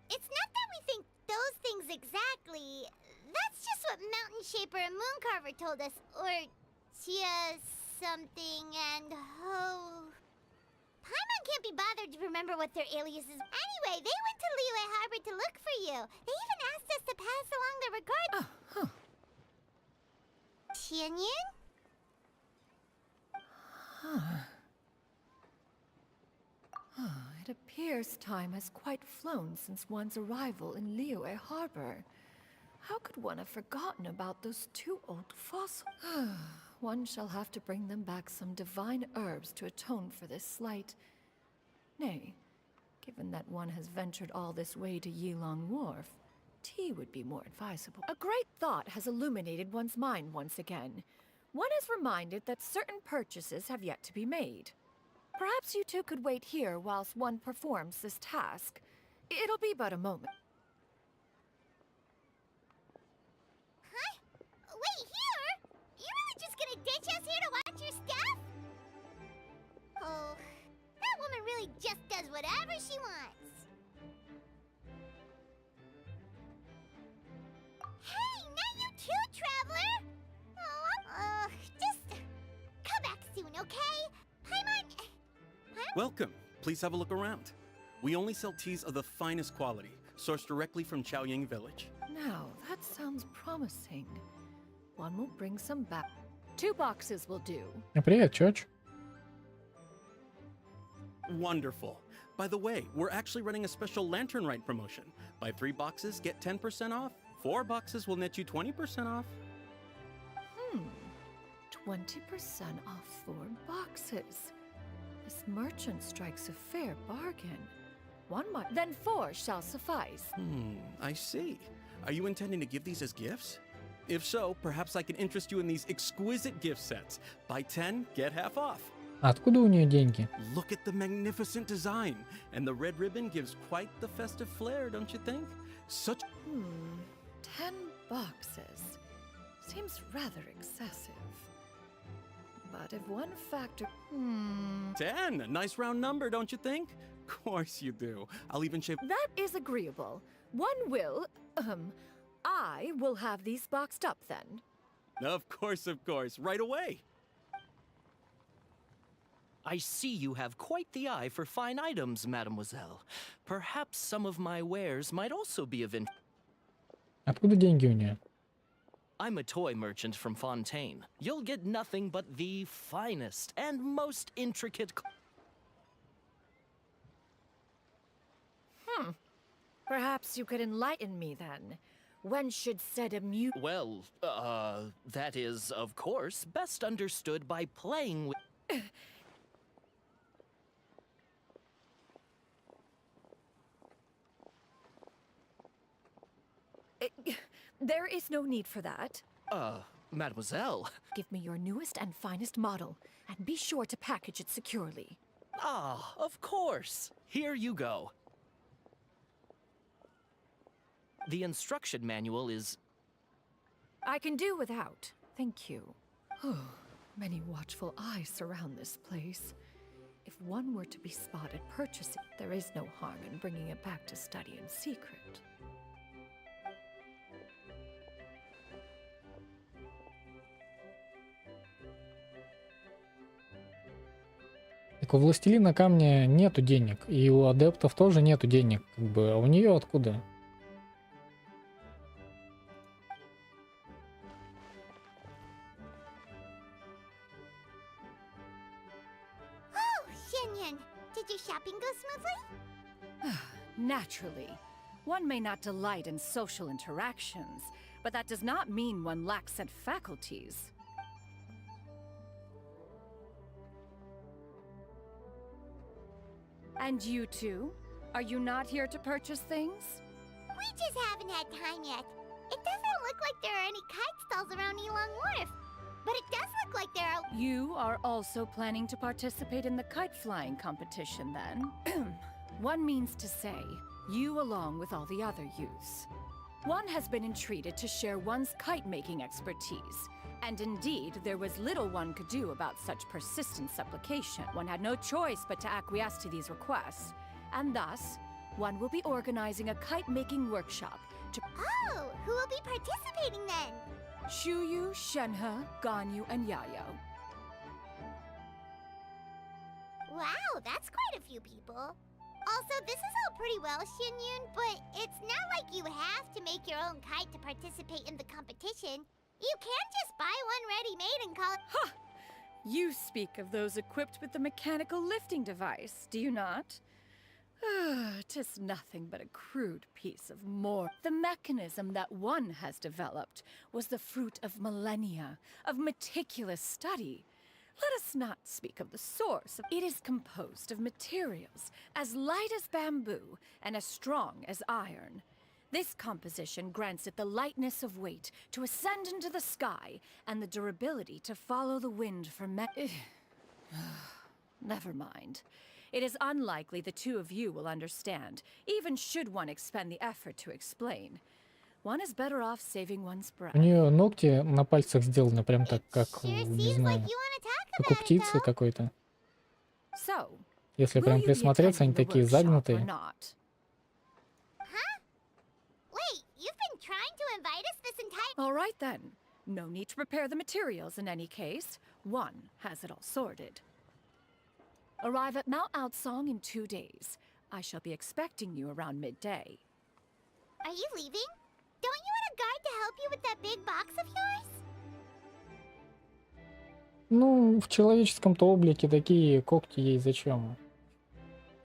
It's not that we think those things exactly. That's just what Mountain Shaper and Mooncarver told us. Or Chia something and Ho. Paimon can't be bothered to remember what their aliases. Anyway, they went to Liyue Harbor to look for you. They even asked us to pass along their regards. Oh, huh. Tianyin? It appears time has quite flown since one's arrival in Liyue Harbor. How could one have forgotten about those two old fossils? One shall have to bring them back some divine herbs to atone for this slight. Nay, given that one has ventured all this way to Yilong Wharf, tea would be more advisable. A great thought has illuminated one's mind once again. One is reminded that certain purchases have yet to be made. Perhaps you two could wait here whilst one performs this task. It'll be but a moment. Huh? Wait, here? You're really just gonna ditch us here to watch your stuff? Oh, that woman really just does whatever she wants. Hey, not you too, traveler! Oh, just come back soon, okay? Paimon... Welcome. Please have a look around. We only sell teas of the finest quality, sourced directly from Chaoying Village. Now, that sounds promising. One will bring some back. 2 boxes will do. Привет, чёч. Wonderful. By the way, we're actually running a special Lantern Rite promotion. Buy 3 boxes, get 10% off. 4 boxes will net you 20% off. 20% off 4 boxes. This merchant strikes a fair bargain. One might... Then 4 shall suffice. I see. Are you intending to give these as gifts? If so, perhaps I can interest you in these exquisite gift sets. Buy 10, get half off. Откуда у нее деньги? Look at the magnificent design. And the red ribbon gives quite the festive flair, don't you think? Such... 10 boxes. Seems rather excessive. But if one factor... 10! A nice round number, don't you think? Of course you do. I'll even shave... That is agreeable. One will... I will have these boxed up then. Of course, right away. I see you have quite the eye for fine items, mademoiselle. Perhaps some of my wares might also be of interest. Откуда деньги у нее? I'm a toy merchant from Fontaine. You'll get nothing but the finest and most intricate. Perhaps you could enlighten me then. When should said Well, that is, of course, best understood by playing with. There is no need for that. Mademoiselle. Give me your newest and finest model, and be sure to package it securely. Ah, of course. Here you go. The instruction manual is. I can do without. Thank you. Many watchful eyes surround this place. If one were to be spotted purchasing, there is no harm in bringing it back to study in secret. Так у Властелина Камня нету денег, и у адептов тоже нету денег, как бы, а у нее откуда? Oh, Xianyan, did your shopping go smoothly? Naturally. One may not delight in social interactions, but that does not mean one lacks said faculties. And you two? Are you not here to purchase things? We just haven't had time yet. It doesn't look like there are any kite stalls around Elong Wharf, but it does look like there are. You are also planning to participate in the kite flying competition then? One means to say, you along with all the other youths. One has been entreated to share one's kite-making expertise, and indeed, there was little one could do about such persistent supplication. One had no choice but to acquiesce to these requests, and thus, one will be organizing a kite-making workshop to— Oh, who will be participating then? Shuyu, Shenhe, Ganyu, and Yayo. Wow, that's quite a few people. Also, this is all pretty well, Xianyun, but it's not like you have to make your own kite to participate in the competition. You can just buy one ready-made and call it— Ha! You speak of those equipped with the mechanical lifting device, do you not? 'Tis nothing but a crude piece of more. The mechanism that one has developed was the fruit of millennia, of meticulous study. Let us not speak of the source. It is composed of materials as light as bamboo and as strong as iron. This composition grants it the lightness of weight to ascend into the sky and the durability to follow the wind for Never mind. It is unlikely the two of you will understand, even should one expend the effort to explain. One is better off saving one's breath. У нее ногти на пальцах сделаны прям так, как, не знаю, как у птицы какой-то. So, Если прям присмотреться, они такие загнутые. Wait, you've been trying to invite us this entire— All right then. No need to prepare the materials in any case. One has it all sorted. Arrive at Mount Outsong in 2 days. I shall be expecting you around midday. Are you leaving? Don't you want a guard to help you with that big box of yours? Ну, в человеческом-то облике такие когти ей зачем?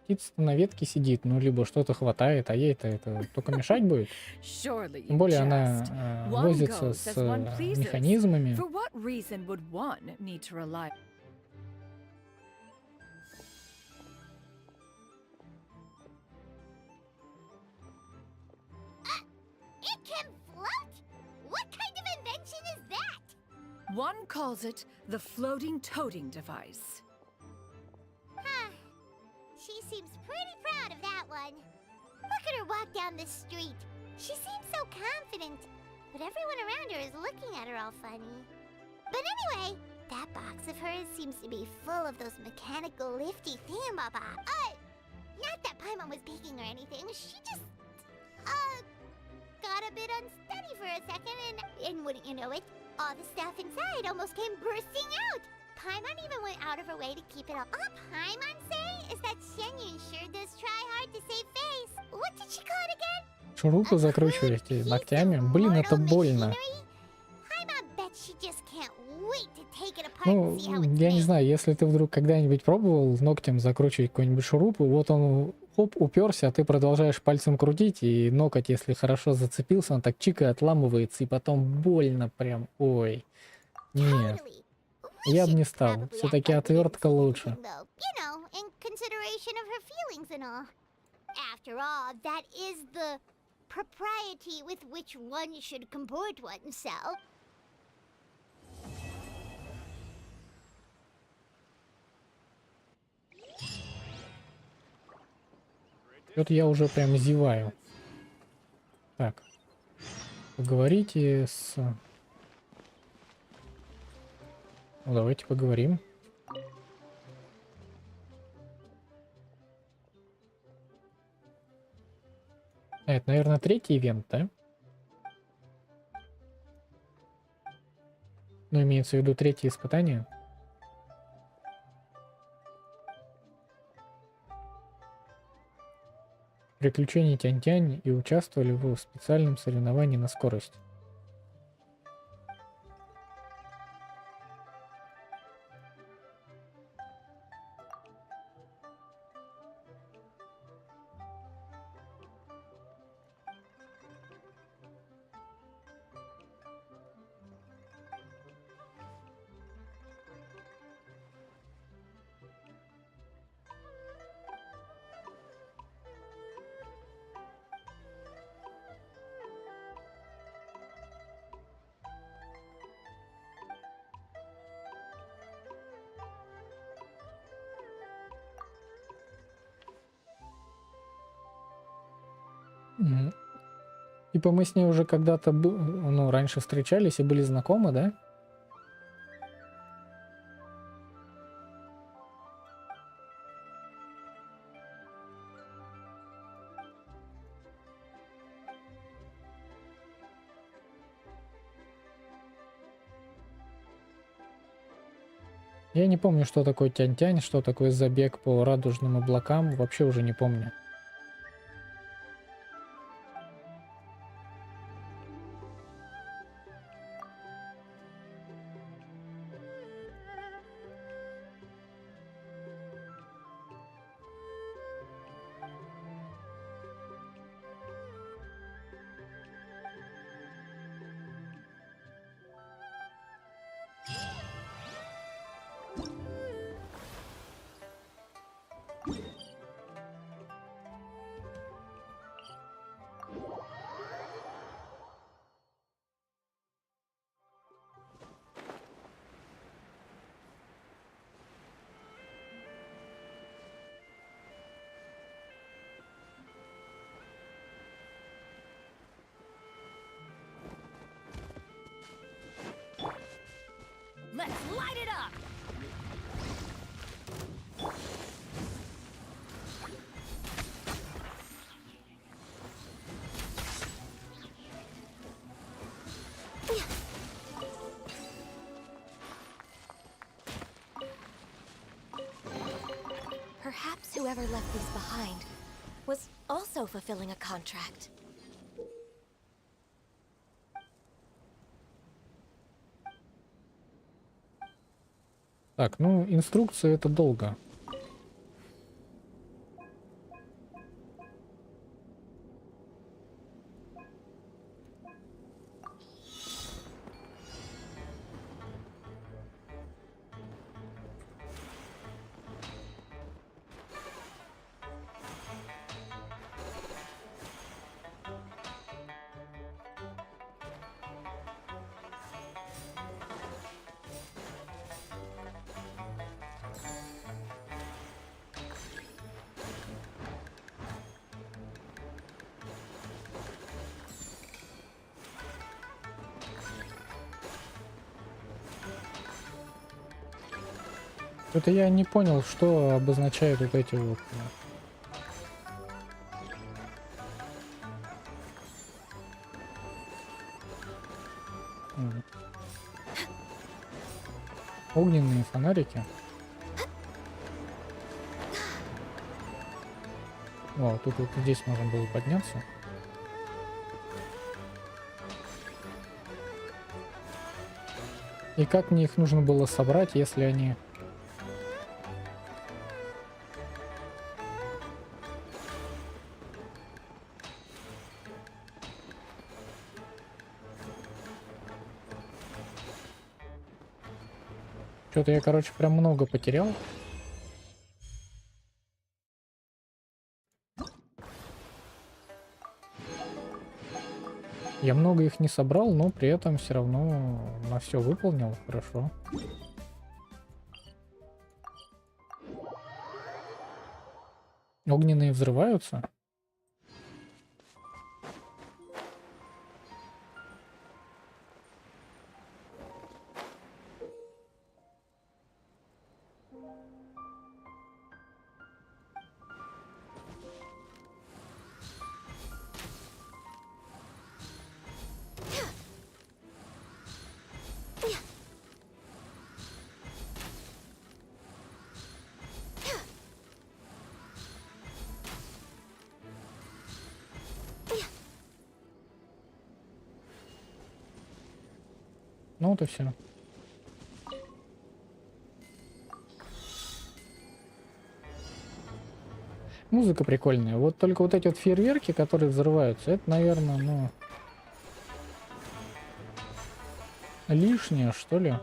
Птица на ветке сидит, ну, либо что-то хватает, а ей-то это только мешать будет. Тем более она возится с механизмами. For what reason would one need to rely? It can float? What kind of invention is that? One calls it the floating toting device. Huh. She seems pretty proud of that one. Look at her walk down the street. She seems so confident, but everyone around her is looking at her all funny. But anyway, that box of hers seems to be full of those mechanical lifty thingamabobs. Not that Paimon was peeking or anything. She just, got a bit unsteady for a second, and wouldn't you know it, all the stuff inside almost came bursting out. Paimon even went out of her way to keep it all. All Paimon say is that Xianyun sure does try hard to save face. What did she call it again? Шурупы закручиваете ногтями? Блин, это больно. Ну, я не знаю, если ты вдруг когда-нибудь пробовал ногтем закручивать какой-нибудь шуруп, и вот он хоп, уперся, а ты продолжаешь пальцем крутить, и ноготь, если хорошо зацепился, он так чика отламывается, и потом больно прям. Ой. Нет. Я бы не стал. Все-таки отвертка лучше. Though, you know, in consideration of her feelings and all. After all, that is the propriety with which one should comport oneself. Вот я уже прям зеваю. Так. Поговорите с... Ну, давайте поговорим. Это, наверное, третий ивент, да? Ну, имеется в виду третье испытание. Приключения Тянь-Тянь и участвовали в специальном соревновании на скорость. Типа мы с ней уже когда-то, ну, раньше встречались и были знакомы, да? Я не помню, что такое Тянь-Тянь, что такое забег по радужным облакам, вообще уже не помню. Let's light it up! Perhaps whoever left these behind was also fulfilling a contract. Так, ну, инструкция это долго. Это я не понял, что обозначают вот эти вот. Огненные фонарики. О, тут вот здесь можно было подняться. И как мне их нужно было собрать, если они... Что-то я, короче, прям много потерял. Я много их не собрал, но при этом все равно на все выполнил. Хорошо. Огненные взрываются. Ну вот и все. Музыка прикольная. Вот только вот эти вот фейерверки, которые взрываются, это, наверное, ну... лишнее, что ли?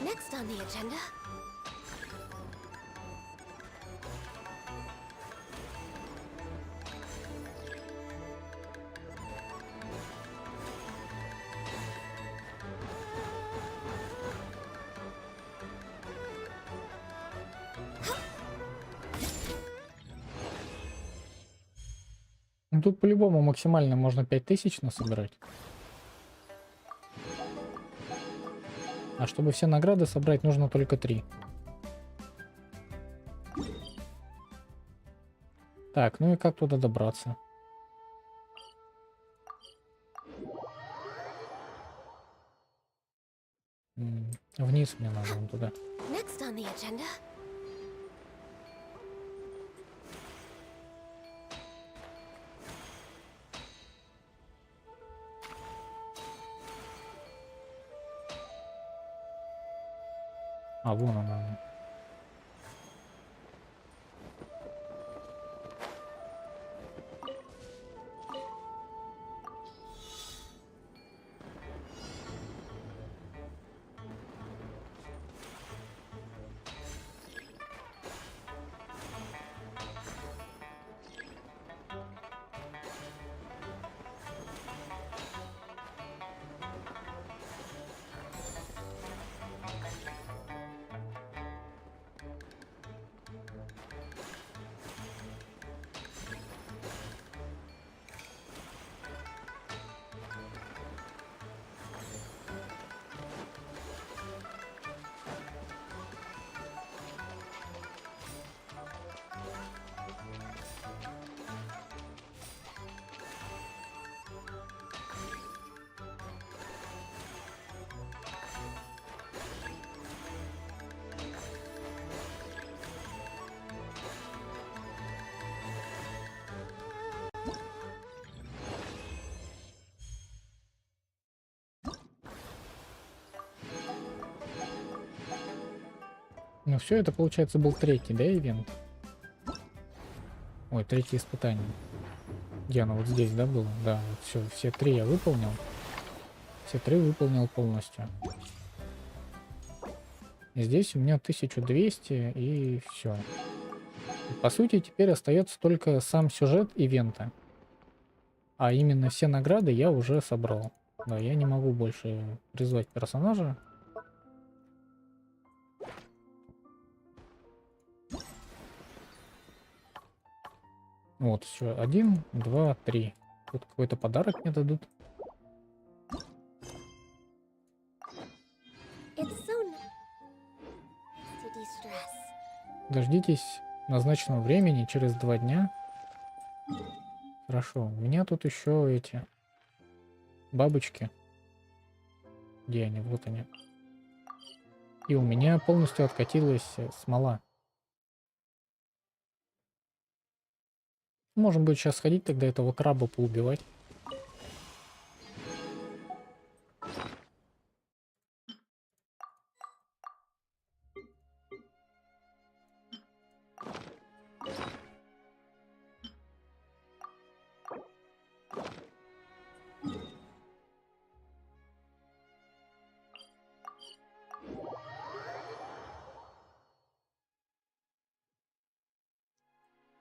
Next on the agenda. Ну, тут по-любому максимально можно 5000 насобирать. А чтобы все награды собрать, нужно только 3. Так, ну и как туда добраться? Вниз мне надо, вон туда. Next on the agenda. А, вон она. Ну все, это получается был третий, да, ивент? Ой, третье испытание. Где оно? Вот здесь, да, было? Да, вот все, все три я выполнил. Все три выполнил полностью. И здесь у меня 1200 и все. По сути, теперь остается только сам сюжет ивента. А именно все награды я уже собрал. Да, я не могу больше призвать персонажа. Вот, все, 1, 2, 3. Тут какой-то подарок мне дадут. Дождитесь назначенного времени через 2 дня. Хорошо, у меня тут еще эти бабочки. Где они? Вот они. И у меня полностью откатилась смола. Можем будет сейчас сходить, тогда этого краба поубивать.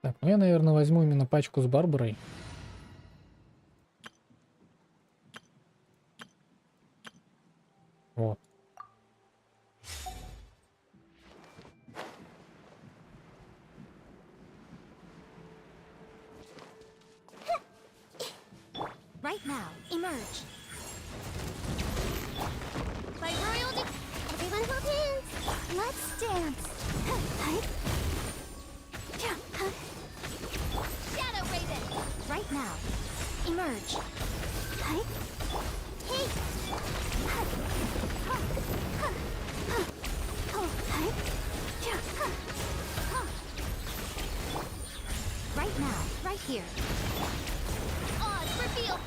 Так, ну я, наверное, возьму именно пачку с Барбарой. Вот. Right now, emerge. By royal everyone hold hands. Let's dance. Shadow Raven. Right now, emerge. Hey. Right now, right here. Oz, reveal.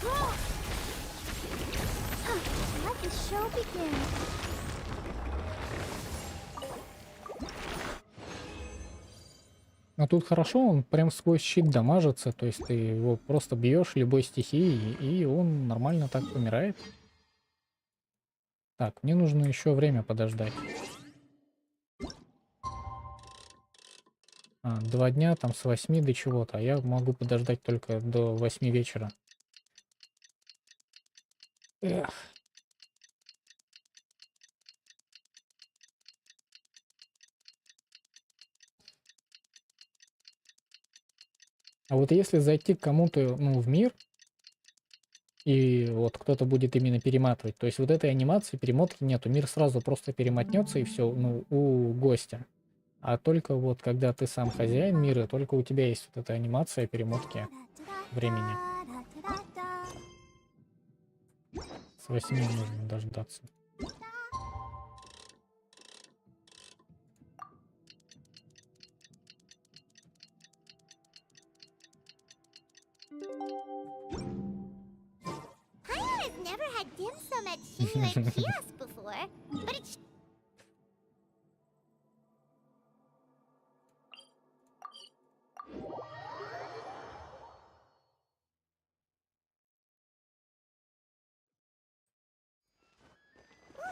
Grow. Let the show begin. Но тут хорошо, он прям сквозь щит дамажится, то есть ты его просто бьешь любой стихией, и он нормально так умирает. Так, мне нужно еще время подождать. 2 дня, там с 8 до чего-то, а я могу подождать только до 8 вечера. Эх. А вот если зайти к кому-то, ну, в мир, и вот кто-то будет именно перематывать, то есть вот этой анимации, перемотки нету, мир сразу просто перемотнется и все, ну, у гостя. А только вот когда ты сам хозяин мира, только у тебя есть вот эта анимация перемотки времени. С 8 нужно дождаться. Paimon has never had dim sum at Shinjuan Kiosk before, but it's...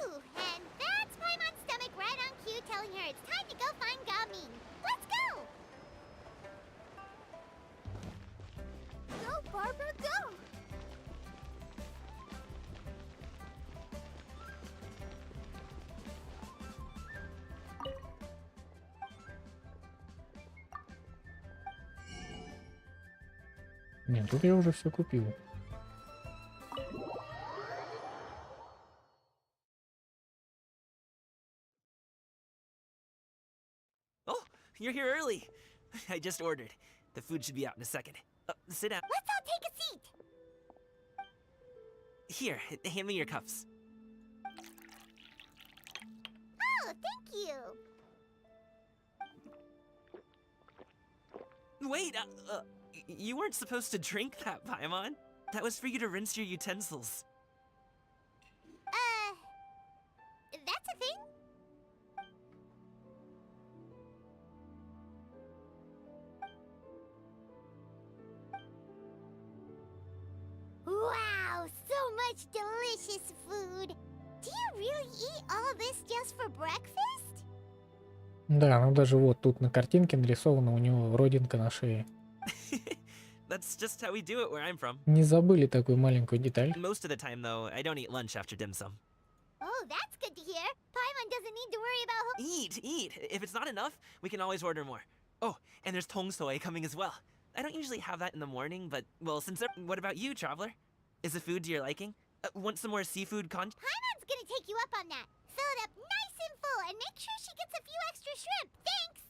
Ooh, and that's Paimon's stomach right on cue telling her it's time to go find Gaming. Let's go! Go, Barbara, go! Нет, тут я уже все купил. Oh, you're here early. I just ordered. The food should be out in a second. Sit down. Let's all take a seat! Here, hand me your cups. Oh, thank you! Wait, you weren't supposed to drink that, Paimon. That was for you to rinse your utensils. That's a thing? Wow, so much delicious food! Do you really eat all this just for breakfast? Да, ну даже вот тут на картинке нарисована у него родинка на шее. That's just how we do it where I'm from. Не забыли такую маленькую деталь. Most of the time, though, I don't eat lunch after dim sum. Oh, that's good to hear. Paimon doesn't need to worry about... Eat! If it's not enough, we can always order more. Oh, and there's tong soy coming as well. I don't usually have that in the morning, but, well, since... What about you, traveler? Is the food to your liking? Want some more seafood Paimon's gonna take you up on that. Fill it up nice and full, and make sure she gets a few extra shrimp. Thanks!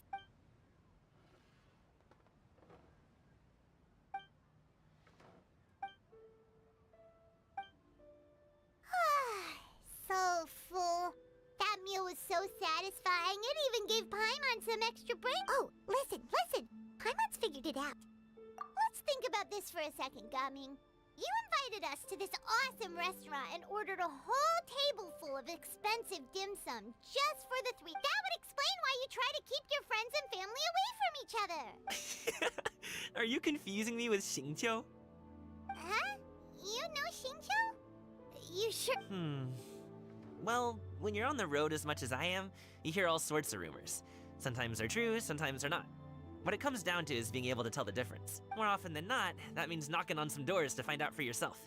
So full. That meal was so satisfying, it even gave Paimon some extra brain. Oh, listen. Paimon's figured it out. Let's think about this for a second, Gaming. You invited us to this awesome restaurant and ordered a whole table full of expensive dim sum just for the three. That would explain why you try to keep your friends and family away from each other. Are you confusing me with Xingqiu? Huh? You know Xingqiu? You sure? Well, when you're on the road as much as I am, you hear all sorts of rumors. Sometimes they're true, sometimes they're not. What it comes down to is being able to tell the difference. More often than not, that means knocking on some doors to find out for yourself.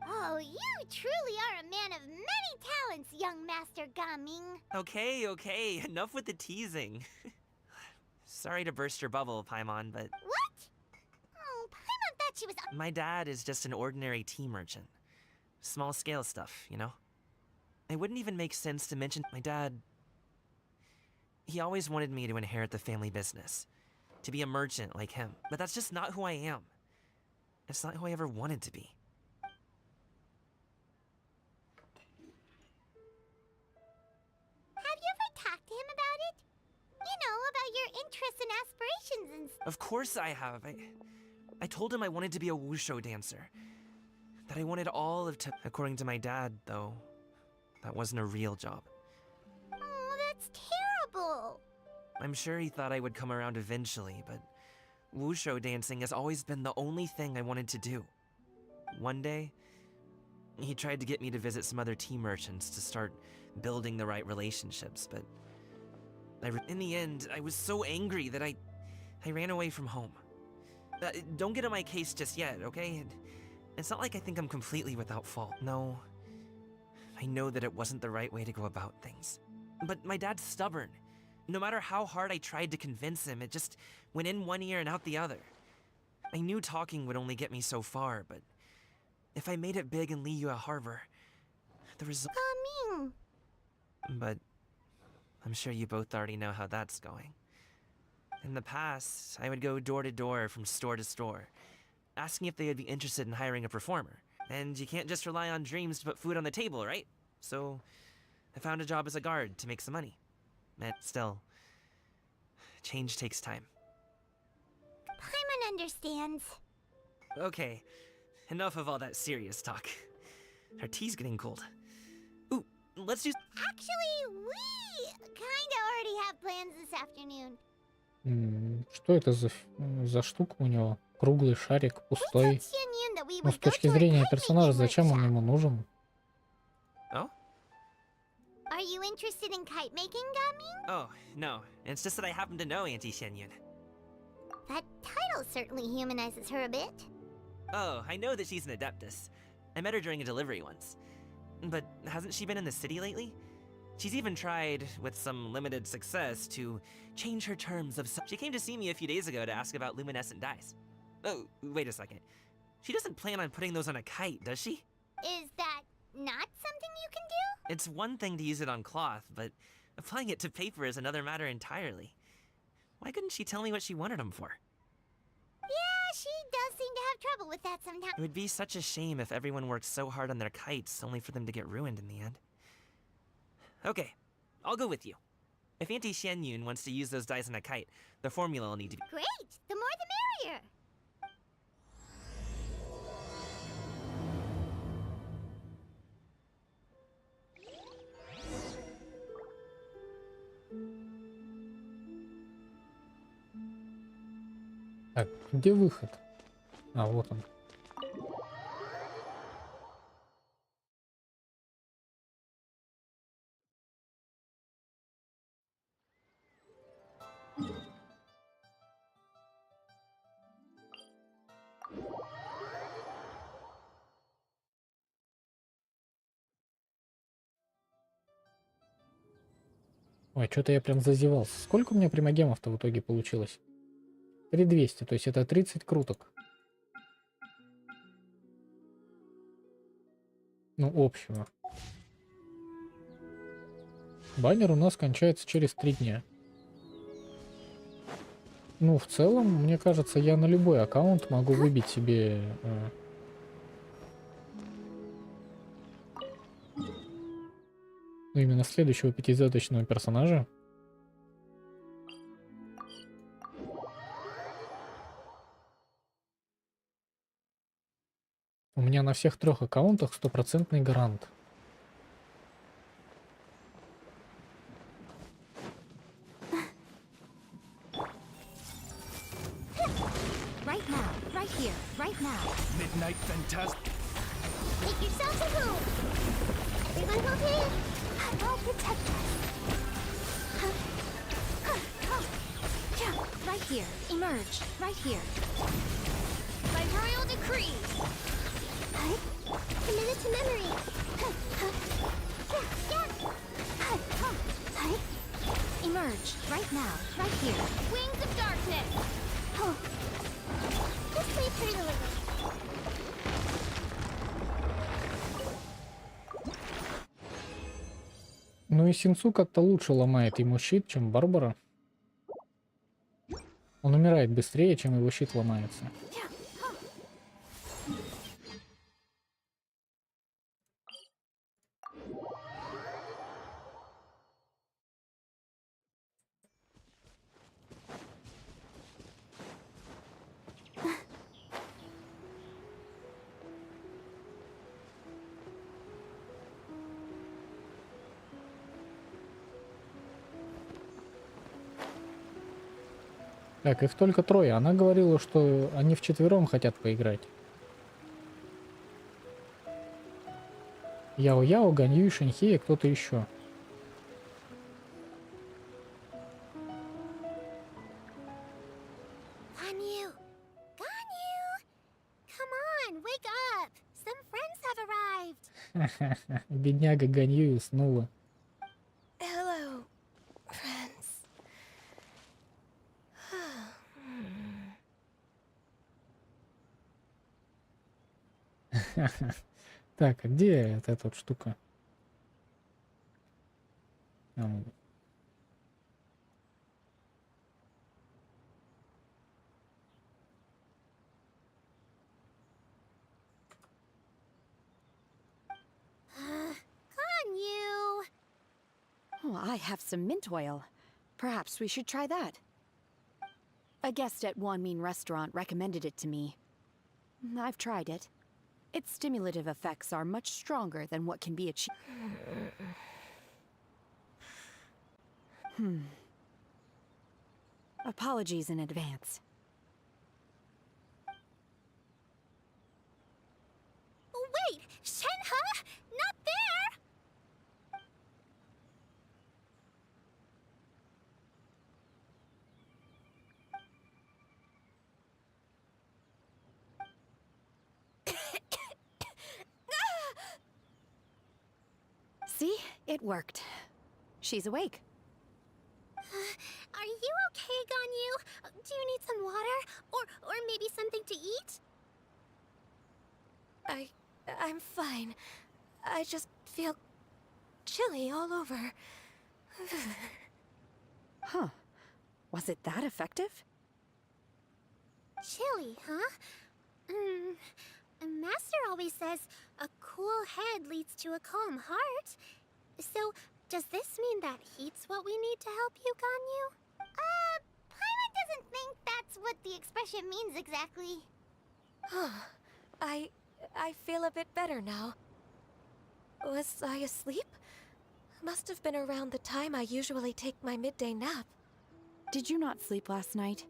Oh, you truly are a man of many talents, young Master Gaming. Okay, enough with the teasing. Sorry to burst your bubble, Paimon, but... What? Oh, Paimon thought she was... My dad is just an ordinary tea merchant. Small scale stuff, you know? It wouldn't even make sense to mention my dad... He always wanted me to inherit the family business. To be a merchant like him. But that's just not who I am. It's not who I ever wanted to be. Have you ever talked to him about it? You know, about your interests and aspirations and stuff. Of course I have. I told him I wanted to be a wushu dancer. That I wanted all of According to my dad, though, that wasn't a real job. Oh, that's terrible. I'm sure he thought I would come around eventually, but wushu dancing has always been the only thing I wanted to do. One day, he tried to get me to visit some other tea merchants to start building the right relationships, but in the end, I was so angry that I ran away from home. Don't get on my case just yet, okay? It's not like I think I'm completely without fault. No, I know that it wasn't the right way to go about things. But my dad's stubborn. No matter how hard I tried to convince him, it just went in one ear and out the other. I knew talking would only get me so far, but if I made it big in Liyue Harbor, the result... Gaming. But I'm sure you both already know how that's going. In the past, I would go door to door from store to store, asking if they would be interested in hiring a performer. And you can't just rely on dreams to put food on the table, right? So I found a job as a guard to make some money. And still, change takes time. Paimon understands. Okay, enough of all that serious talk. Our tea's getting cold. Ooh, let's do... Actually, we kinda already have plans this afternoon. Что это за штука у него? Круглый шарик, пустой. Xianyun that we Ну, would с go точки to a зрения kite персонажа, making зачем он workshop. ему нужен? Oh? Are you interested in kite making, Gaming? Oh, no. It's just that I happen to know Auntie Xianyun. That title certainly humanizes her a bit. Oh, I know that she's an adeptus. I met her during a delivery once. But hasn't she been in the city lately? She's even tried, with some limited success, to change her terms of... She came to see me a few days ago to ask about luminescent dyes. Oh, wait a second. She doesn't plan on putting those on a kite, does she? Is that not something you can do? It's one thing to use it on cloth, but applying it to paper is another matter entirely. Why couldn't she tell me what she wanted them for? Yeah, she does seem to have trouble with that sometimes. It would be such a shame if everyone worked so hard on their kites only for them to get ruined in the end. Okay, I'll go with you. If Auntie Xianyun wants to use those dies on a kite, the formula will need to be... Great! The more the merrier! Так, где выход? А, вот он. Ой, что-то я прям зазевался. Сколько у меня примагемов-то в итоге получилось? 3200, то есть это 30 круток. Ну, общего. Баннер у нас кончается через 3 дня. Ну, в целом, мне кажется, я на любой аккаунт могу выбить себе... ну, именно следующего 5-звездочного персонажа. У меня на всех 3 аккаунтах 100% гарант. Right now, right here, right now. Midnight Fantastic. Make yourselves at home! Everyone will be... I'll protect us. Right here, emerge, right here. By royal decree! Committed to memory! Emerge, right now, right here. Wings of darkness! Just wait for delivery. Ну и Синцу как-то лучше ломает ему щит, чем Барбара. Он умирает быстрее, чем его щит ломается. Так, их только 3. Она говорила, что они вчетвером хотят поиграть. Яо-Яо, Ганью, Шэньхи и кто-то еще. Ganyu! Ganyu! Come on, wake up! Some friends have arrived! Бедняга Ганью уснула. Hello, friends. Так, а где эта вот штука? Oh, I have some mint oil. Perhaps we should try that. A guest at Wanmin restaurant recommended it to me. I've tried it. Its stimulative effects are much stronger than what can be achieved. Apologies in advance. Wait! Shenhe? Not there! See? It worked. She's awake. Are you okay, Ganyu? Do you need some water? Or maybe something to eat? I'm fine. I just feel chilly all over. Huh. Was it that effective? Chilly, huh? Master always says a cool head leads to a calm heart. So, does this mean that heat's what we need to help you, Ganyu? Paimon doesn't think that's what the expression means exactly. I feel a bit better now. Was I asleep? Must have been around the time I usually take my midday nap. Did you not sleep last night?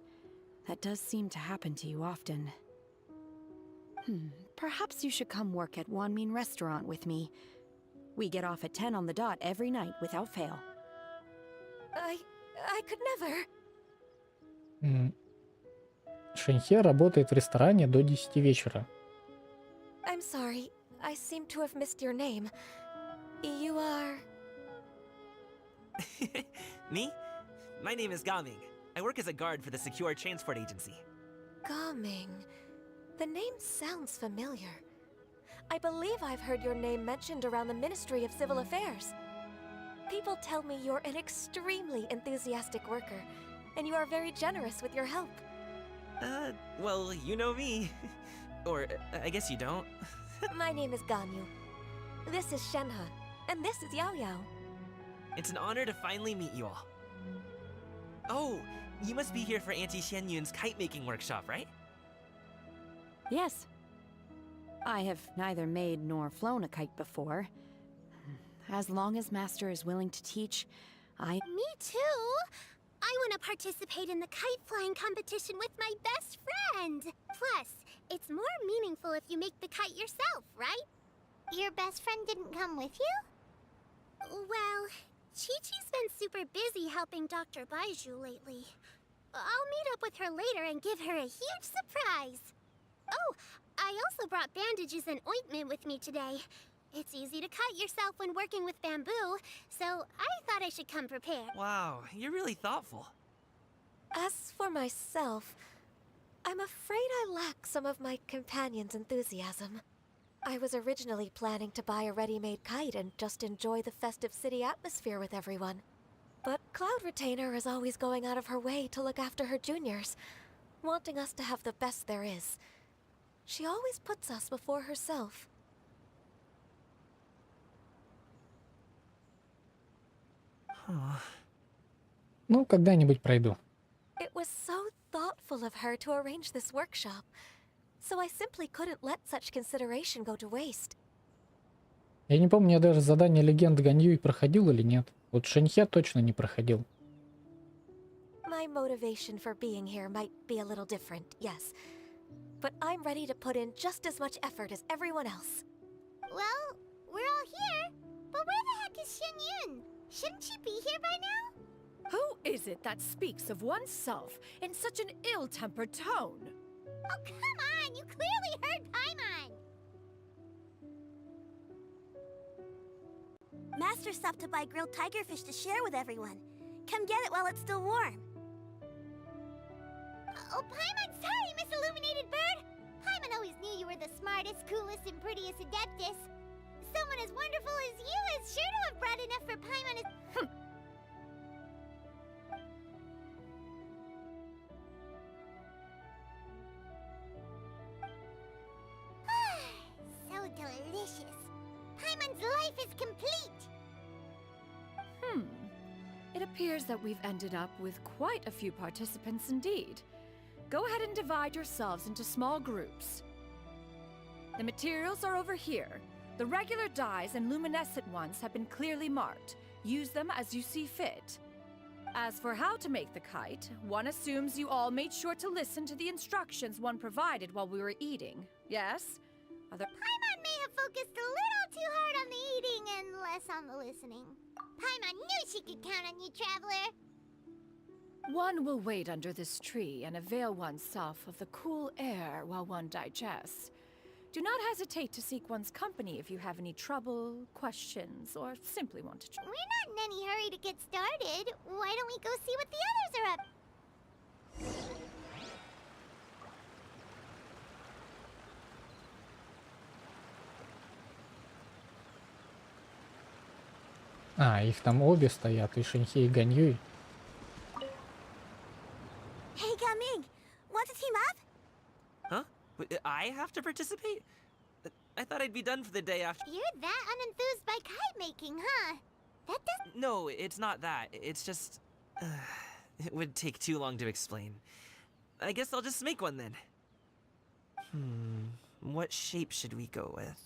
That does seem to happen to you often. Perhaps you should come work at Wanmin restaurant with me. We get off at 10 on the dot every night without fail. I could never. Шэньхе работает в ресторане до 10 вечера. I'm sorry. I seem to have missed your name. You are... Me? My name is Gaming. I work as a guard for the Secure Transport Agency. Gaming. The name sounds familiar. I believe I've heard your name mentioned around the Ministry of Civil Affairs. People tell me you're an extremely enthusiastic worker, and you are very generous with your help. Well, you know me. Or, I guess you don't. My name is Ganyu. This is Shenhe, and this is Yao Yao. It's an honor to finally meet you all. Oh, you must be here for Auntie Xianyun's kite-making workshop, right? Yes. I have neither made nor flown a kite before. As long as Master is willing to teach, Me too! I want to participate in the kite flying competition with my best friend! Plus, it's more meaningful if you make the kite yourself, right? Your best friend didn't come with you? Well, Chi-Chi's been super busy helping Dr. Baiju lately. I'll meet up with her later and give her a huge surprise! Oh, I also brought bandages and ointment with me today. It's easy to cut yourself when working with bamboo, so I thought I should come prepared. Wow, you're really thoughtful. As for myself, I'm afraid I lack some of my companion's enthusiasm. I was originally planning to buy a ready-made kite and just enjoy the festive city atmosphere with everyone. But Cloud Retainer is always going out of her way to look after her juniors, wanting us to have the best there is. She always puts us before herself. Ну, когда-нибудь пройду. It was so thoughtful of her to arrange this workshop, so I simply couldn't let such consideration go to waste. Я не помню, я даже задание легенд Ганьюй проходил или нет. Вот Шэньхе точно не проходил. My motivation for being here might be a little different, yes. But I'm ready to put in just as much effort as everyone else. Well, we're all here. But where the heck is Xianyun? Shouldn't she be here by now? Who is it that speaks of oneself in such an ill-tempered tone? Oh, come on! You clearly heard Paimon! Master stopped to buy grilled tigerfish to share with everyone. Come get it while it's still warm. Oh, Paimon, sorry, Miss Illuminated Bird! Paimon always knew you were the smartest, coolest, and prettiest Adeptus. Someone as wonderful as you is sure to have brought enough for Paimon as... So delicious. Paimon's life is complete! appears that we've ended up with quite a few participants indeed. Go ahead and divide yourselves into small groups. The materials are over here. The regular dyes and luminescent ones have been clearly marked. Use them as you see fit. As for how to make the kite, one assumes you all made sure to listen to the instructions one provided while we were eating. Yes? Paimon may have focused a little too hard on the eating and less on the listening. Paimon knew she could count on you, Traveler. One will wait under this tree and avail oneself of the cool air while one digests. Do not hesitate to seek one's company if you have any trouble, questions, or simply want to We're not in any hurry to get started. Why don't we go see what the others are up? А, их там обе стоят, и Шэньхи, и Ганьюй. Hey, Gaming, want to team up? Huh? But I have to participate? I thought I'd be done for the day after. You're that unenthused by kite making, huh? That doesn't... No, it's not that. It's just... it would take too long to explain. I guess I'll just make one then. What shape should we go with?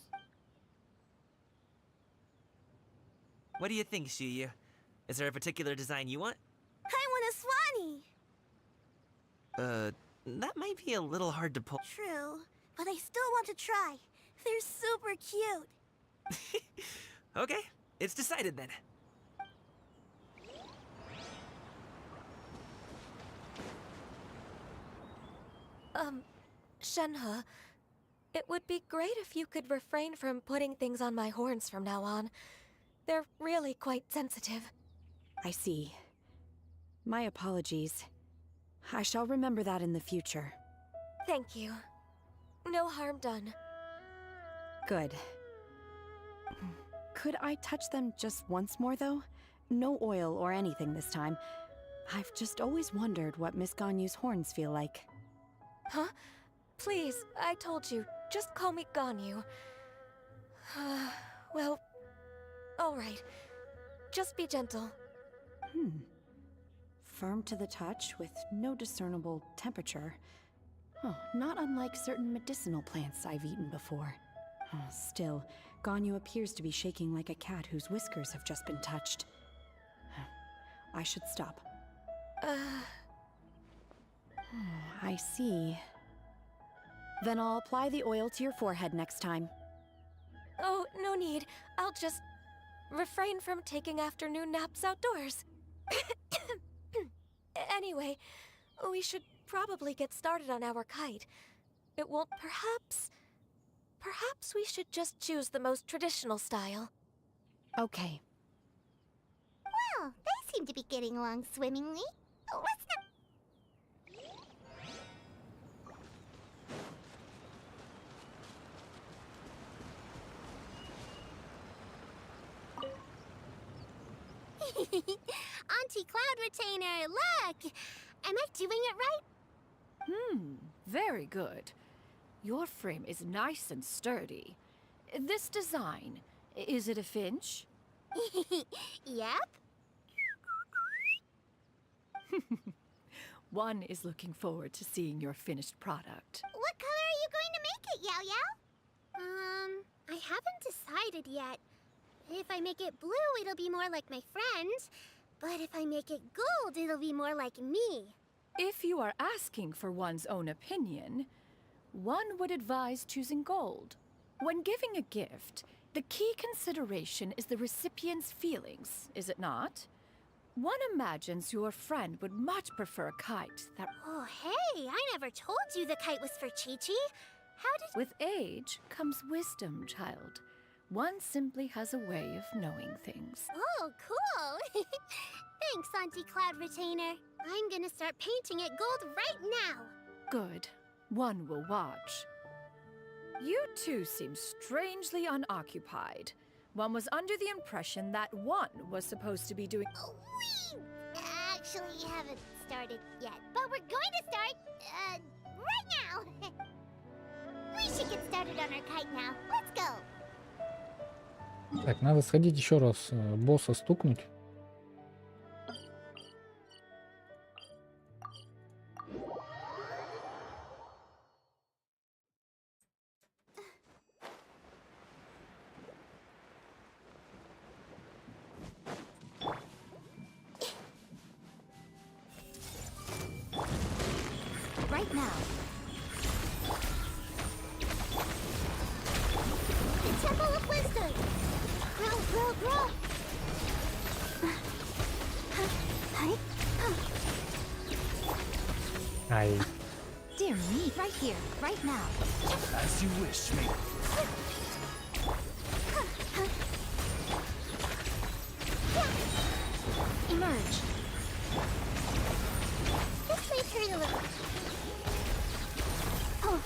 What do you think, Shuyu? Is there a particular design you want? I want a swanee! That might be a little hard to pull. True, but I still want to try. They're super cute. Okay, it's decided then. Shenhe, it would be great if you could refrain from putting things on my horns from now on. They're really quite sensitive. I see. My apologies. I shall remember that in the future. Thank you. No harm done. Good. Could I touch them just once more, though? No oil or anything this time. I've just always wondered what Miss Ganyu's horns feel like. Huh? Please, I told you. Just call me Ganyu. Well, alright. Just be gentle. Firm to the touch, with no discernible temperature. Oh, not unlike certain medicinal plants I've eaten before. Still, Ganyu appears to be shaking like a cat whose whiskers have just been touched. I should stop. I see. Then I'll apply the oil to your forehead next time. Oh, no need. I'll just refrain from taking afternoon naps outdoors. Anyway, we should probably get started on our kite. It won't Perhaps we should just choose the most traditional style. Okay. Well, they seem to be getting along swimmingly. Let's not... Auntie Cloud Retainer, look! Am I doing it right? Very good. Your frame is nice and sturdy. This design, is it a finch? Yep. One is looking forward to seeing your finished product. What color are you going to make it, Yao Yao? I haven't decided yet. If I make it blue, it'll be more like my friend. But if I make it gold, it'll be more like me. If you are asking for one's own opinion, one would advise choosing gold. When giving a gift, the key consideration is the recipient's feelings, is it not? One imagines your friend would much prefer a kite that... Oh, hey, I never told you the kite was for Chi-Chi. How did... With age comes wisdom, child. One simply has a way of knowing things. Oh, cool. Thanks, Auntie Cloud Retainer. I'm gonna start painting it gold right now. Good. One will watch. You two seem strangely unoccupied. One was under the impression that one was supposed to be doing... We actually haven't started yet, but we're going to start, right now. We should get started on our kite now. Let's go. Так, надо сходить еще раз босса стукнуть. Roll! Ай. Dear me, right here, right now. As you wish, mate. Emerge. This way, Turtle. Oh.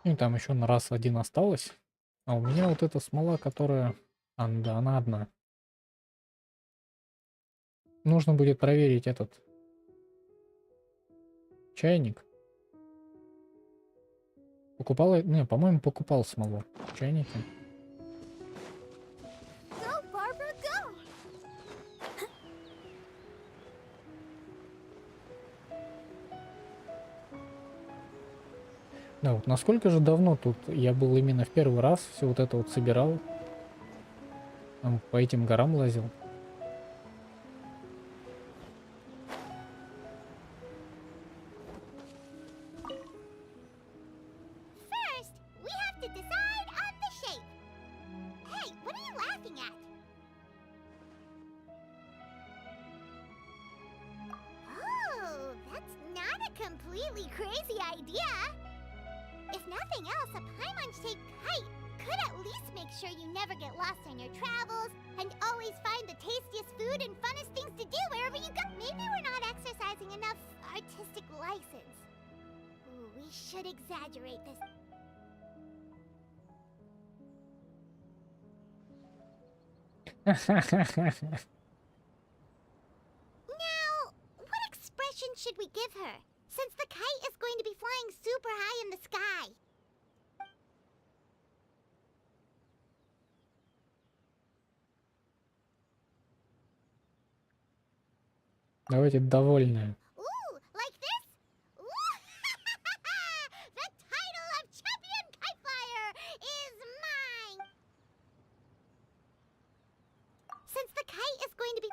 И там еще на раз один осталось. А у меня вот эта смола, которая... да, она одна. Нужно будет проверить этот чайник. Покупал... Не, по-моему, покупал смолу в чайнике. Go, Barbara, go! Да, вот насколько же давно тут я был именно в первый раз, все вот это вот собирал. Там по этим горам лазил. First, we have to decide on the shape. Hey, what are you laughing at? Oh, that's not a completely crazy idea. If nothing else, a Paimon-shaped kite could at least make sure you never get lost on your travels and always find the tastiest food and funnest things to do wherever you go. Maybe we're not exercising enough artistic license. Ooh, we should exaggerate this. Now, what expression should we give her? Since the kite is going to be flying super high in the sky. Давайте довольные. Ooh, like this? Ooh, the title of champion kite flyer is mine. Since the kite is going to be...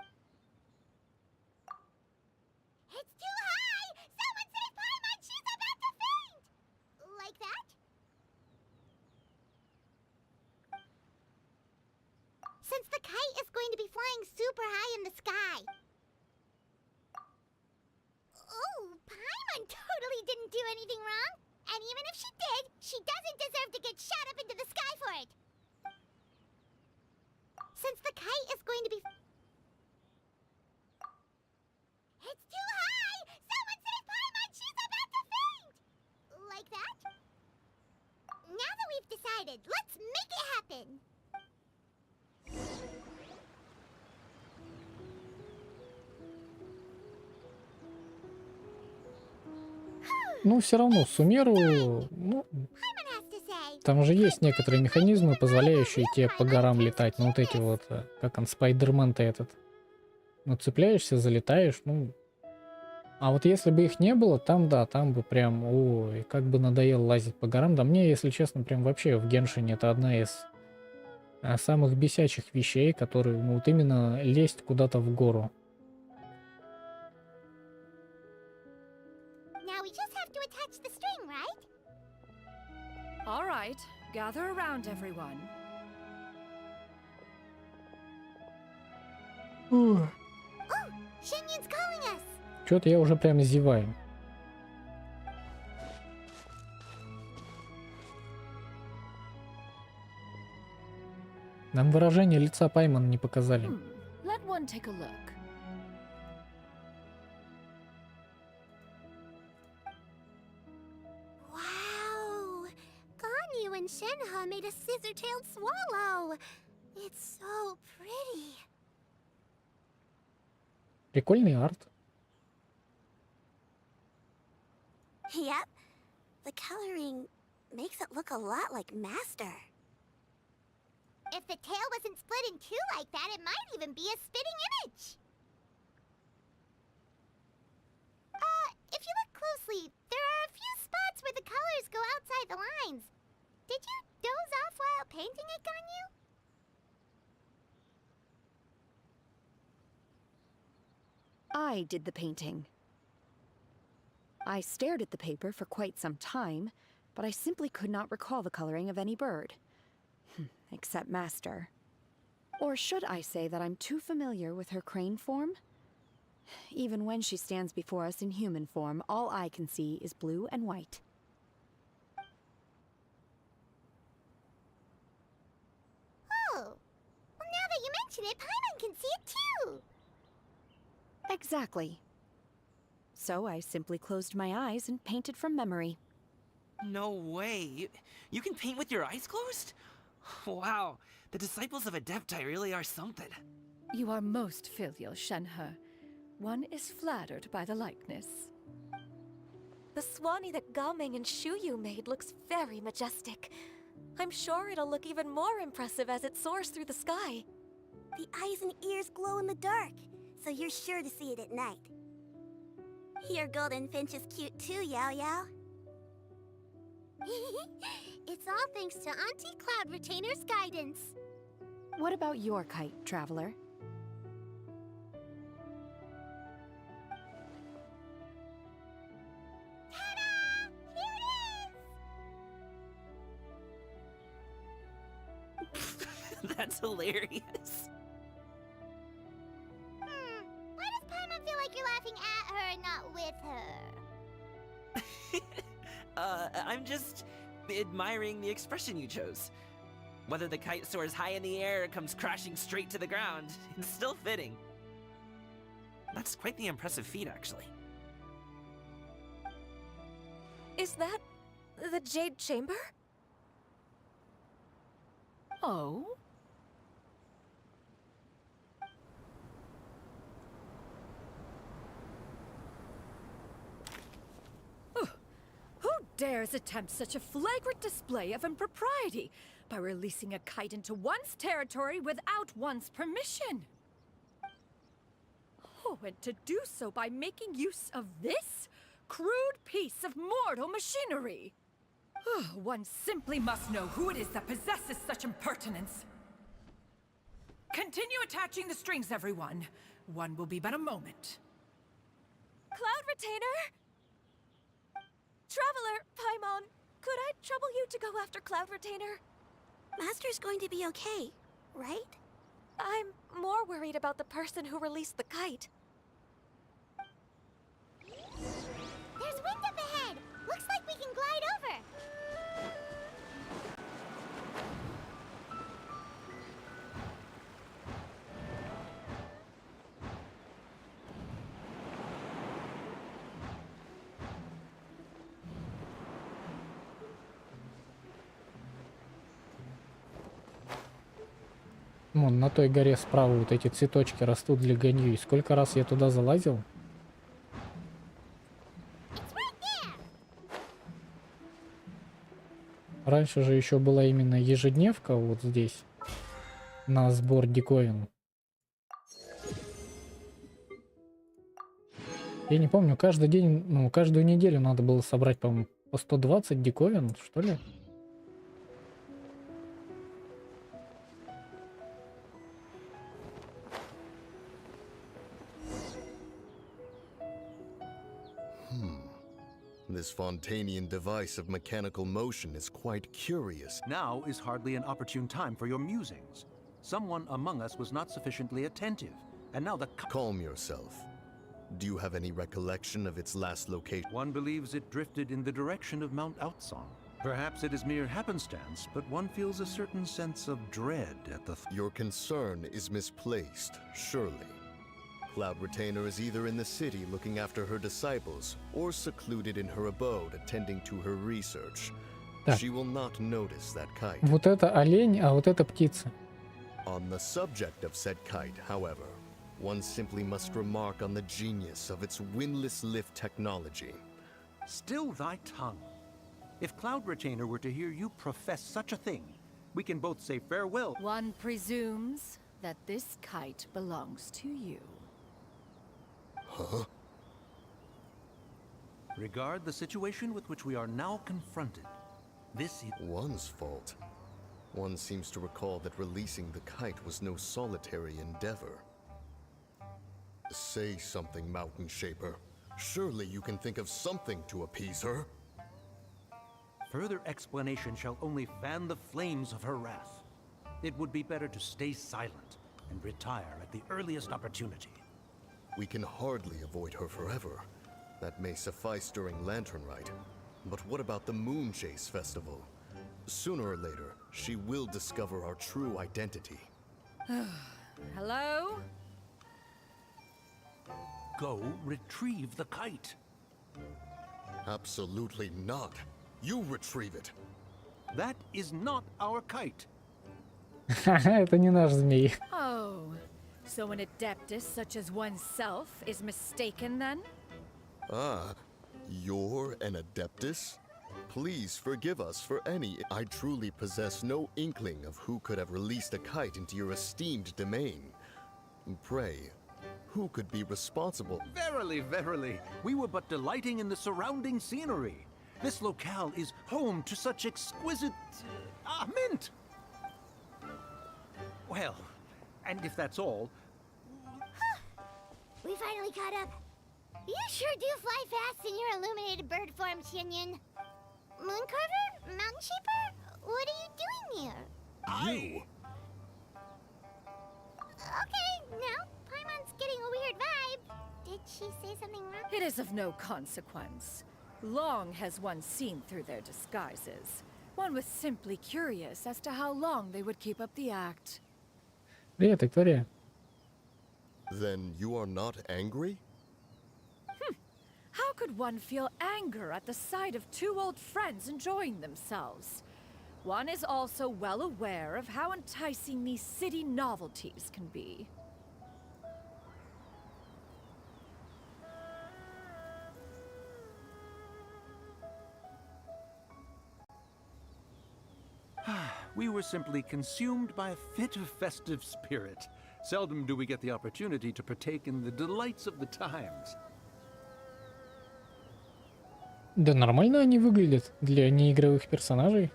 It's too high! Someone save Paimon! She's about to faint! Like that? Since the kite is going to be flying super high in the sky. Oh, Paimon totally didn't do anything wrong. And even if she did, she doesn't deserve to get shot up into the sky for it. Since the kite is going to be... It's too high! Someone save Paimon! She's about to faint! Like that? Now that we've decided, let's make it happen! Ну, все равно, суммирую, ну, там же есть некоторые механизмы, позволяющие тебе по горам летать. Ну, вот эти вот, как он, Спайдермен-то этот. Ну, цепляешься, залетаешь, ну. А вот если бы их не было, там, да, там бы прям, ой, как бы надоело лазить по горам. Да мне, если честно, прям вообще в Геншине это одна из самых бесячих вещей, которые, ну, вот именно лезть куда-то в гору. Now we just have to attach the string, right? All right, gather around, everyone. Oh, Xinyun's calling us! Чё-то я уже прям зеваю. Нам выражение лица Паймон не показали. Let one take a look. Wow! Ganyu and Shenhe made a scissor-tailed swallow! It's so pretty. Прикольный арт. Yep. The coloring makes it look a lot like Master. If the tail wasn't split in two like that, it might even be a spitting image. If you look closely, there are a few spots where the colors go outside the lines. Did you doze off while painting it, Ganyu? I did the painting. I stared at the paper for quite some time, but I simply could not recall the coloring of any bird. Except Master. Or should I say that I'm too familiar with her crane form? Even when she stands before us in human form, all I can see is blue and white. Oh, well, now that you mention it, Paimon can see it too! Exactly. So I simply closed my eyes and painted from memory. No way. You can paint with your eyes closed? Wow, the disciples of Adepti really are something. You are most filial, Shenhe. One is flattered by the likeness. The Swanee that Gaming and Shuyu made looks very majestic. I'm sure it'll look even more impressive as it soars through the sky. The eyes and ears glow in the dark, so you're sure to see it at night. Your golden finch is cute too, Yao Yao. It's all thanks to Auntie Cloud Retainer's guidance. What about your kite, Traveler? Ta-da! Here it is! That's hilarious. Why does Paimon feel like you're laughing at her and not with her? I'm just admiring the expression you chose. Whether the kite soars high in the air or comes crashing straight to the ground, it's still fitting. That's quite the impressive feat, actually. Is that the Jade Chamber? Oh? Who dares attempt such a flagrant display of impropriety by releasing a kite into one's territory without one's permission? Oh, and to do so by making use of this crude piece of mortal machinery. One simply must know who it is that possesses such impertinence. Continue attaching the strings, everyone. One will be but a moment. Cloud Retainer? Traveler, Paimon, could I trouble you to go after Cloud Retainer? Master's going to be okay, right? I'm more worried about the person who released the kite. There's wind up ahead! Looks like we can glide over! Вон на той горе справа вот эти цветочки растут для Ганью. И сколько раз я туда залазил? Раньше же еще была именно ежедневка вот здесь на сбор диковин. Я не помню, каждый день, ну, каждую неделю надо было собрать, по-моему, по 120 диковин, что ли? This Fontanian device of mechanical motion is quite curious. Now is hardly an opportune time for your musings. Someone among us was not sufficiently attentive, and now the... Calm yourself. Do you have any recollection of its last location? One believes it drifted in the direction of Mount Outsong. Perhaps it is mere happenstance, but one feels a certain sense of dread at the... Your concern is misplaced, surely. Cloud Retainer is either in the city looking after her disciples, or secluded in her abode attending to her research. Так. She will not notice that kite. Вот это олень, а вот это птица. On the subject of said kite, however, one simply must remark on the genius of its windless lift technology. Still thy tongue. If Cloud Retainer were to hear you profess such a thing, we can both say farewell. One presumes that this kite belongs to you. Huh? Regard the situation with which we are now confronted. This is one's fault. One seems to recall that releasing the kite was no solitary endeavor. Say something, Mountain Shaper. Surely you can think of something to appease her. Further explanation shall only fan the flames of her wrath. It would be better to stay silent and retire at the earliest opportunity. We can hardly avoid her forever. That may suffice during Lantern Rite. But what about the Moon Chase Festival? Sooner or later, she will discover our true identity. Hello? Go retrieve the kite. Absolutely not. You retrieve it. That is not our kite. Это не наш змей. Oh, so an adeptus such as oneself is mistaken then? Ah, you're an Adeptus? Please forgive us for any. I truly possess no inkling of who could have released a kite into your esteemed domain. Pray, who could be responsible? Verily, verily, we were but delighting in the surrounding scenery. This locale is home to such exquisite... mint! Well, and if that's all... We finally caught up. You sure do fly fast in your illuminated bird form, Shinyan. Mooncarver? Mountain Shaper? What are you doing here? You? Okay, now Paimon's getting a weird vibe. Did she say something wrong? It is of no consequence. Long has one seen through their disguises. One was simply curious as to how long they would keep up the act. Привет, Виктория. Then you are not angry? How could one feel anger at the sight of two old friends enjoying themselves? One is also well aware of how enticing these city novelties can be. We were simply consumed by a fit of festive spirit. Seldom do we get the opportunity to partake in the delights of the times. Да нормально они выглядят для неигровых персонажей.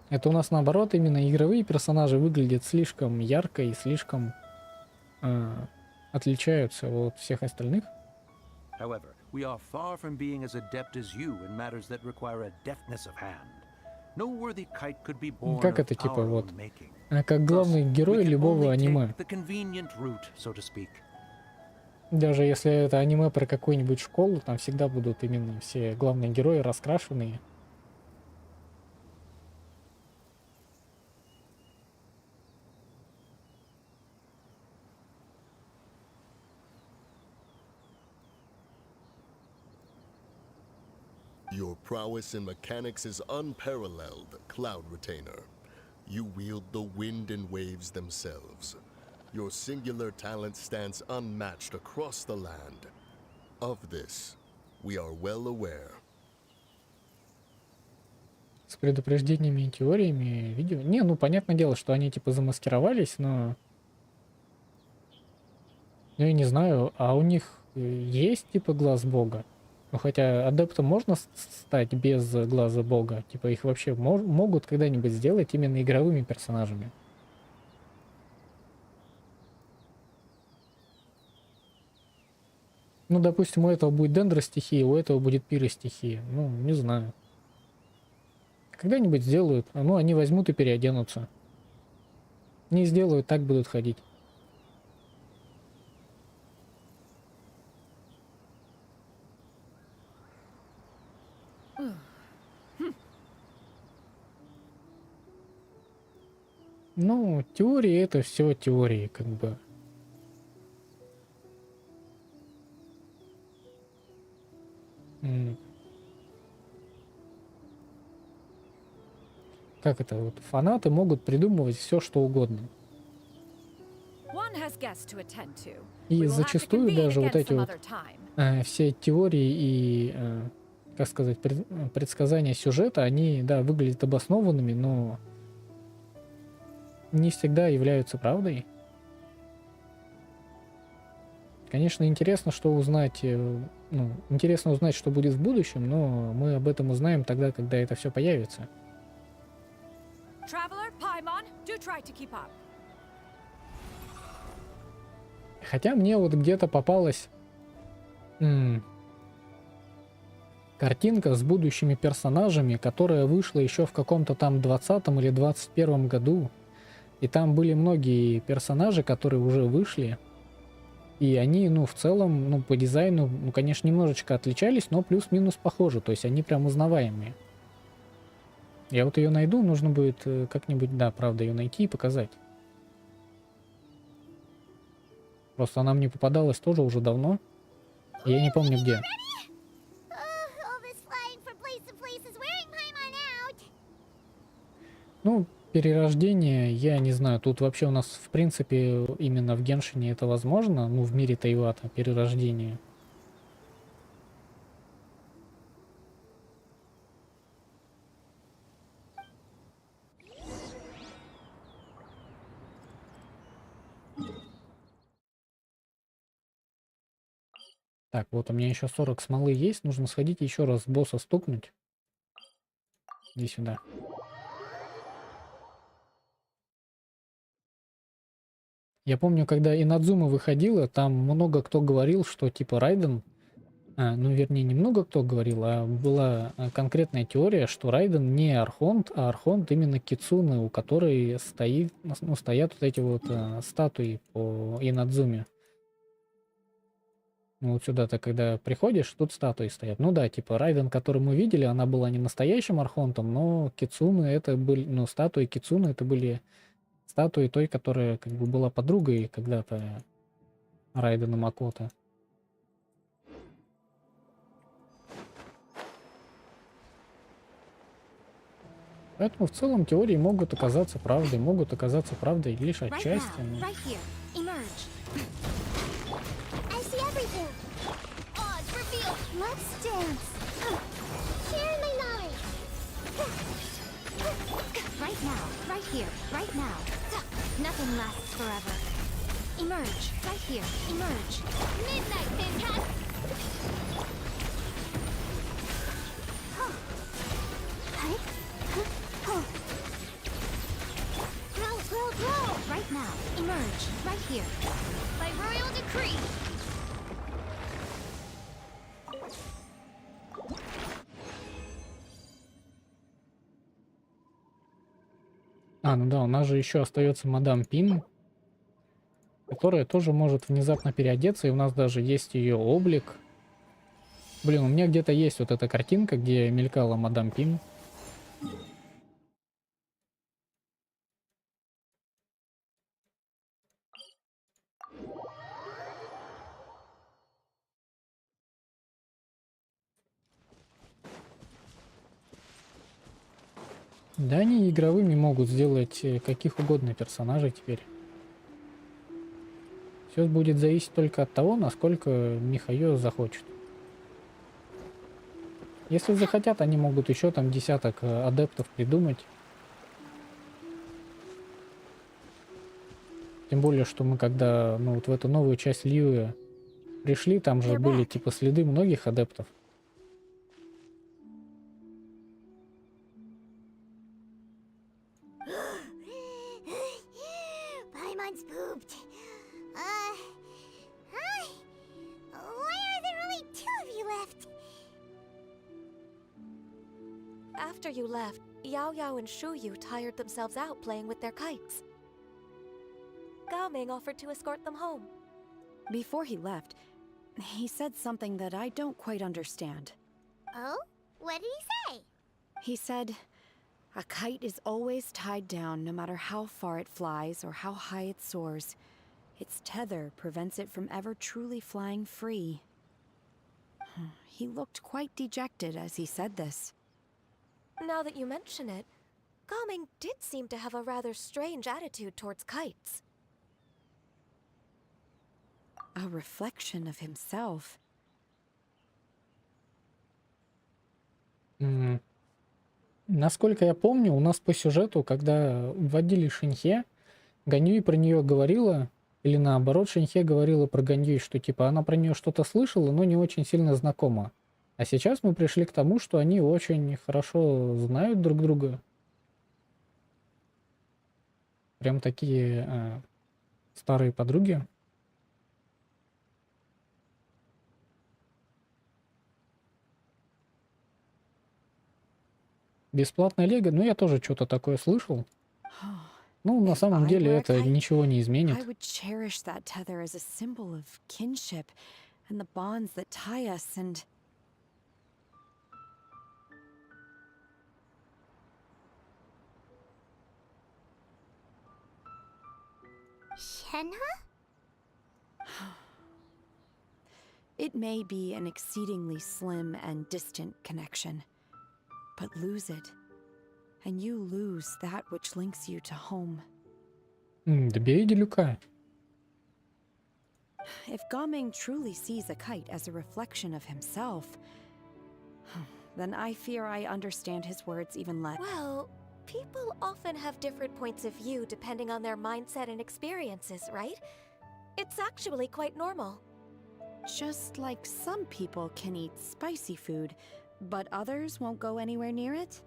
Это у нас наоборот, именно игровые персонажи выглядят слишком ярко и слишком отличаются от всех остальных. However, we are far from being as adept as you in matters that require a deftness of hand. No worthy kite could be born Как of это типа our вот, own making. как главный герой любого аниме. The convenient route, so to speak. Даже если это аниме про какую-нибудь школу, там всегда будут именно все главные герои раскрашенные. Your prowess in mechanics is unparalleled, Cloud Retainer. You wield the wind and waves themselves. Your singular talent stands unmatched across the land. Of this, we are well aware. С предупреждениями и теориями видео. Не, ну понятное дело, что они типа замаскировались, но... Ну я не знаю, а у них есть типа глаз бога? Ну хотя адептом можно стать без глаза бога. Типа их вообще могут когда-нибудь сделать именно игровыми персонажами. Ну, допустим, у этого будет дендростихия, у этого будет пиростихия. Ну, не знаю. Когда-нибудь сделают. Ну, они возьмут и переоденутся. Не сделают, так будут ходить. Ну, теории это все теории, как бы. Как это вот? Фанаты могут придумывать все, что угодно. И зачастую даже вот эти вот все теории и, как сказать, предсказания сюжета, они, да, выглядят обоснованными, но не всегда являются правдой. Конечно, интересно, что узнать, ну, интересно узнать, что будет в будущем, но мы об этом узнаем тогда, когда это все появится. Traveler, Paimon, do try to keep up. Хотя мне вот где-то попалась картинка с будущими персонажами, которая вышла еще в каком-то там 20-м или 21-м году. И там были многие персонажи, которые уже вышли. И они, ну, в целом, ну, по дизайну, ну, конечно, немножечко отличались, но плюс-минус похожи. То есть они прям узнаваемые. Я вот ее найду, нужно будет как-нибудь, да, правда, ее найти и показать. Просто она мне попадалась тоже уже давно. И я не помню где. Ну, перерождение, я не знаю, тут вообще у нас, в принципе, именно в Геншине это возможно, ну, в мире Тайвата, перерождение. Так, вот у меня еще 40 смолы есть, нужно сходить еще раз босса стукнуть. Иди сюда. Я помню, когда Инадзума выходила, там много кто говорил, что типа Райден, ну вернее не много кто говорил, а была конкретная теория, что Райден не Архонт, а Архонт именно Кицуны, у которой стоит, ну, стоят вот эти вот статуи по Инадзуме. Ну вот сюда-то, когда приходишь, тут статуи стоят. Ну да, типа Райден, которую мы видели, она была не настоящим Архонтом, но Кицуны это были, ну статуи Кицуны это были статуи той, которая как бы была подругой когда-то Райдена Макото. Поэтому в целом теории могут оказаться правдой лишь отчасти. Но... Let's dance. Share my knowledge. Right now, right here, right now. Nothing lasts forever. Emerge, right here, emerge. Midnight, Pincat. Grow. Right now, emerge, right here. By royal decree. Ну да, у нас же еще остается мадам Пин, которая тоже может внезапно переодеться, и у нас даже есть ее облик. Блин, у меня где-то есть вот эта картинка, где мелькала мадам Пин. Да, они игровыми могут сделать каких угодно персонажей теперь. Все будет зависеть только от того, насколько Михаил захочет. Если захотят, они могут еще там десяток адептов придумать. Тем более, что мы когда, ну, вот в эту новую часть Лиуэ пришли, там же были типа следы многих адептов. Paimon's pooped. Hi. Why are there only two of you left? After you left, Yao Yao and Shu Yu tired themselves out playing with their kites. Gao Ming offered to escort them home. Before he left, he said something that I don't quite understand. Oh? What did he say? He said, a kite is always tied down no matter how far it flies or how high it soars. Its tether prevents it from ever truly flying free. He looked quite dejected as he said this. Now that you mention it, Gao Ming did seem to have a rather strange attitude towards kites. A reflection of himself. Насколько я помню, у нас по сюжету, когда вводили Шинхе, Ганьюй про нее говорила, или наоборот, Шинхе говорила про Ганьюй, что типа она про нее что-то слышала, но не очень сильно знакома. А сейчас мы пришли к тому, что они очень хорошо знают друг друга. Прям такие старые подруги. Бесплатная лего, ну я тоже что-то такое слышал. Ну, на самом деле это ничего не изменит. I would cherish that tether as a symbol of kinship and the bonds that tie us and... Shenhe? It may be an exceedingly slim and distant connection, but lose it, and you lose that which links you to home. Добей Делюка. If Gaming truly sees a kite as a reflection of himself, then I fear I understand his words even less. Well, people often have different points of view depending on their mindset and experiences, right? It's actually quite normal. Just like some people can eat spicy food, but others won't go anywhere near it?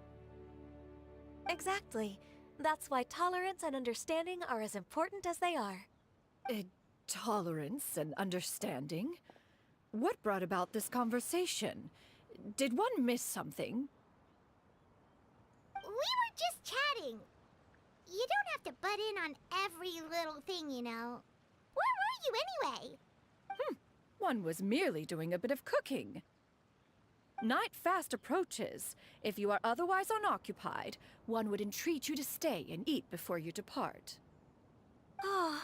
Exactly. That's why tolerance and understanding are as important as they are. Tolerance and understanding? What brought about this conversation? Did one miss something? We were just chatting. You don't have to butt in on every little thing, you know. Where were you anyway? One was merely doing a bit of cooking. Night fast approaches. If you are otherwise unoccupied, one would entreat you to stay and eat before you depart. Oh,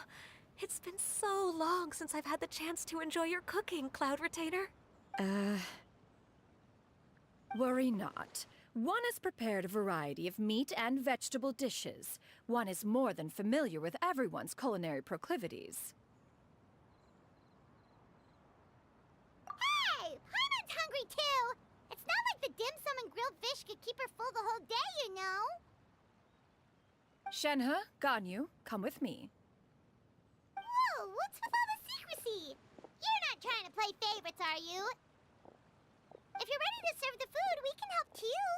it's been so long since I've had the chance to enjoy your cooking, Cloud Retainer. Worry not. One has prepared a variety of meat and vegetable dishes. One is more than familiar with everyone's culinary proclivities. Hey! Hana's hungry too! It's not like the dim sum and grilled fish could keep her full the whole day, you know? Shenhe, Ganyu, come with me. Whoa, what's with all the secrecy? You're not trying to play favorites, are you? If you're ready to serve the food, we can help too.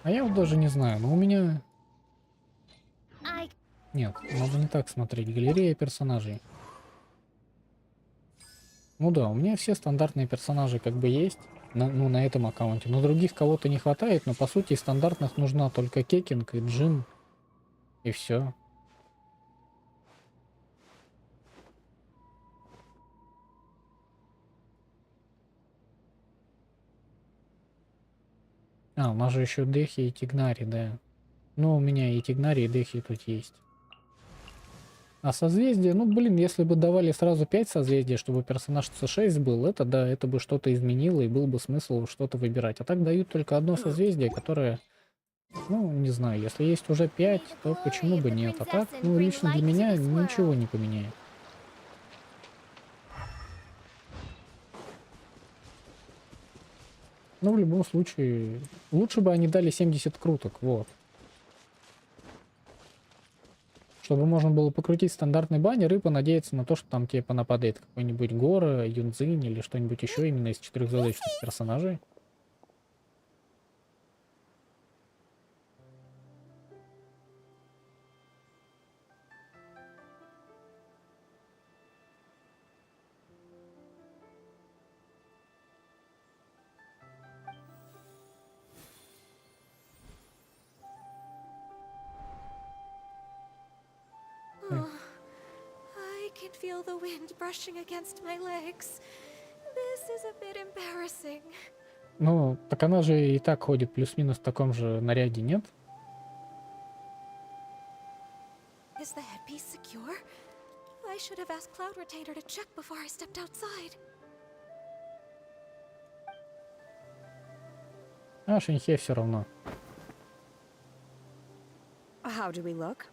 А я вот даже не знаю, но у меня... Нет, надо не так смотреть. Галерея персонажей. Ну да, у меня все стандартные персонажи как бы есть. На этом аккаунте. Но других кого-то не хватает, но по сути из стандартных нужна только Кекинг и Джин. И все. А, у нас же еще Дехи и Тигнари, да. Ну, у меня и Тигнари, и Дехи тут есть. А созвездие, ну, блин, если бы давали сразу 5 созвездий, чтобы персонаж C6 был, это да, это бы что-то изменило, и был бы смысл что-то выбирать. А так дают только одно созвездие, которое, ну, не знаю, если есть уже 5, то почему бы нет. А так, ну, лично для меня ничего не поменяет. Ну, в любом случае, лучше бы они дали 70 круток, вот. Чтобы можно было покрутить стандартный баннер и понадеяться на то, что там тебе понападает какой-нибудь Гора, Юнзинь или что-нибудь еще именно из 4-задачных персонажей. I can feel the wind brushing against my legs. This is a bit embarrassing. Ну, так она же и так ходит плюс-минус в таком же наряде, нет? Is the headpiece secure? I should have asked Cloud Retainer to check before I stepped outside. А Шинхе все равно. How do we look?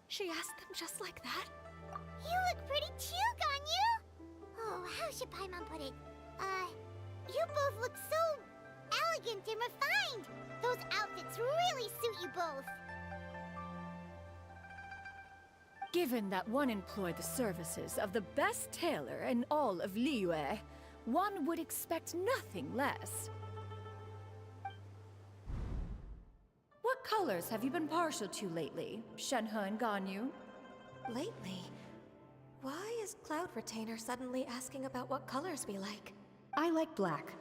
She asked them just like that? You look pretty too, Ganyu! Oh, how should Paimon put it? You both look so elegant and refined! Those outfits really suit you both! Given that one employed the services of the best tailor in all of Liyue, one would expect nothing less. What colors have you been partial to lately, Shenhe and Ganyu? Lately? Why is Cloud Retainer suddenly asking about what colors we like? I like black.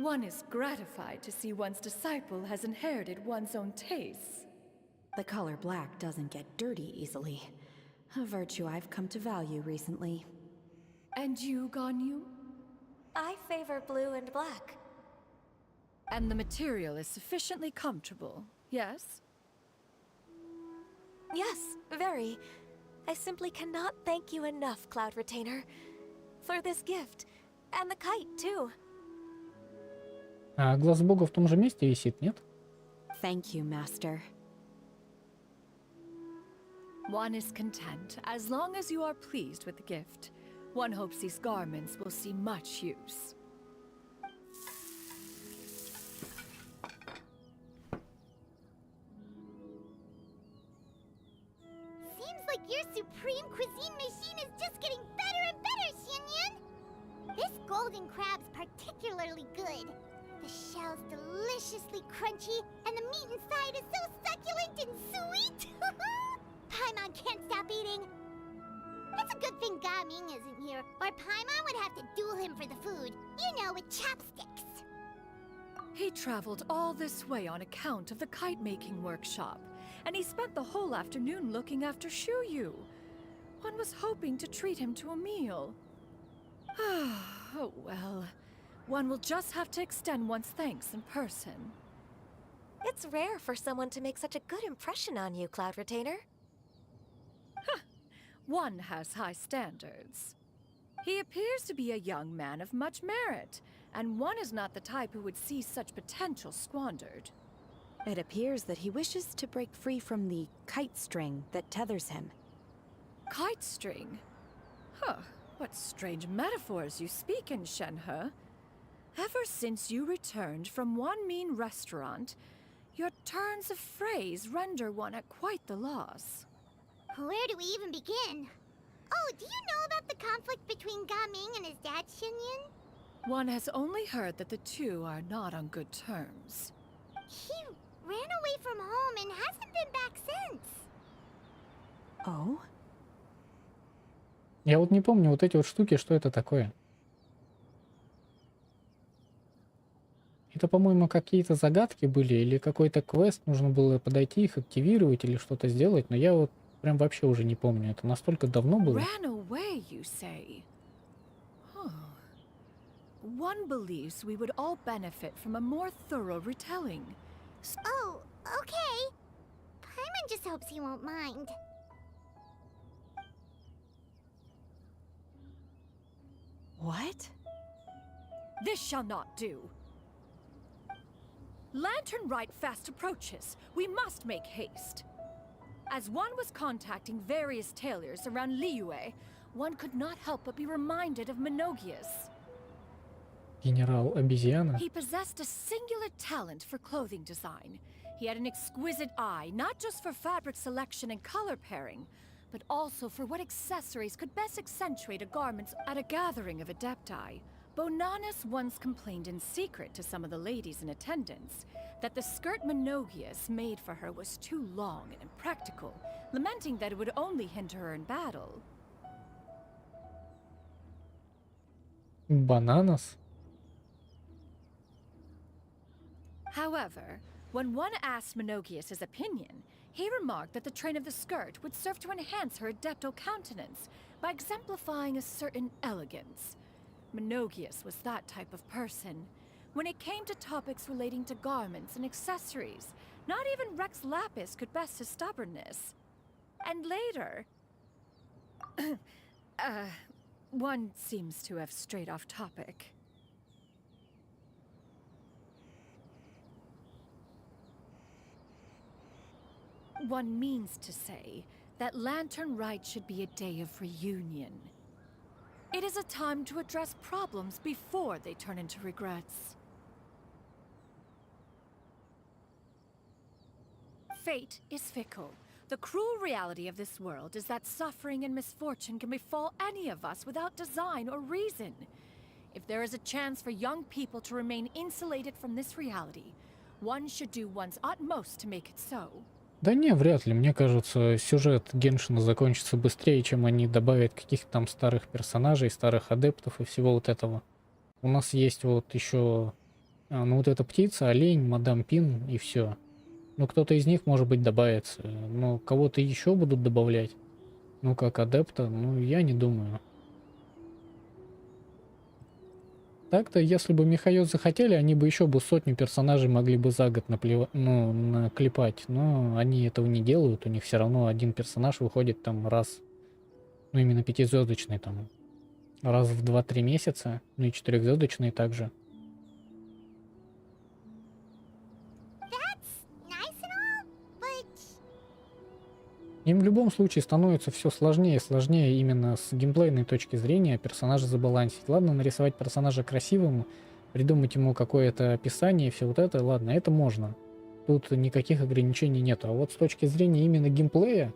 One is gratified to see one's disciple has inherited one's own tastes. The color black doesn't get dirty easily. A virtue I've come to value recently. And you, Ganyu? I favor blue and black. And the material is sufficiently comfortable, yes? Yes, very. I simply cannot thank you enough, Cloud Retainer. For this gift. And the kite, too. А глаз бога в том же месте висит, нет? Thank you, Master. One is content as long as you are pleased with the gift. One hopes these garments will see much use. Seems like your supreme cuisine machine is just getting better and better, Xinyun! This golden crab's particularly good. The shell's deliciously crunchy, and the meat inside is so succulent and sweet! Paimon can't stop eating. It's a good thing Gaming isn't here, or Paimon would have to duel him for the food. You know, with chopsticks. He traveled all this way on account of the kite-making workshop, and he spent the whole afternoon looking after Shuyu. One was hoping to treat him to a meal. Oh well. One will just have to extend one's thanks in person. It's rare for someone to make such a good impression on you, Cloud Retainer. One has high standards. He appears to be a young man of much merit, and one is not the type who would see such potential squandered. It appears that he wishes to break free from the kite string that tethers him. Kite string? Huh, what strange metaphors you speak in, Shenhe. Ever since you returned from one mean restaurant, your turns of phrase render one at quite the loss. Where do we even begin? Oh, do you know about the conflict between Gaming and his dad, Xinyun? One has only heard that the two are not on good terms. He ran away from home and hasn't been back since. Oh? Я вот не помню вот эти вот штуки, что это такое. Это, по-моему, какие-то загадки были, или какой-то квест, нужно было подойти, их активировать или что-то сделать, но я вот прям вообще уже не помню, это настолько давно было. Ran away, you say? Huh. One believes we would all benefit from a more thorough retelling. Oh, okay. Paimon just hopes he won't mind. What? This shall not do. Lantern Rite fast approaches. We must make haste. As one was contacting various tailors around Liyue, one could not help but be reminded of Menogias. Генерал обезьяна. He possessed a singular talent for clothing design. He had an exquisite eye, not just for fabric selection and color pairing, but also for what accessories could best accentuate a garment. At a gathering of adepti, Bonanis once complained in secret to some of the ladies in attendance that the skirt Menogias made for her was too long and impractical, lamenting that it would only hinder her in battle. Bananas? However, when one asked Menogias his opinion, he remarked that the train of the skirt would serve to enhance her adeptal countenance by exemplifying a certain elegance. Menogias was that type of person. When it came to topics relating to garments and accessories, not even Rex Lapis could best his stubbornness. And later... one seems to have strayed off topic. One means to say that Lantern Rite should be a day of reunion. It is a time to address problems before they turn into regrets. Fate is fickle. The cruel reality of this world is that suffering and misfortune can befall any of us without design or reason. If there is a chance for young people to remain insulated from this reality, one should do one's utmost to make it so. Да не, вряд ли. Мне кажется, сюжет Геншина закончится быстрее, чем они добавят каких-то там старых персонажей, старых адептов и всего вот этого. У нас есть вот еще, ну вот эта птица, олень, мадам Пин и все. Ну кто-то из них, может быть, добавится. Но кого-то еще будут добавлять. Ну как адепта, ну я не думаю. Так-то, если бы Михаил захотели, они бы еще бы 100 персонажей могли бы за год ну, наклепать. Но они этого не делают. У них все равно один персонаж выходит там раз, ну именно 5-звездочный там, раз в 2-3 месяца. Ну и 4-звездочный также. Им в любом случае становится все сложнее и сложнее именно с геймплейной точки зрения персонажа забалансить. Ладно, нарисовать персонажа красивым, придумать ему какое-то описание и все вот это, ладно, это можно. Тут никаких ограничений нету. А вот с точки зрения именно геймплея,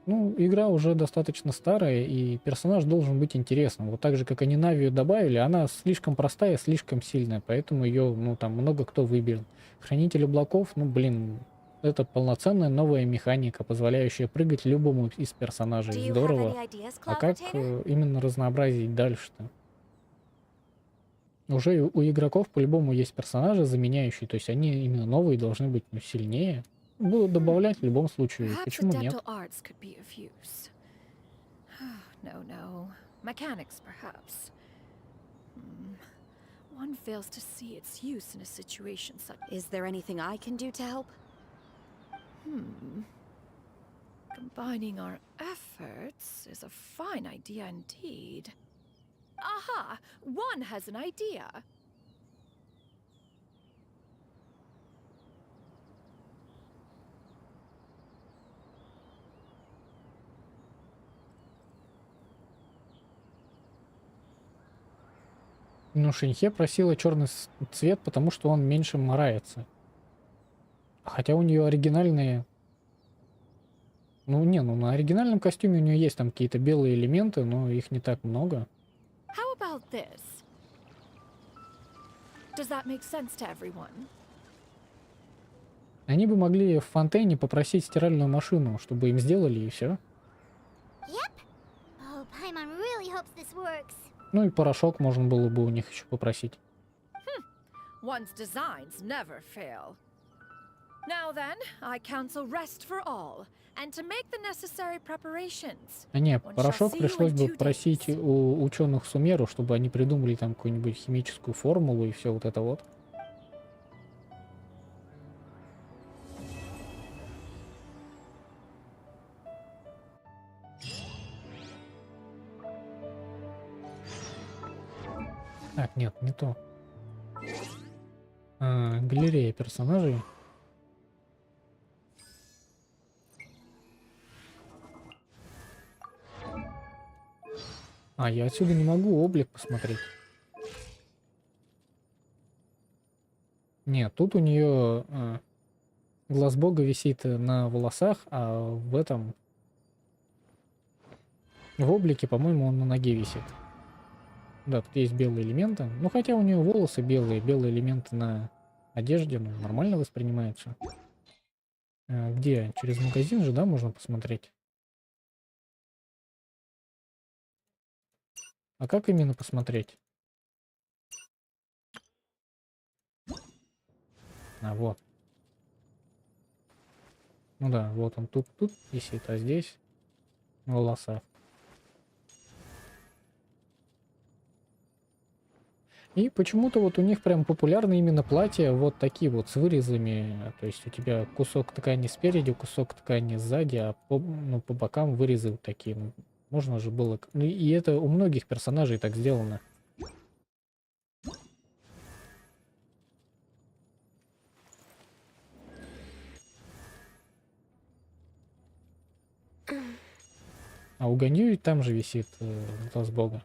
ну, игра уже достаточно старая, и персонаж должен быть интересным. Вот так же, как они Навию добавили, она слишком простая, слишком сильная, поэтому ее, ну, там много кто выбил. Хранитель облаков, ну, блин... Это полноценная новая механика, позволяющая прыгать любому из персонажей. Здорово. А как именно разнообразить дальше-то? Уже у игроков по-любому есть персонажи заменяющие, то есть они именно новые должны быть сильнее. Будут добавлять в любом случае. Почему нет? Is there anything I can do to help? Combining our efforts is a fine idea indeed. Aha! One has an idea. Ну, Шинхе просила черный цвет, потому что он меньше морается. Хотя у нее оригинальные... Ну, не, ну на оригинальном костюме у нее есть там какие-то белые элементы, но их не так много. How about this? Does that make sense to everyone? Они бы могли в Фонтейне попросить стиральную машину, чтобы им сделали, и все. Yep. Oh, Paimon really hopes this works. Ну и порошок можно было бы у них еще попросить. One's designs never fail. Now then, I counsel rest for all, and to make the necessary preparations. А не, порошок пришлось бы просить у ученых Сумеру, чтобы они придумали там какую-нибудь химическую формулу и все вот это вот. Так, нет, не то. Галерея персонажей. А, я отсюда не могу облик посмотреть. Нет, тут у нее глаз бога висит на волосах, а в этом... В облике, по-моему, он на ноге висит. Да, тут есть белые элементы. Ну, хотя у нее волосы белые, белые элементы на одежде, ну, нормально воспринимаются. Где? Через магазин же, да, можно посмотреть? А как именно посмотреть? А, вот. Ну да, вот он тут висит, а здесь в волосах. И почему-то вот у них прям популярны именно платья вот такие вот с вырезами. То есть у тебя кусок ткани спереди, кусок ткани сзади, а по бокам вырезы вот такие. Можно же было... Ну, и это у многих персонажей так сделано. А у Ганью там же висит глаз бога.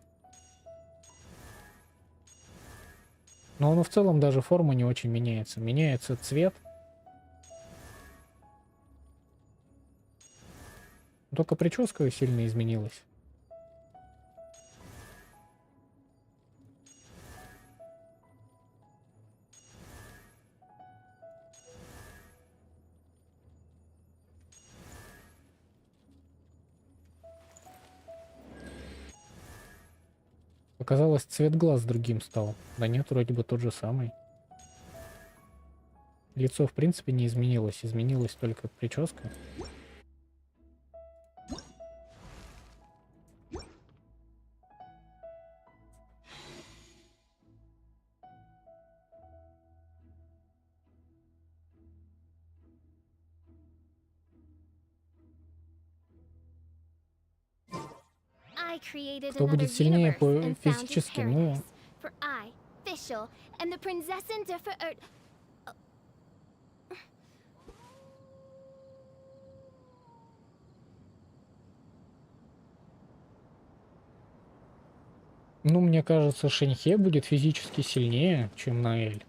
Но он в целом даже форма не очень меняется. Меняется цвет. Только прическа сильно изменилась. Показалось, цвет глаз другим стал. Да нет, вроде бы тот же самый. Лицо в принципе не изменилось, изменилась только прическа. I created Кто another будет сильнее universe по and founded физически? Ну, paradise. For I, Fischl, and the Prinzessin der Verirrt. ну, мне кажется, Шеньхе будет физически сильнее, чем Наэль.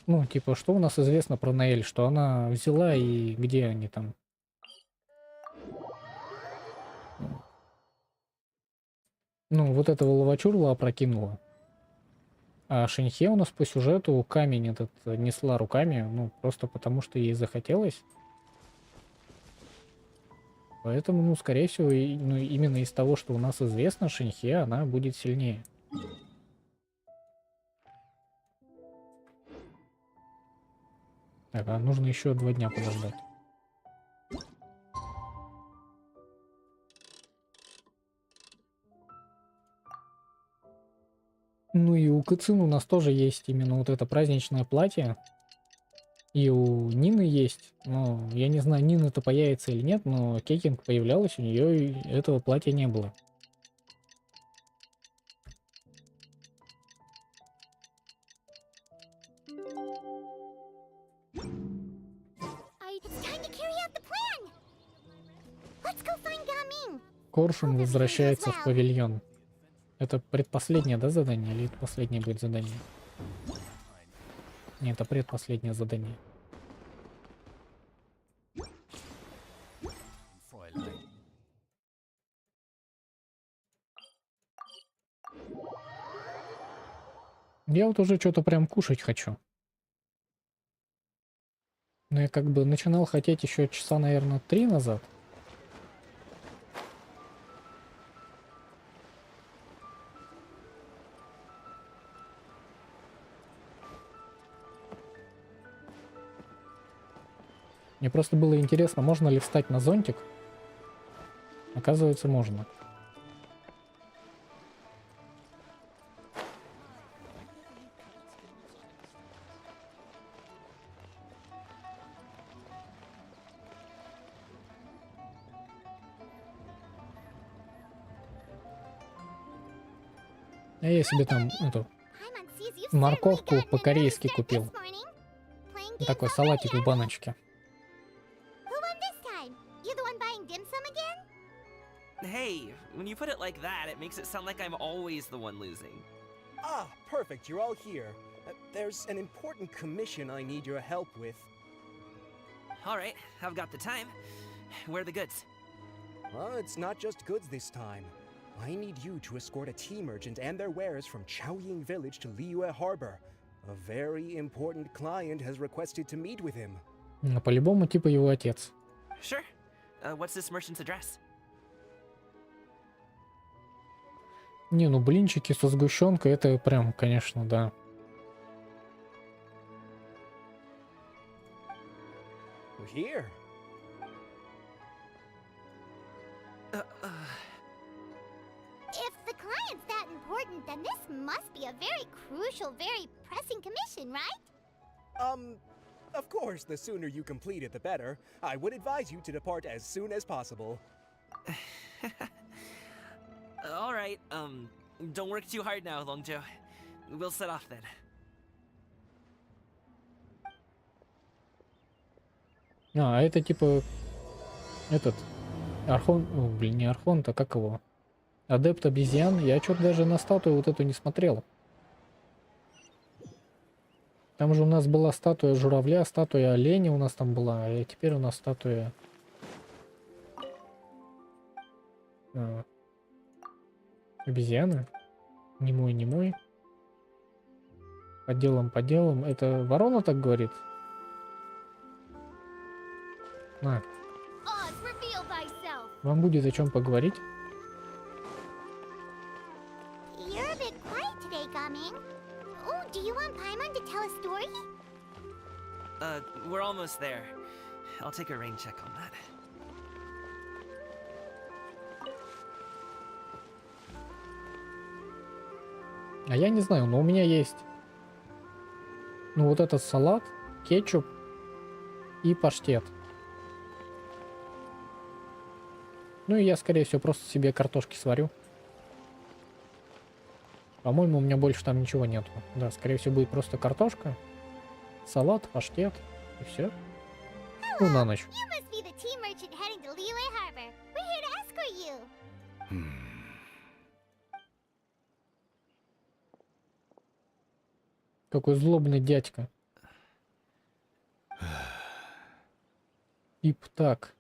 Ну, типа, что у нас известно про Наэль? Что она взяла и где они там? Ну, вот этого ловачурла опрокинула. А Шеньхе у нас по сюжету камень этот несла руками, ну, просто потому что ей захотелось. Поэтому, ну, скорее всего, ну, именно из того, что у нас известно, Шеньхе, она будет сильнее. Так, а нужно еще 2 дня подождать. Ну и у Кыцин у нас тоже есть именно вот это праздничное платье. И у Нины есть. Ну, я не знаю, Нина-то появится или нет, но Кейкинг появлялась, у нее этого платья не было. Коршун возвращается в павильон. Это предпоследнее, да, задание? Или это последнее будет задание? Нет, это предпоследнее задание. Я вот уже что-то прям кушать хочу. Но я как бы начинал хотеть еще часа, наверное, 3 назад. Мне просто было интересно, можно ли встать на зонтик. Оказывается, можно. А я себе там эту морковку по-корейски купил. Такой салатик в баночке. Hey, when you put it like that, it makes it sound like I'm always the one losing. Ah, perfect, you're all here. There's an important commission I need your help with. Alright, I've got the time. Where are the goods? Well, it's not just goods this time. I need you to escort a tea merchant and their wares from Chaoying Village to Liyue Harbor. A very important client has requested to meet with him. По-любому, типа его отец. Sure. What's this merchant's address? Не, ну блинчики со сгущенкой, это прям, конечно, да. Here. If the client's that important, then this must be a very crucial, very pressing commission, right? Of course, the sooner you complete it, the better. I would advise you to depart as soon as possible. Alright, don't work too hard now, Longjo. We'll set off then. А это типа этот Архон, о, блин, не Архонт, а как его? Адепт обезьян. Я что-то даже на статую вот эту не смотрел. Там же у нас была статуя журавля, статуя оленя у нас там была, а теперь у нас статуя... обезьяны. Немой, немой. По делам, по делам. Это ворона так говорит? На. Oz, reveal thyself. Вам будет о чем поговорить. You're a bit quiet today, Gaming. Oh, do you want Paimon to tell a story? We're almost there. I'll take a rain check on that. А я не знаю, но у меня есть... Ну вот этот салат, кетчуп и паштет. Ну и я, скорее всего, просто себе картошки сварю. По-моему, у меня больше там ничего нету. Да, скорее всего, будет просто картошка, салат, паштет и все. Ну, на ночь. You must be the tea merchant heading to Liyue Harbor. We're here to escort you. Какой злобный дядька. И так.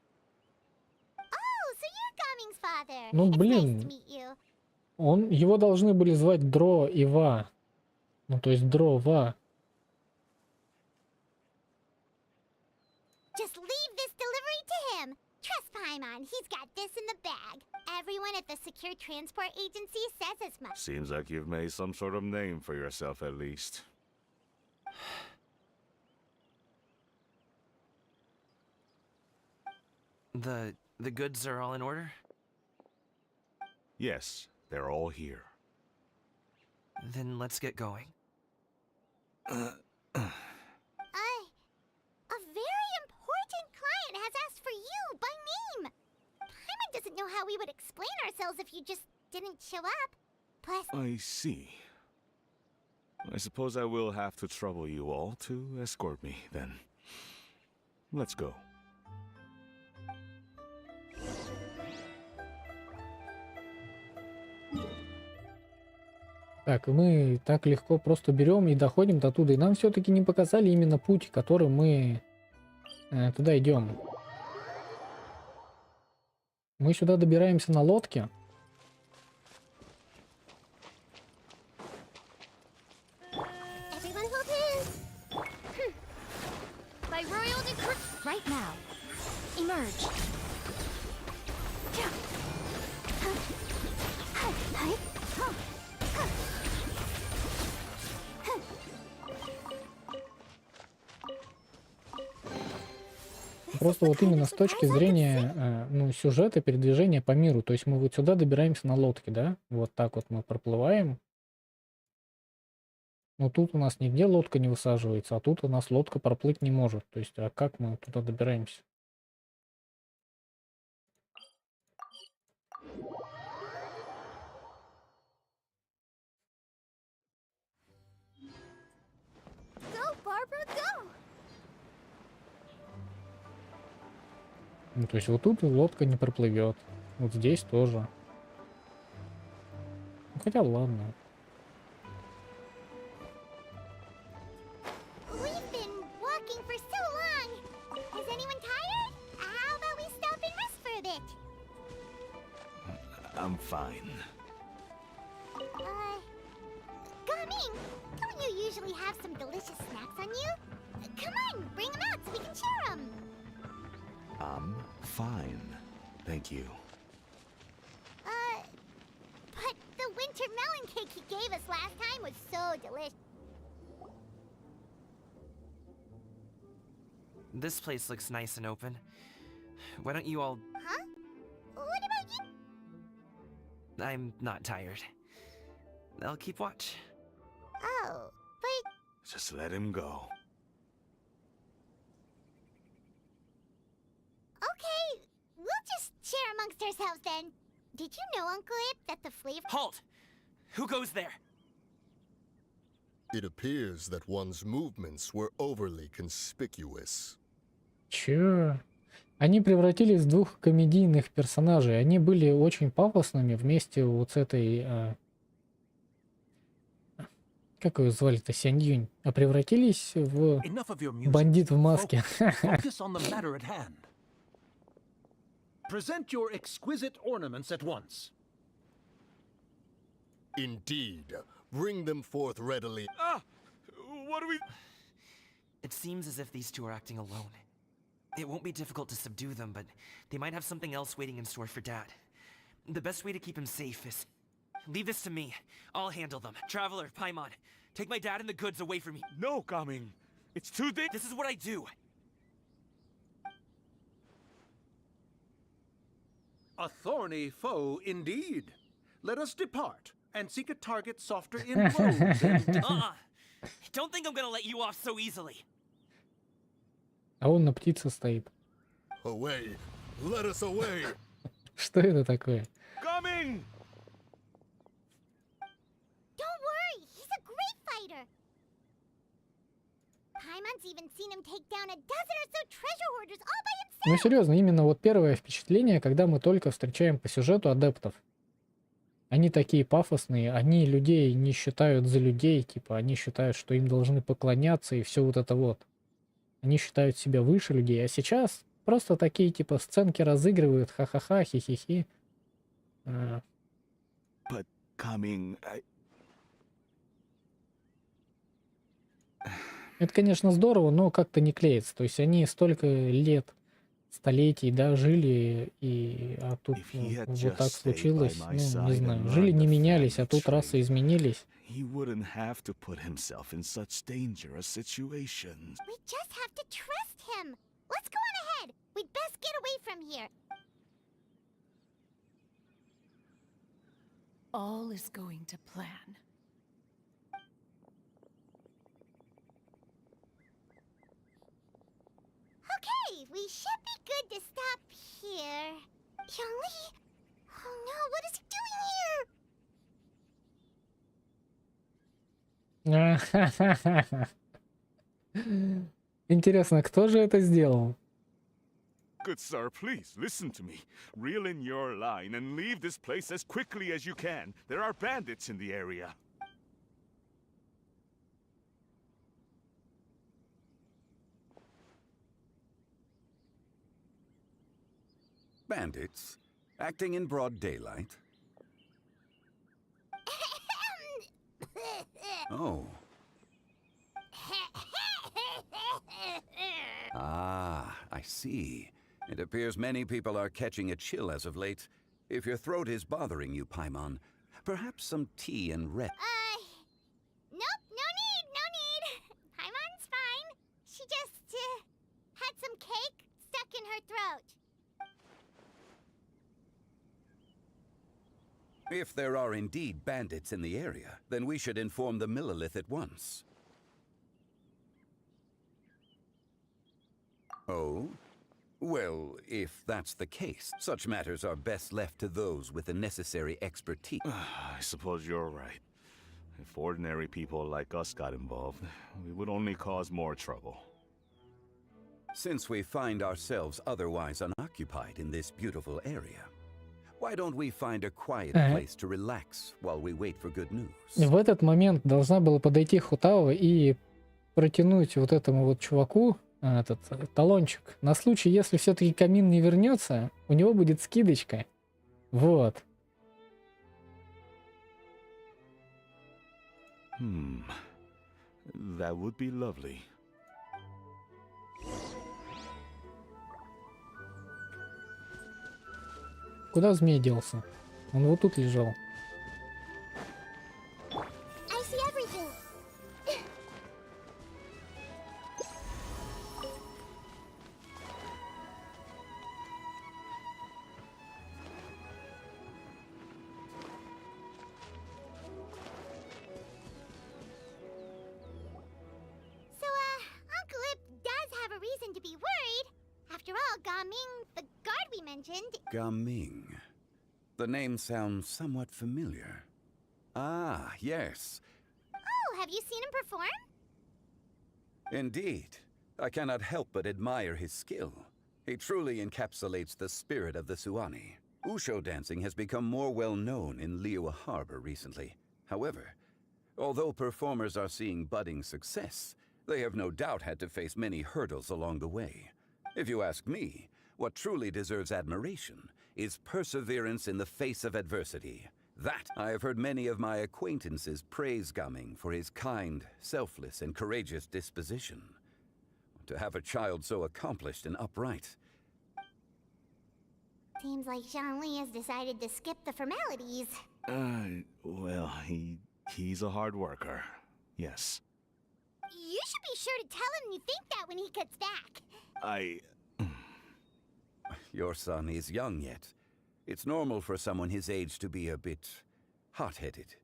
Oh, so you're Gaming's father. Ну, It's nice to блин. meet you. Его должны были звать Дро и Ва. Ну, то есть Дро, Ва. Just leave this delivery to him. Trust Paimon, he's got this in the bag. Everyone at the Secure Transport Agency says as much. Seems like you've made some sort of name for yourself at least. The goods are all in order? Yes, they're all here. Then let's get going. A very important client has asked for you by name. Paimon doesn't know how we would explain ourselves if you just didn't show up. Plus, I see. I suppose I will have to trouble you all to escort me, then. Let's go. Так, мы так легко просто берем и доходим до туда. И нам все-таки не показали именно путь, которым мы туда идем. Мы сюда добираемся на лодке. everyone hold hands. By royal decree. Right now. Emerge. Просто вот именно с точки зрения ну, сюжета, передвижения по миру. То есть мы вот сюда добираемся на лодке, да? Вот так вот мы проплываем. Но тут у нас нигде лодка не высаживается, а тут у нас лодка проплыть не может. То есть, а как мы туда добираемся? Go, Barbara, go. Ну, то есть вот тут лодка не проплывет. Вот здесь тоже. Ну, хотя ладно. We've been walking for so long. Is anyone tired? How about we stop and rest for a bit? I'm fine. Gaming, don't you usually have some delicious snacks on you? Come on, bring them out so we can share them. I'm fine. Thank you. But the winter melon cake he gave us last time was so delicious. This place looks nice and open. Why don't you all... Huh? What about you? I'm not tired. I'll keep watch. Oh, but... Just let him go. Okay, we'll just share amongst ourselves then. Did you know, Uncle Ip, that the flavor... Halt! Who goes there? It appears that one's movements were overly conspicuous. Чё? Они превратились в двух комедийных персонажей. Они были очень пафосными вместе вот с этой Как ее звали-то, Сянь-Юнь, а превратились в Enough of your music. бандит в маске. Focus on the matter at hand. Present your exquisite ornaments at once. Indeed. Bring them forth readily. Ah! What do we... It seems as if these two are acting alone. It won't be difficult to subdue them, but they might have something else waiting in store for Dad. The best way to keep him safe is... Leave this to me. I'll handle them. Traveler, Paimon, take my dad and the goods away from me. No, Gaming. It's too big. This is what I do. A thorny foe indeed. Let us depart and seek a target softer in robes and... Don't think I'm gonna let you off so easily. А он на птице стоит. Away. Let us away. Что это такое? Coming! Don't worry, he's a great fighter. Paimon's even seen him take down a dozen or so treasure hoarders all by himself. Ну серьезно, именно вот первое впечатление, когда мы только встречаем по сюжету адептов. Они такие пафосные, они людей не считают за людей, типа они считают, что им должны поклоняться и все вот это вот. Они считают себя выше людей, а сейчас просто такие типа сценки разыгрывают, ха-ха-ха, хи-хи-хи. But coming, Это, конечно, здорово, но как-то не клеится. То есть они столько лет, столетий, да, жили, а тут вот так случилось. Ну, не знаю, жили, не менялись, а тут расы изменились. he wouldn't have to put himself in such dangerous situations. We just have to trust him. Let's go on ahead. We'd best get away from here. All is going to plan. Okay, we should be good to stop here. Yoli? Oh no, what is he doing here? Интересно, кто же это сделал? Good sir, please listen to me. Reel in your line and leave this place as quickly as you can. There are bandits in the area. Bandits? Acting in broad daylight? Oh. Ah, I see. It appears many people are catching a chill as of late. If your throat is bothering you, Paimon, perhaps some tea and red. Nope, no need. Paimon's fine. She just, had some cake stuck in her throat. If there are indeed bandits in the area, then we should inform the Millilith at once. Oh? Well, if that's the case, such matters are best left to those with the necessary expertise. I suppose you're right. If ordinary people like us got involved, we would only cause more trouble. Since we find ourselves otherwise unoccupied in this beautiful area, why don't we find a quiet place to relax while we wait for good news? В этот момент должна была подойти Хутао и протянуть вот этому вот чуваку этот талончик. На случай, если все-таки камин не вернется, у него будет скидочка. Вот. That would be lovely. Куда змей делся? Он вот тут лежал. I see everything. So, Uncle Ip does have a reason to be worried. After all, Gaming, the guard we mentioned... Gaming. The name sounds somewhat familiar. Ah, yes. Oh, have you seen him perform? Indeed. I cannot help but admire his skill. He truly encapsulates the spirit of the Suani. Usho dancing has become more well known in Liyue Harbor recently. However, Although performers are seeing budding success, they have no doubt had to face many hurdles along the way. If you ask me, what truly deserves admiration is perseverance in the face of adversity. That I have heard many of my acquaintances praise Gaming for his kind, selfless, and courageous disposition. To have a child so accomplished and upright. Seems like Zhongli has decided to skip the formalities. Well, he's a hard worker. Yes. You should be sure to tell him you think that when he gets back. Your son is young yet. It's normal for someone his age to be a bit hot-headed.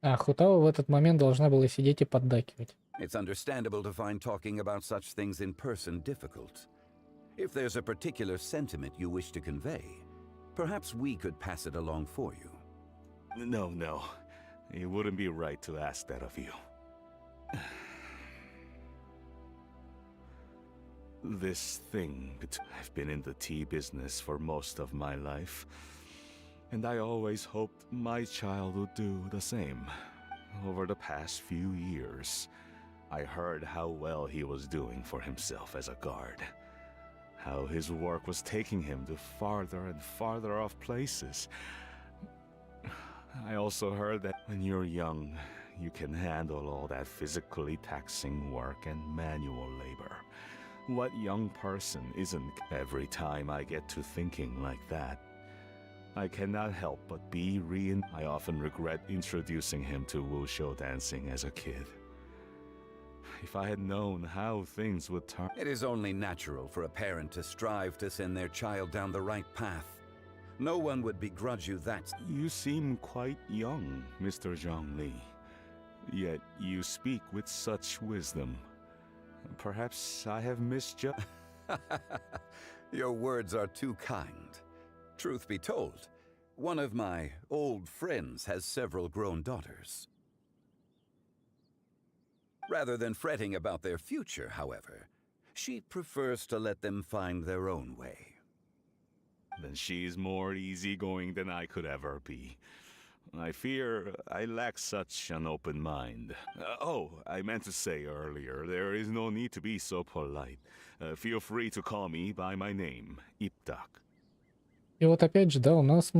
А Хутао в этот момент должна была сидеть и поддакивать. It's understandable to find talking about such things in person difficult. If there's a particular sentiment you wish to convey, perhaps we could pass it along for you. No. It wouldn't be right to ask that of you. This thing, I've been in the tea business for most of my life, and I always hoped my child would do the same. Over the past few years, I heard how well he was doing for himself as a guard. How his work was taking him to farther and farther off places. I also heard that when you're young, you can handle all that physically taxing work and manual labor. What young person isn't? Every time I get to thinking like that, I cannot help but be I often regret introducing him to wushou dancing as a kid. If I had known how things would turn... It is only natural for a parent to strive to send their child down the right path. No one would begrudge you that. You seem quite young, Mr. Zhongli. Yet you speak with such wisdom. Perhaps I have misjudged. Your words are too kind. Truth be told, one of my old friends has several grown daughters. Rather than fretting about their future, however, she prefers to let them find their own way. Then she's more easygoing than I could ever be. I fear I lack such an open mind. I meant to say earlier, there is no need to be so polite. Feel free to call me by my name, Iptak. И вот опять же, да, у нас,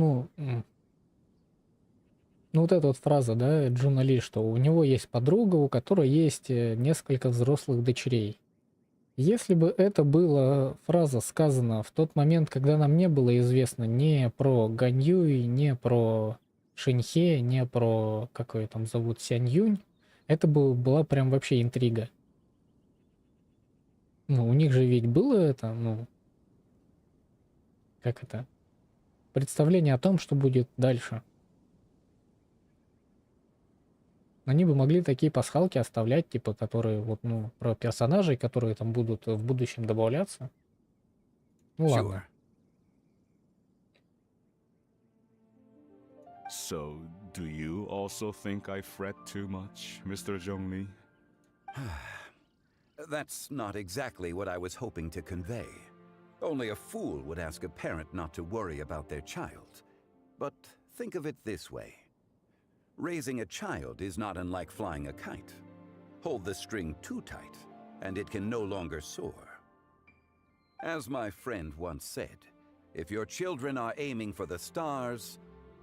вот эта вот фраза, да, Джуна Ли, что у него есть подруга, у которой есть несколько взрослых дочерей. Если бы это была фраза сказана в тот момент, когда нам не было известно ни про Ганьюй, ни про Шиньхе, не про, как ее там зовут, Сянь Юнь, это была прям вообще интрига. У них же ведь было это, как это, представление о том, что будет дальше. Они бы могли такие пасхалки оставлять, типа, которые вот, про персонажей, которые там будут в будущем добавляться. Ладно. So, do you also think I fret too much, Mr. Zhongli? That's not exactly what I was hoping to convey. Only a fool would ask a parent not to worry about their child. But think of it this way. Raising a child is not unlike flying a kite. Hold the string too tight, and it can no longer soar. As my friend once said, if your children are aiming for the stars,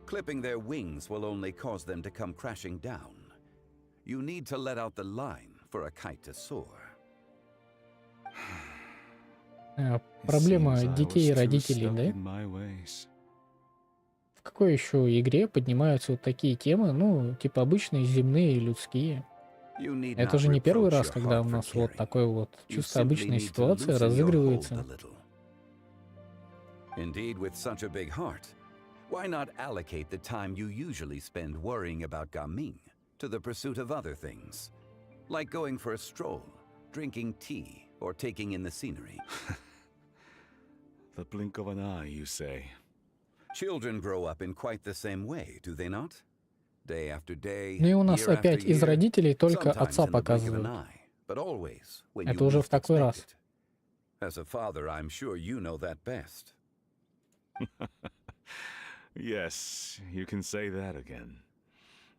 clipping their wings will only cause them to come crashing down. You need to let out the line for a kite to soar. Проблема детей и родителей, да? В какой еще игре поднимаются вот такие темы, типа обычные земные и людские? Это же не первый раз, когда у нас вот такой вот чисто обычная ситуация разыгрывается. Indeed, with such a big heart, why not allocate the time you usually spend worrying about Gaming to the pursuit of other things, like going for a stroll, drinking tea, or taking in the scenery? The blink of an eye, you say? Children grow up in quite the same way, do they not? Day after day, Ну и у нас year after опять из year, родителей только sometimes отца in the blink of an показывают. eye, but always when Это you уже least в такой expect раз. it. As a father, I'm sure you know that best. Yes, you can say that again.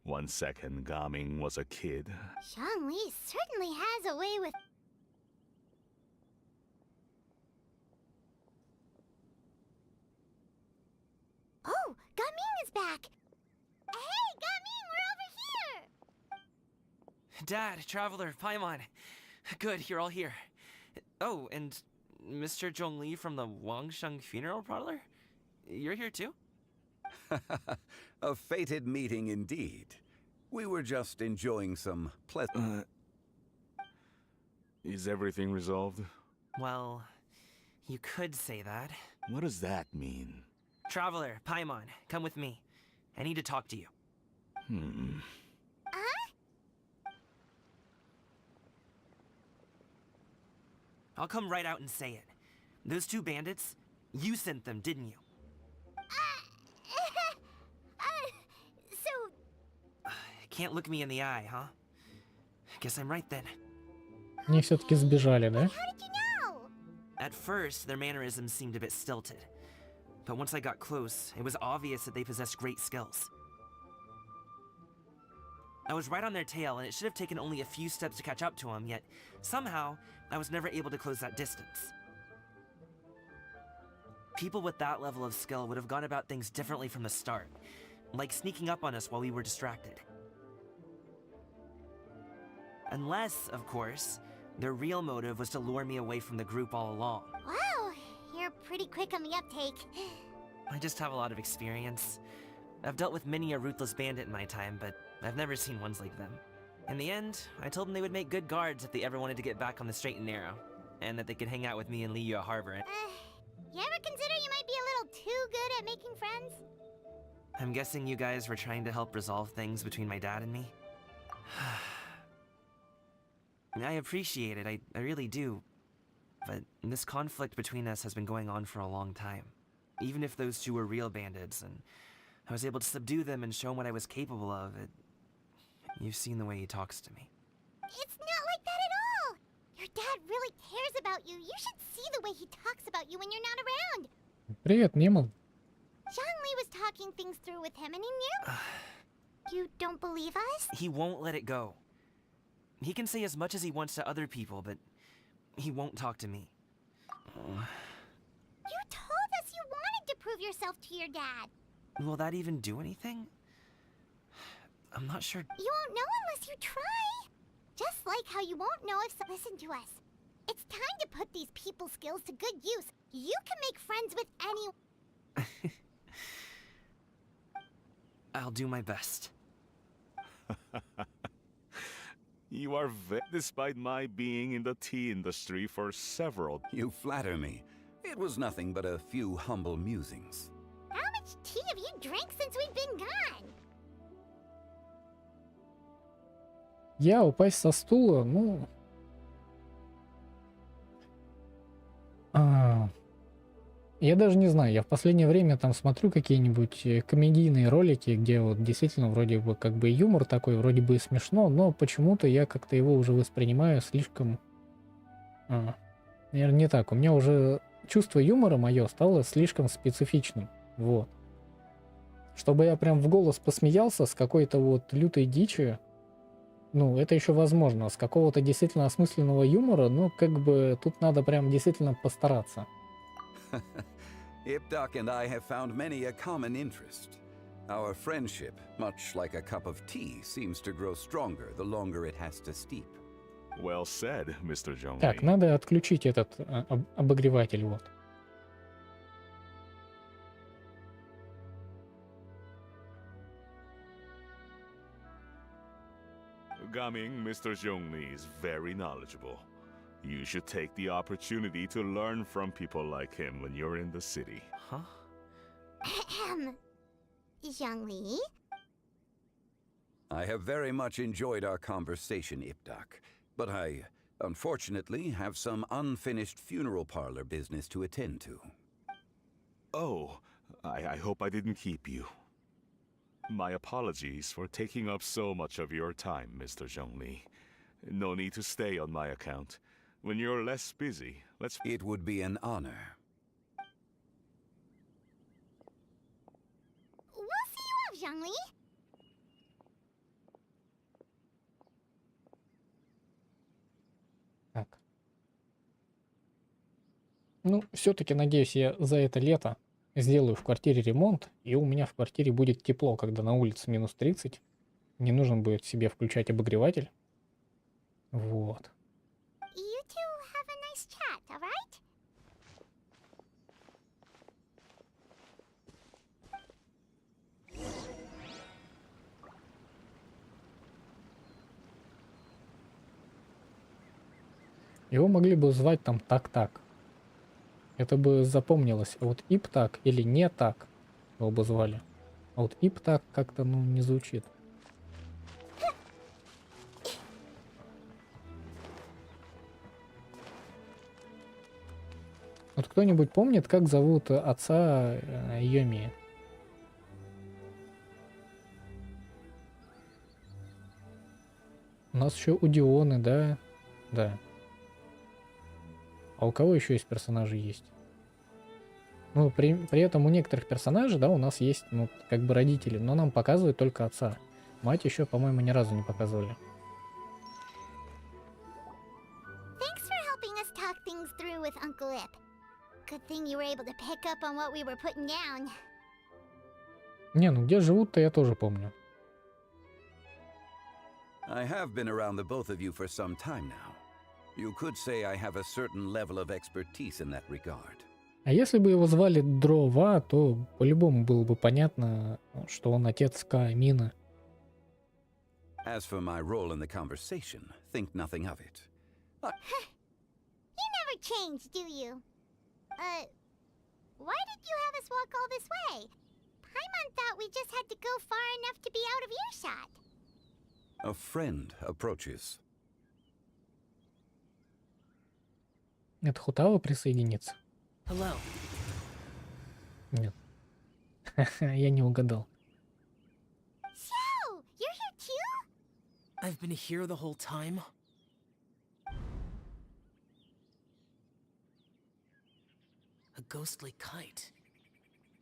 One second Gaming was a kid. Zhongli certainly has a way with... Oh, Gaming is back! Hey, Gaming, we're over here! Dad, Traveler, Paimon. Good, you're all here. Oh, and Mr. Zhongli from the Wangsheng Funeral Parlor? You're here too? A fated meeting indeed. We were just enjoying some pleasant... Is everything resolved? Well, you could say that. What does that mean? Traveler, Paimon, come with me. I need to talk to you. I'll come right out and say it. Those two bandits, you sent them, didn't you? So... Can't look me in the eye, huh? Guess I'm right then. Они все-таки сбежали, да? How did you know? At first, their mannerisms seemed a bit stilted. But once I got close, it was obvious that they possessed great skills. I was right on their tail, and it should have taken only a few steps to catch up to them, yet somehow, I was never able to close that distance. People with that level of skill would have gone about things differently from the start, like sneaking up on us while we were distracted. Unless, of course, their real motive was to lure me away from the group all along. Wow, you're pretty quick on the uptake. I just have a lot of experience. I've dealt with many a ruthless bandit in my time, but I've never seen ones like them. In the end, I told them they would make good guards if they ever wanted to get back on the straight and narrow, and that they could hang out with me in Liyue Harbor. You ever consider you might be a little too good at making friends? I'm guessing you guys were trying to help resolve things between my dad and me? I appreciate it, I really do. But this conflict between us has been going on for a long time. Even if those two were real bandits, and I was able to subdue them and show them what I was capable of, you've seen the way he talks to me. It's not like that at all! Your dad really cares about you. You should see the way he talks about you when you're not around. Привет, Нимл. Zhongli was talking things through with him and he knew. You don't believe us? He won't let it go. He can say as much as he wants to other people, but he won't talk to me. You told us you wanted to prove yourself to your dad. Will that even do anything? I'm not sure. You won't know unless you try. Just like how you won't know if listen to us. It's time to put these people skills to good use. You can make friends with anyone. I'll do my best. You are despite my being in the tea industry for several... You flatter me. It was nothing but a few humble musings. How much tea have you drank since we've been gone? Я упасть со стула, ну... Я даже не знаю, я в последнее время там смотрю какие-нибудь комедийные ролики, где вот действительно вроде бы как бы юмор такой, вроде бы и смешно, но почему-то я как-то его уже воспринимаю слишком... Наверное, не так. У меня уже чувство юмора мое стало слишком специфичным. Вот. Чтобы я прям в голос посмеялся с какой-то вот лютой дичи, ну, это еще возможно. С какого-то действительно осмысленного юмора, ну, как бы тут надо прям действительно постараться. Ipdak and I have found many a common interest. Our friendship, much like a cup of tea, seems to grow stronger the longer it has to steep. Well said, Mr. Zhongli. Так, надо отключить этот обогреватель, вот. Gaming, Mr. Zhongli is very knowledgeable. You should take the opportunity to learn from people like him when you're in the city. Huh? Zhongli? I have very much enjoyed our conversation, Ipdak, but I, unfortunately, have some unfinished funeral parlor business to attend to. Oh, I hope I didn't keep you. My apologies for taking up so much of your time, Mr. Zhongli. No need to stay on my account. When you're less busy, let's... It would be an honor. We'll see you off, Zhongli. Ну, все-таки, надеюсь, я за это лето сделаю в квартире ремонт, и у меня в квартире будет тепло, когда на улице минус 30. Не нужно будет себе включать обогреватель. Вот. You two have a nice chat, alright? Его могли бы звать там так-так. Это бы запомнилось. А вот Ип так или не так его бы звали. А вот Ип так как-то, ну, не звучит. Вот кто-нибудь помнит, как зовут отца Йоми? У нас еще у Дионы, да? Да. А у кого еще есть персонажи есть? Ну, при этом у некоторых персонажей, да, у нас есть, ну, как бы родители, но нам показывают только отца. Мать еще, по-моему, ни разу не показывали. Thanks for helping us talk things through with Uncle Ip. Good thing you were able to pick up on what we were putting down. Не, ну где живут-то я тоже помню. I have been around the both of you for some time now. You could say I have a certain level of expertise in that regard. А если бы его звали Дрова, то по-любому было бы понятно, что он отец Камина. As for my role in the conversation, think nothing of it. You never changed, do you? Why did you have us walk all this way? Paimon thought we just had to go far enough to be out of earshot. A friend approaches. Это Хутава присоединится? Hello. Нет. Я не угадал. So, you're here too? I've been here the whole time? A ghostly kite.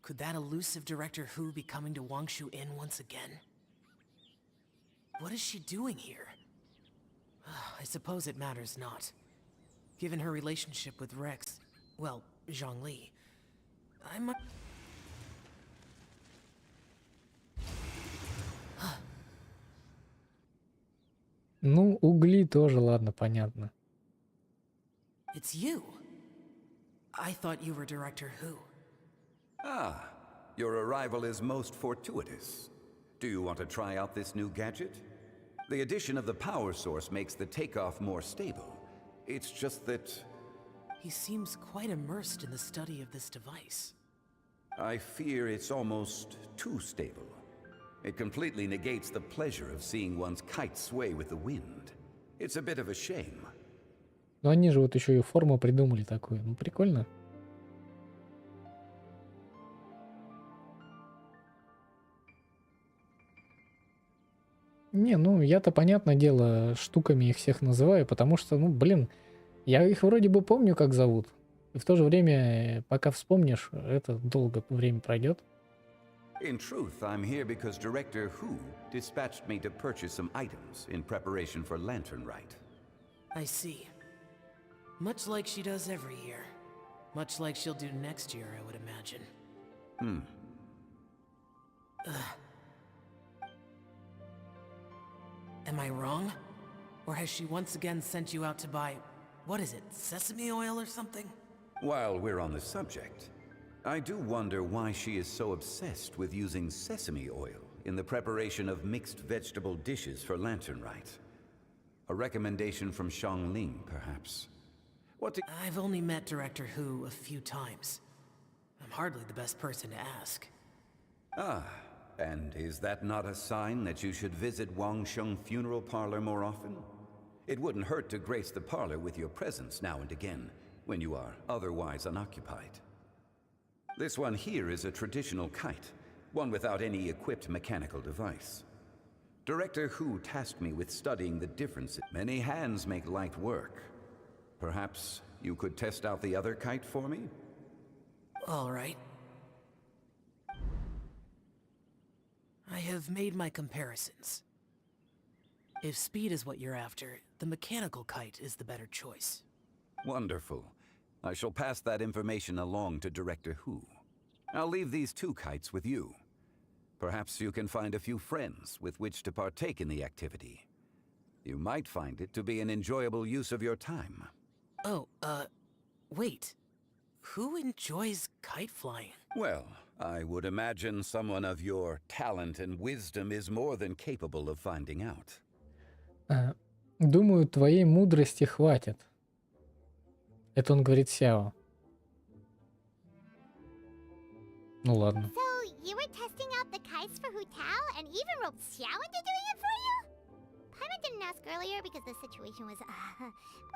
Could that elusive Director Who be coming to Wangshu Inn once again? What is she doing here? I suppose it matters not. Given her relationship with Rex, well, Zhongli, I might... Ну, угли тоже, ладно, понятно. It's you. I thought you were Director Who. Ah, your arrival is most fortuitous. Do you want to try out this new gadget? The addition of the power source makes the takeoff more stable. It's just that... He seems quite immersed in the study of this device. I fear it's almost too stable. It completely negates the pleasure of seeing one's kite sway with the wind. It's a bit of a shame. Но они же вот еще и форму придумали такую. Ну, прикольно. Не, ну я-то, понятное дело, штуками их всех называю, потому что, ну, блин, я их вроде бы помню, как зовут. И в то же время, пока вспомнишь, это долго время пройдет. In truth, I'm here because Director Who dispatched me to purchase some items in preparation for Lantern Rite. I see. Much like she does every year. Much like she'll do next year, I would imagine. Am I wrong? Or has she once again sent you out to buy, what is it, sesame oil or something? While we're on the subject, I do wonder why she is so obsessed with using sesame oil in the preparation of mixed vegetable dishes for Lantern Rite. A recommendation from Xiangling, perhaps. I've only met Director Who a few times. I'm hardly the best person to ask. Ah, and is that not a sign that you should visit Wangsheng Funeral Parlor more often? It wouldn't hurt to grace the parlor with your presence now and again, when you are otherwise unoccupied. This one here is a traditional kite, one without any equipped mechanical device. Director Who tasked me with studying the differences. Many hands make light work. Perhaps you could test out the other kite for me? All right. I have made my comparisons. If speed is what you're after, the mechanical kite is the better choice. Wonderful. I shall pass that information along to Director Hu. I'll leave these 2 kites with you. Perhaps you can find a few friends with which to partake in the activity. You might find it to be an enjoyable use of your time. Oh, wait. Who enjoys kite flying? Well, I would imagine someone of your talent and wisdom is more than capable of finding out. Думаю, твоей мудрости хватит. Это он говорит Сяо. Ну ладно. So, you were testing out the kites for Hu Tao and even roped Xiao into doing it for you? Paimon didn't ask earlier because the situation was,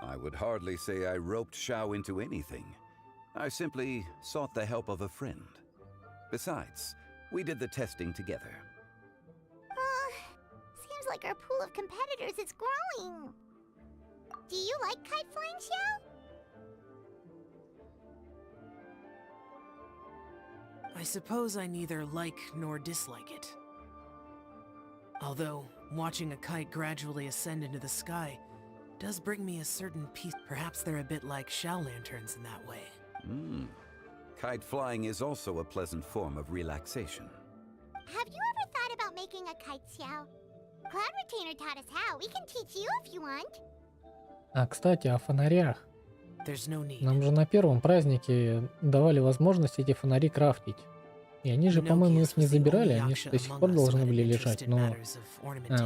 I would hardly say I roped Xiao into anything. I simply sought the help of a friend. Besides, we did the testing together. Seems like our pool of competitors is growing. Do you like kite flying, Xiao? I suppose I neither like nor dislike it. Although, watching a kite gradually ascend into the sky does bring me a certain peace. Perhaps they're a bit like Shao lanterns in that way. Kite flying is also a pleasant form of relaxation. Have you ever thought about making a kite, Xiao? Cloud Retainer taught us how. We can teach you if you want. Кстати, о фонарях. There's no need. Нам же на первом празднике давали возможность эти фонари крафтить. И они же, по-моему, их не забирали, они же до сих пор должны были лежать, но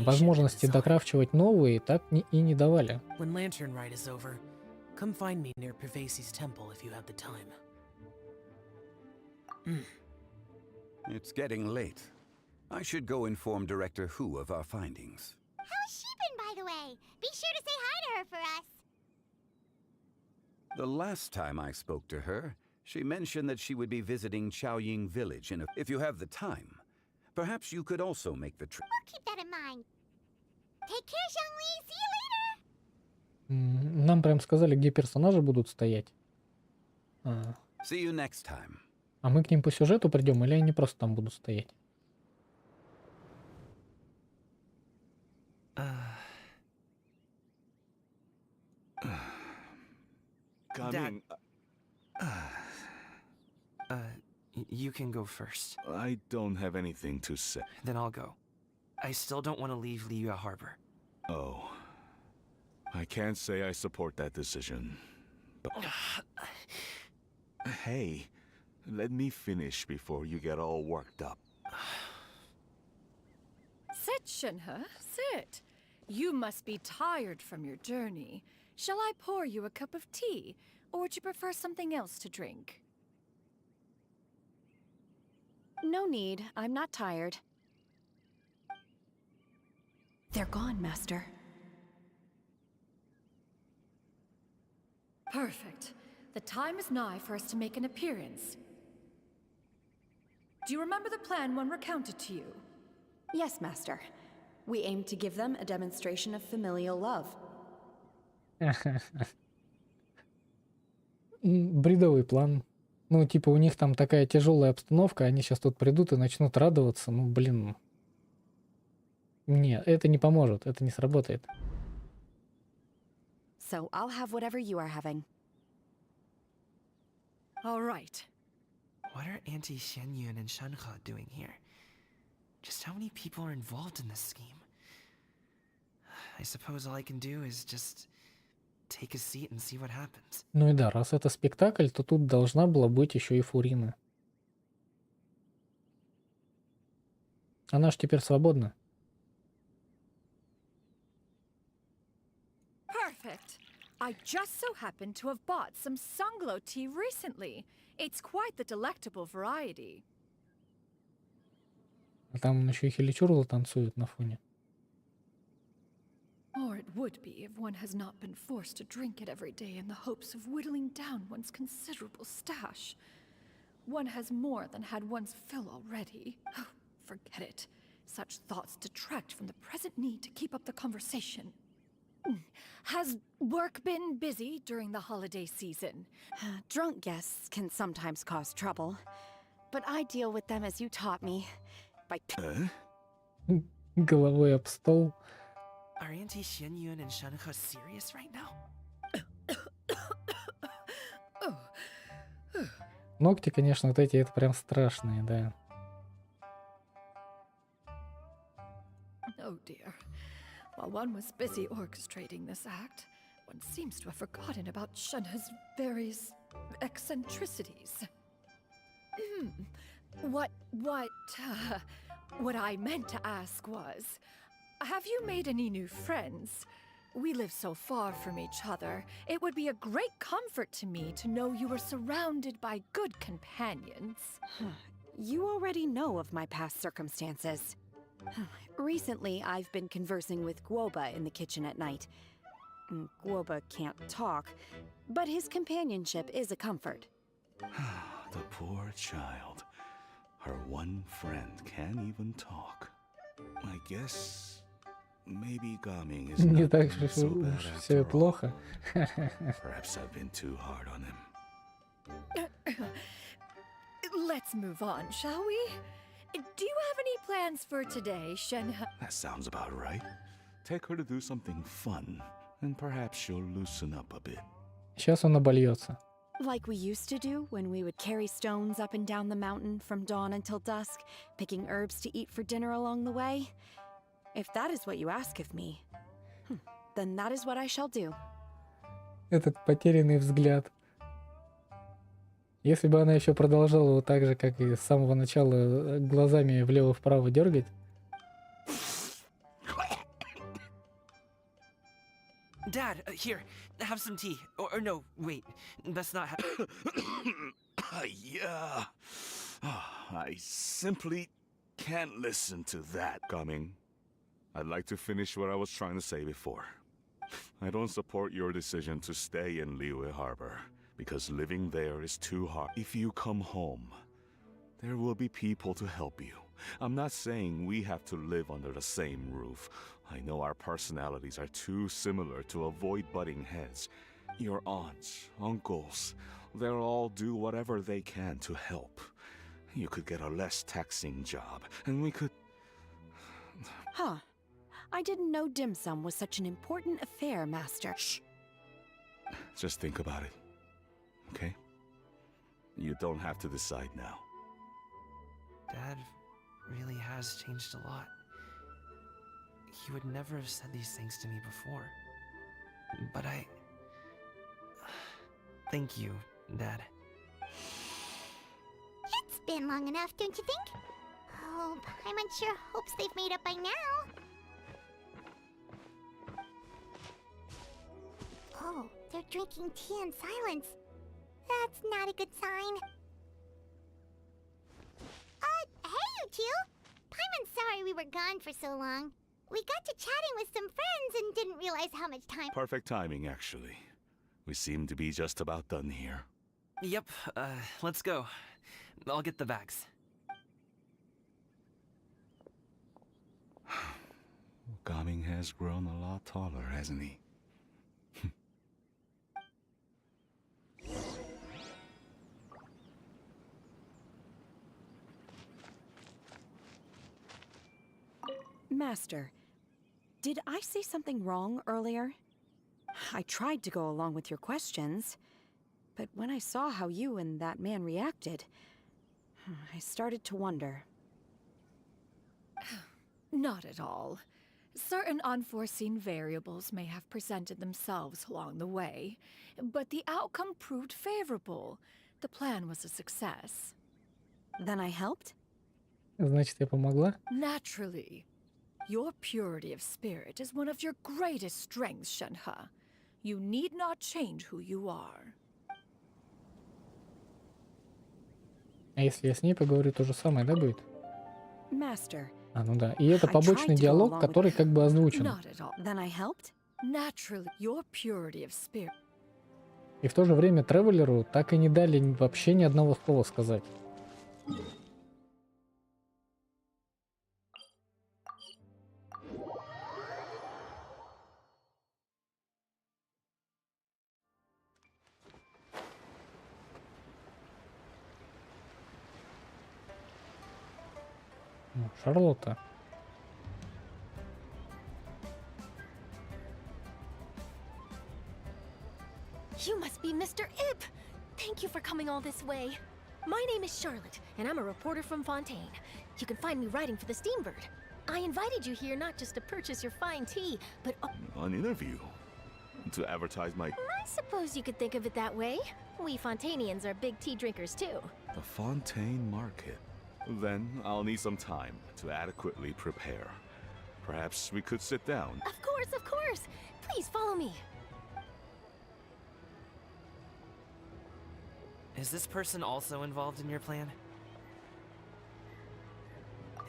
возможности докрафчивать новые так и не давали. When Lantern Rite is over, come find me near Pervasi's temple if you have the time. It's getting late. I should go inform Director Hu of our findings. How's she been, by the way? Be sure to say hi to her for us. The last time I spoke to her, she mentioned that she would be visiting Chaoying Village, and if you have the time, perhaps you could also make the trip. We'll keep that in mind. Take care, Zhongli. See you later. Нам прям сказали, где персонажи будут стоять. See you next time. А мы к ним по сюжету придем, или они просто там будут стоять? Dad. You can go first. I don't have anything to say. Then I'll go. I still don't want to leave Liyue Harbor. Oh. I can't say I support that decision. But hey, let me finish before you get all worked up. Sit, Shinhe, sit. You must be tired from your journey. Shall I pour you a cup of tea, or would you prefer something else to drink? No need. I'm not tired. They're gone, Master. Perfect. The time is nigh for us to make an appearance. Do you remember the plan when recounted to you? Yes, Master. We aim to give them a demonstration of familial love. Бредовый план. Ну, типа, у них там такая тяжелая обстановка, они сейчас тут придут и начнут радоваться. Ну, блин. Не, это не поможет, это не сработает. So I'll have whatever you are having. All right. What are Auntie Xianyun and Shanhe doing here? Just how many people are involved in this scheme? I suppose all I can do is just take a seat and see what happens. Ну и да, раз это спектакль, то тут должна была быть еще и Фурина. Она ж теперь свободна. Perfect. I just so happened to have bought some Sunglow tea recently. It's quite the delectable variety. А там еще и Хиличурла танцует на фоне. Or it would be if one has not been forced to drink it every day in the hopes of whittling down one's considerable stash. One has more than had one's fill already. Oh, forget it. Such thoughts detract from the present need to keep up the conversation. Has work been busy during the holiday season? Drunk guests can sometimes cause trouble, but I deal with them as you taught me. By Головой об стол. Are Auntie Xianyun and Shanhe serious right now? Oh, Ногти, конечно, вот эти, это прям страшные, да. Oh dear. While one was busy orchestrating this act, one seems to have forgotten about Shenhe's various eccentricities. What I meant to ask was, have you made any new friends? We live so far from each other. It would be a great comfort to me to know you were surrounded by good companions. You already know of my past circumstances. Recently, I've been conversing with Guoba in the kitchen at night. Guoba can't talk, but his companionship is a comfort. The poor child. Her one friend can't even talk. I guess maybe Gaming is Не not так doing же so bad уж after все all. плохо. Perhaps I've been too hard on him. Let's move on, shall we? Do you have any plans for today, Shenhe? That sounds about right. Take her to do something fun, and perhaps she'll loosen up a bit. Сейчас он обольется. Like we used to do when we would carry stones up and down the mountain from dawn until dusk, picking herbs to eat for dinner along the way. If that is what you ask of me, then that is what I shall do. Этот потерянный взгляд. Если бы она еще продолжала вот так же, как и с самого начала, глазами влево-вправо дергать. Dad, here, have some tea. Or no, wait, that's not Yeah. I simply can't listen to that. Coming. I'd like to finish what I was trying to say before. I don't support your decision to stay in Liyue Harbor, because living there is too hard. If you come home, there will be people to help you. I'm not saying we have to live under the same roof. I know our personalities are too similar to avoid butting heads. Your aunts, uncles, they'll all do whatever they can to help. You could get a less taxing job, and we could... Huh. I didn't know dim sum was such an important affair, Master. Shh. Just think about it, okay? You don't have to decide now. Dad really has changed a lot. He would never have said these things to me before. But thank you, Dad. It's been long enough, don't you think? Oh, Paimon sure hopes they've made up by now. Oh, they're drinking tea in silence. That's not a good sign. Hey you two! Paimon's sorry we were gone for so long. We got to chatting with some friends and didn't realize how much time... Perfect timing, actually. We seem to be just about done here. Yep, let's go. I'll get the bags. Gaming has grown a lot taller, hasn't he? Master, did I say something wrong earlier? I tried to go along with your questions, but when I saw how you and that man reacted, I started to wonder. Not at all. Certain unforeseen variables may have presented themselves along the way, but the outcome proved favorable. The plan was a success. Then I helped? Значит, я помогла? Naturally. Your purity of spirit is one of your greatest strengths, Shenhe. You need not change who you are. А если я с ней поговорю, то же самое, да, будет? Master. А, ну да. И это побочный диалог, который как бы озвучен. Not at all. Then I helped? Naturally, your purity of spirit. И в то же время Тревелеру так и не дали вообще ни одного слова сказать. Шарлотта. You must be Mr. Ip! Thank you for coming all this way. My name is Charlotte, and I'm a reporter from Fontaine. You can find me writing for the Steambird. I invited you here not just to purchase your fine tea, but... An interview? To advertise my... I suppose you could think of it that way. We Fontainians are big tea drinkers, too. The Fontaine Market. Then I'll need some time to adequately prepare. Perhaps we could sit down. Of course, of course! Please follow me. Is this person also involved in your plan?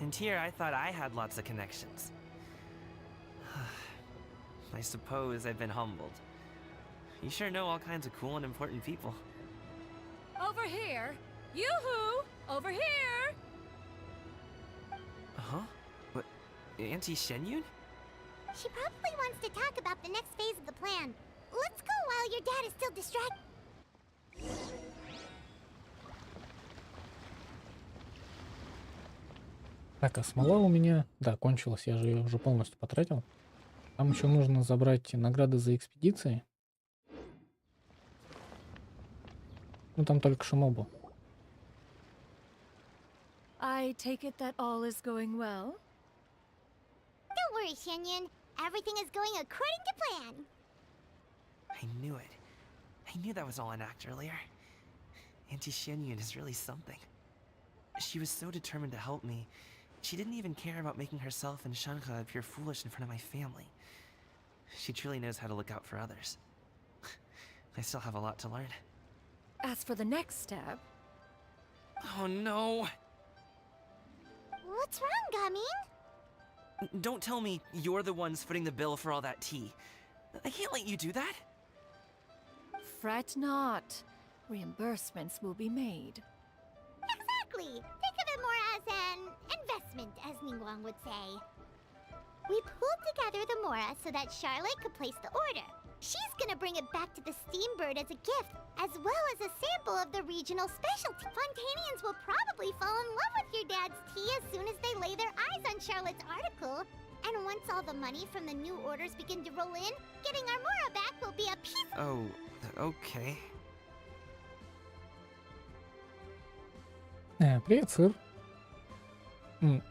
And here I thought I had lots of connections. I suppose I've been humbled. You sure know all kinds of cool and important people. Over here! Yoo-hoo! Over here! Huh? What? Auntie Shenyun? She probably wants to talk about the next phase of the plan. Let's go while your dad is still distracted. Так, а смола у меня, да, кончилась, я же ее уже полностью потратил. Там еще нужно забрать награды за экспедиции. Ну там только Шинобу. I take it that all is going well? Don't worry, Shenyun. Everything is going according to plan. I knew it. I knew that was all an act earlier. Auntie Shenyun is really something. She was so determined to help me. She didn't even care about making herself and Shanka appear foolish in front of my family. She truly knows how to look out for others. I still have a lot to learn. As for the next step... Oh no! What's wrong, Gamin? Don't tell me you're the ones footing the bill for all that tea. I can't let you do that. Fret not. Reimbursements will be made. Exactly. Think of it more as an investment, as Ningguang would say. We pooled together the Mora so that Charlotte could place the order. She's gonna bring it back to the Steambird as a gift, as well as a sample of the regional specialty. Fontainians will probably fall in love with your dad's tea as soon as they lay their eyes on Charlotte's article. And once all the money from the new orders begin to roll in, getting our Mora back will be a piece... Oh, okay. Привет, сыр.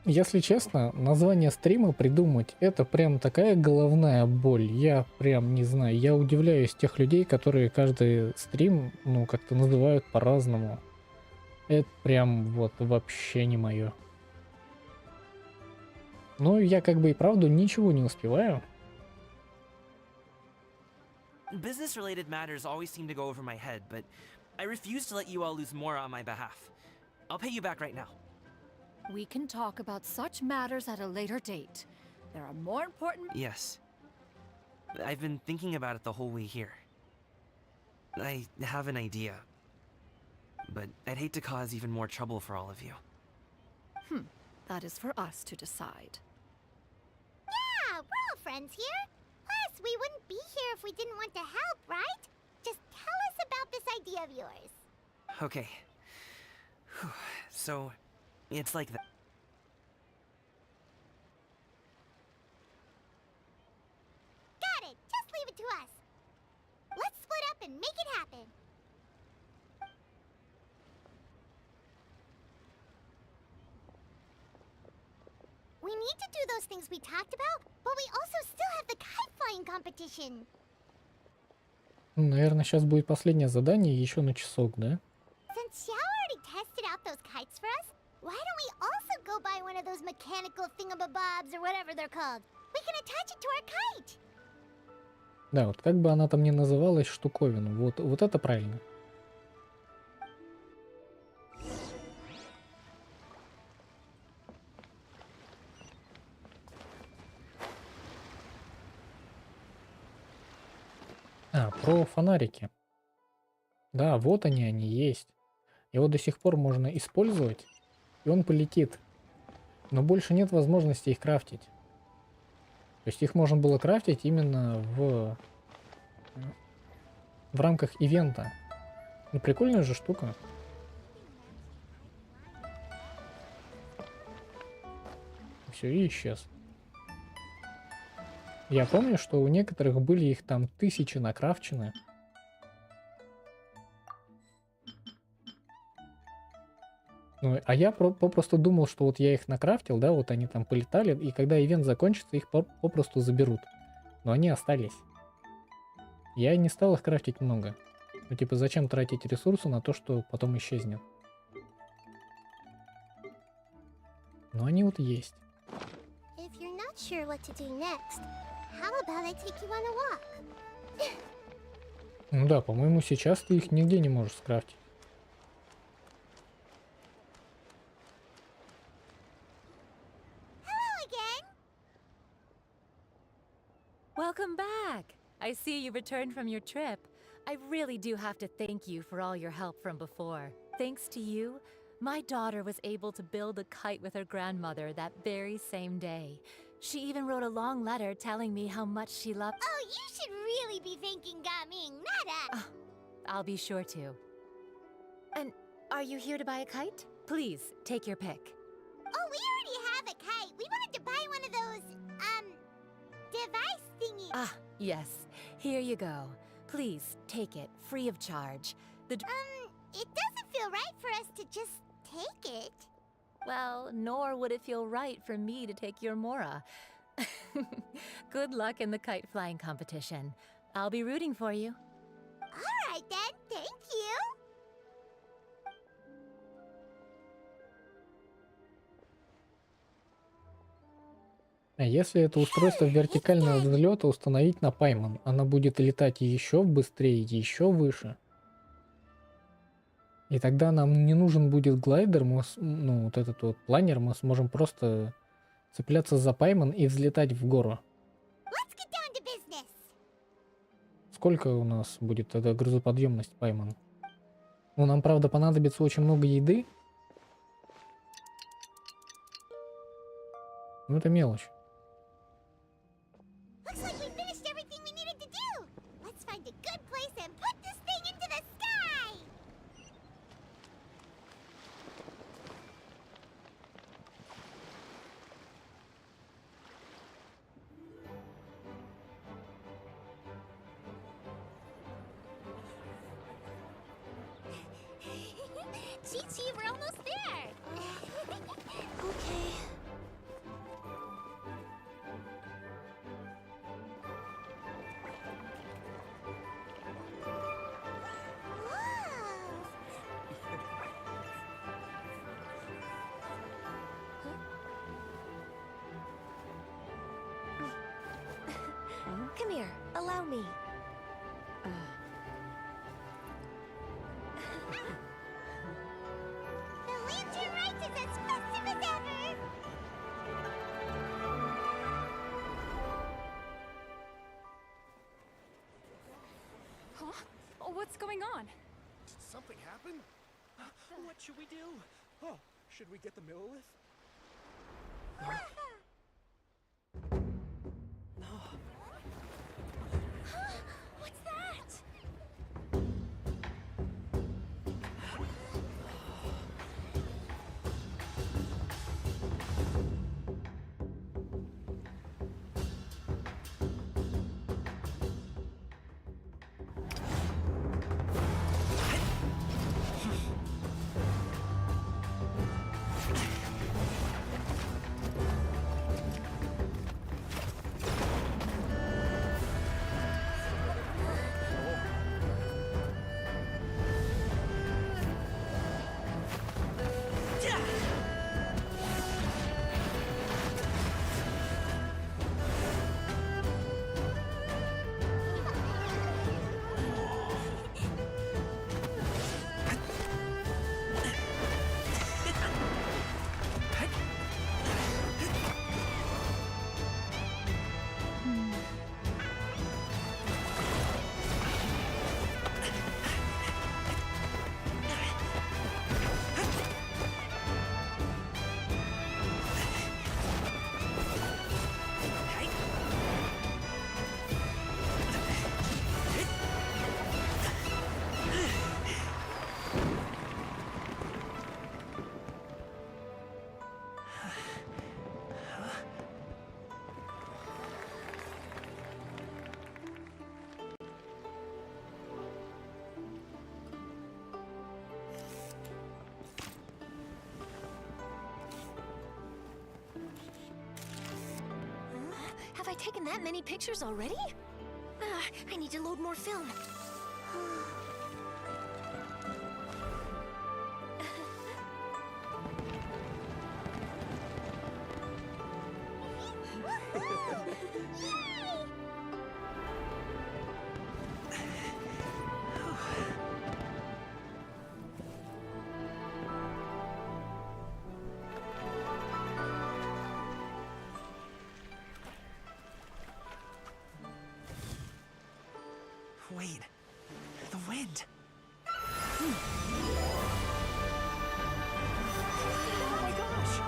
Если честно, название стрима придумать — это прям такая головная боль. Я прям не знаю, я удивляюсь тех людей, которые каждый стрим, ну, как-то называют по-разному. Это прям вот вообще не мое. Но я как бы и правда ничего не успеваю. Business-related matters always seem to go over my head, but I refuse to let you all lose more on my behalf. I'll pay you back right now. We can talk about such matters at a later date. There are more important... Yes. I've been thinking about it the whole way here. I have an idea. But I'd hate to cause even more trouble for all of you. That is for us to decide. Yeah, we're all friends here. Plus, we wouldn't be here if we didn't want to help, right? Just tell us about this idea of yours. Okay. So, it's like that. Got it! Just leave it to us. Let's split up and make it happen. We need to do those things we talked about, but we also still have the kite flying competition. Наверное, сейчас будет последнее задание еще на часок, да? Since Xiao already tested out those kites for us, why don't we also go buy one of those mechanical thingamabobs or whatever they're called? We can attach it to our kite. Да, вот как бы она там ни называлась, штуковину. Вот это правильно. Про фонарики. Да, вот они есть. Его до сих пор можно использовать, и он полетит. Но больше нет возможности их крафтить. То есть их можно было крафтить именно в рамках ивента. Ну, прикольная же штука. Все, и исчез. Я помню, что у некоторых были их там 1000 накрафчены. Ну, а я попросту думал, что вот я их накрафтил, да, вот они там полетали, и когда ивент закончится, их попросту заберут. Но они остались. Я не стал их крафтить много. Ну, типа, зачем тратить ресурсы на то, что потом исчезнет? Но они вот есть. If you're not sure what to do next, how about I take you on a walk? Ну да, по-моему, сейчас ты их нигде не можешь скрафтить. Hello again. Welcome back! I see you returned from your trip. I really do have to thank you for all your help from before. Thanks to you, my daughter was able to build a kite with her grandmother that very same day. She even wrote a long letter telling me how much she loved— Oh, you should really be thanking Gaming, not us. I'll be sure to. And are you here to buy a kite? Please, take your pick. Oh, we already have a kite. We wanted to buy one of those, device thingies. Ah, yes. Here you go. Please, take it, free of charge. It doesn't feel right for us to just take it. Well, nor would it feel right for me to take your Mora. Good luck in the kite flying competition. I'll be rooting for you. All right then, thank you. А если это устройство вертикального взлета установить на Пайман, она будет летать еще быстрее, еще выше. И тогда нам не нужен будет глайдер, ну вот этот вот планер, мы сможем просто цепляться за Пайман и взлетать в гору. Let's get down to business. Сколько у нас будет тогда грузоподъемность Пайман? Ну, нам, правда, понадобится очень много еды. Ну, это мелочь. Looks like we finished everything we needed to do. Let's find a good place and put this thing into the sky. Chi-Chi, we're almost there. Okay. Come here, allow me. The lantern right is as festive as ever. Huh? Oh, what's going on? Did something happen? What should we do? Oh, should we get the Millilith? What's that? I taken that many pictures already? I need to load more film. Wait, the wind. Oh my gosh!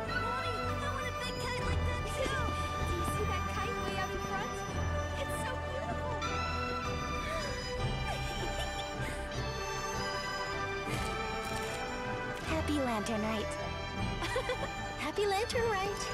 Mommy, I want a big kite like that too! Do you see that kite way out in front? It's so beautiful! Happy Lantern Rite. Happy Lantern Rite!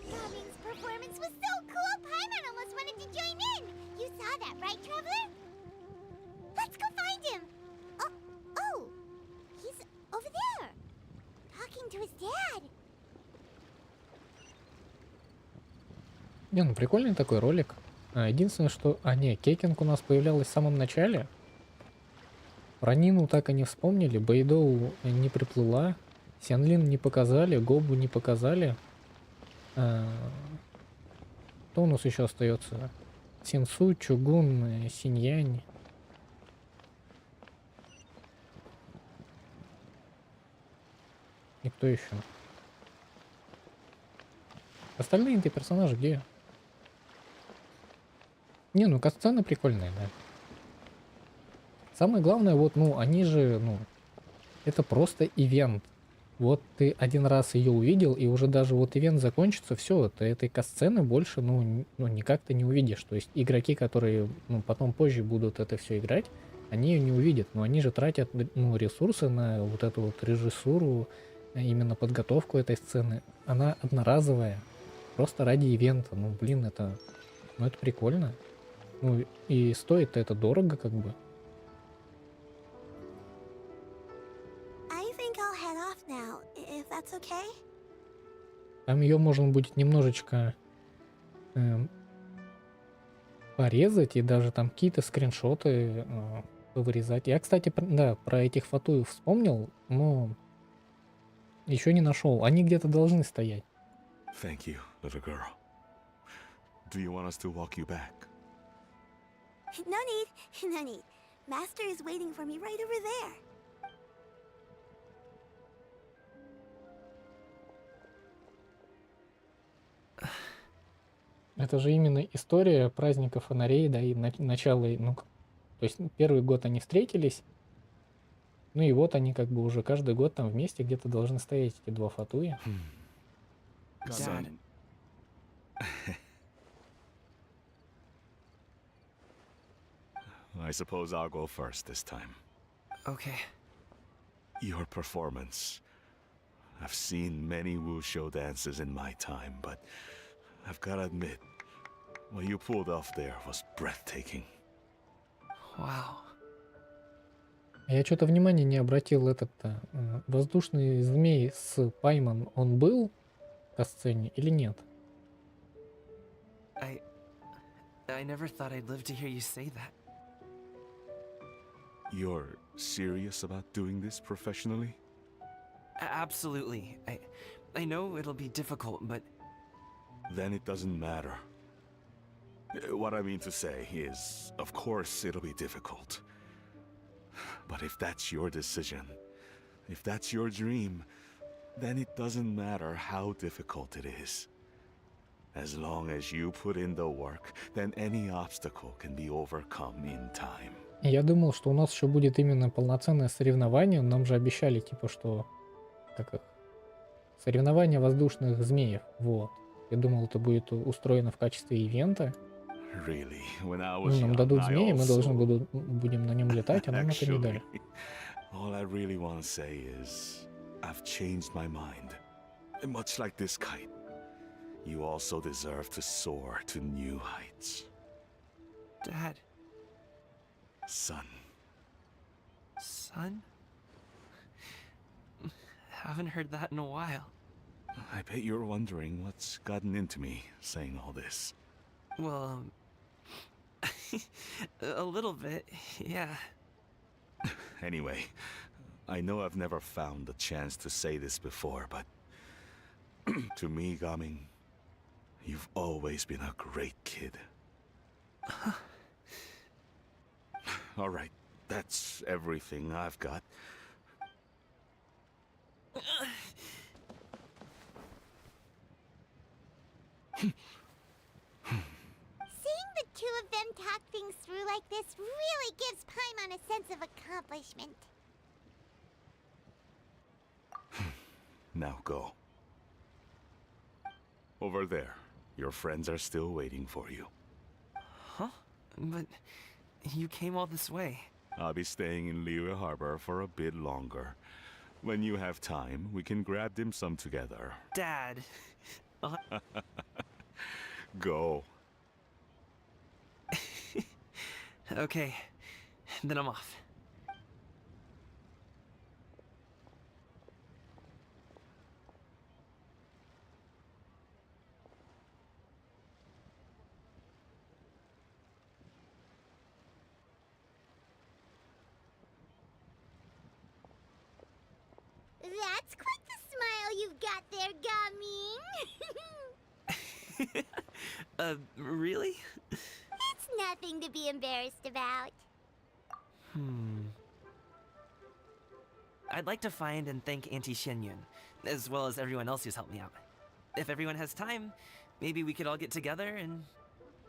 Goblin's performance was so cool, Paimon almost wanted to join in. You saw that, right, Traveler? Let's go find him. Oh, he's over there, talking to his dad. Не, ну прикольный такой ролик. Единственное, что... не, Кейкинг у нас появлялась в самом начале. Про Нину так и не вспомнили, Бэйдоу не приплыла, Сянлин не показали, Гобу не показали. Кто у нас еще остается? Синсу, Чугун, Синьянь. И кто еще? Остальные-то персонажи где? Не, ну катсцены прикольные, да. Самое главное, вот, ну, они же, ну, это просто ивент. Вот ты один раз ее увидел, и уже даже вот ивент закончится, все, ты этой катсцены больше, ну, никак ты не увидишь. То есть игроки, которые, ну, потом позже будут это все играть, они ее не увидят. Но они же тратят, ну, ресурсы на вот эту вот режиссуру, именно подготовку этой сцены. Она одноразовая, просто ради ивента. Ну, блин, это прикольно. Ну, и стоит это дорого, как бы. I think I'll head off now, if that's okay. Там ее можно будет немножечко порезать и даже там какие-то скриншоты вырезать. Я, кстати, про этих фатуев вспомнил, но еще не нашел. Они где-то должны стоять. Thank you, little girl. Do you want us to walk you back? No need, no need. Master is waiting for me right over there. Это же именно история праздника фонарей, да, и начало, ну, то есть первый год они встретились, ну и вот они как бы уже каждый год там вместе где-то должны стоять эти два фатуя. Dad. I suppose I'll go first this time. Okay. Your performance. I've seen many wushou dances in my time, but I've gotta admit, what you pulled off there was breathtaking. Wow. Я что-то внимания не обратил, воздушный змей с Паймон, он был на сцене или нет? I never thought I'd live to hear you say that. You're serious about doing this professionally? Absolutely. I know it'll be difficult, but... Then it doesn't matter. What I mean to say is, of course it'll be difficult. But if that's your decision, if that's your dream, then it doesn't matter how difficult it is. As long as you put in the work, then any obstacle can be overcome in time. Я думал, что у нас еще будет именно полноценное соревнование. Нам же обещали, типа, что Соревнования воздушных змеев. Вот. Я думал, это будет устроено в качестве ивента. Really, when I Ну, was нам young, дадут I змеи, мы должны also... будем на нем летать, а нам это не дали. Actually, all I really want to say is, I've changed my mind. Much like this kite, you also deserve to soar to new heights. Dad. Son. Son? Haven't heard that in a while. I bet you're wondering what's gotten into me saying all this. Well, a little bit, yeah. Anyway, I know I've never found the chance to say this before, but to me, Gaming, you've always been a great kid. All right, that's everything I've got. Seeing the two of them talk things through like this really gives Paimon a sense of accomplishment. Now go. Over there. Your friends are still waiting for you. Huh? But you came all this way. I'll be staying in Liyue Harbor for a bit longer. When you have time, we can grab dim sum together. Dad. Go. Okay, then I'm off. That's quite the smile you've got there, Gaming. Really? It's nothing to be embarrassed about. I'd like to find and thank Auntie Xianyun, as well as everyone else who's helped me out. If everyone has time, maybe we could all get together and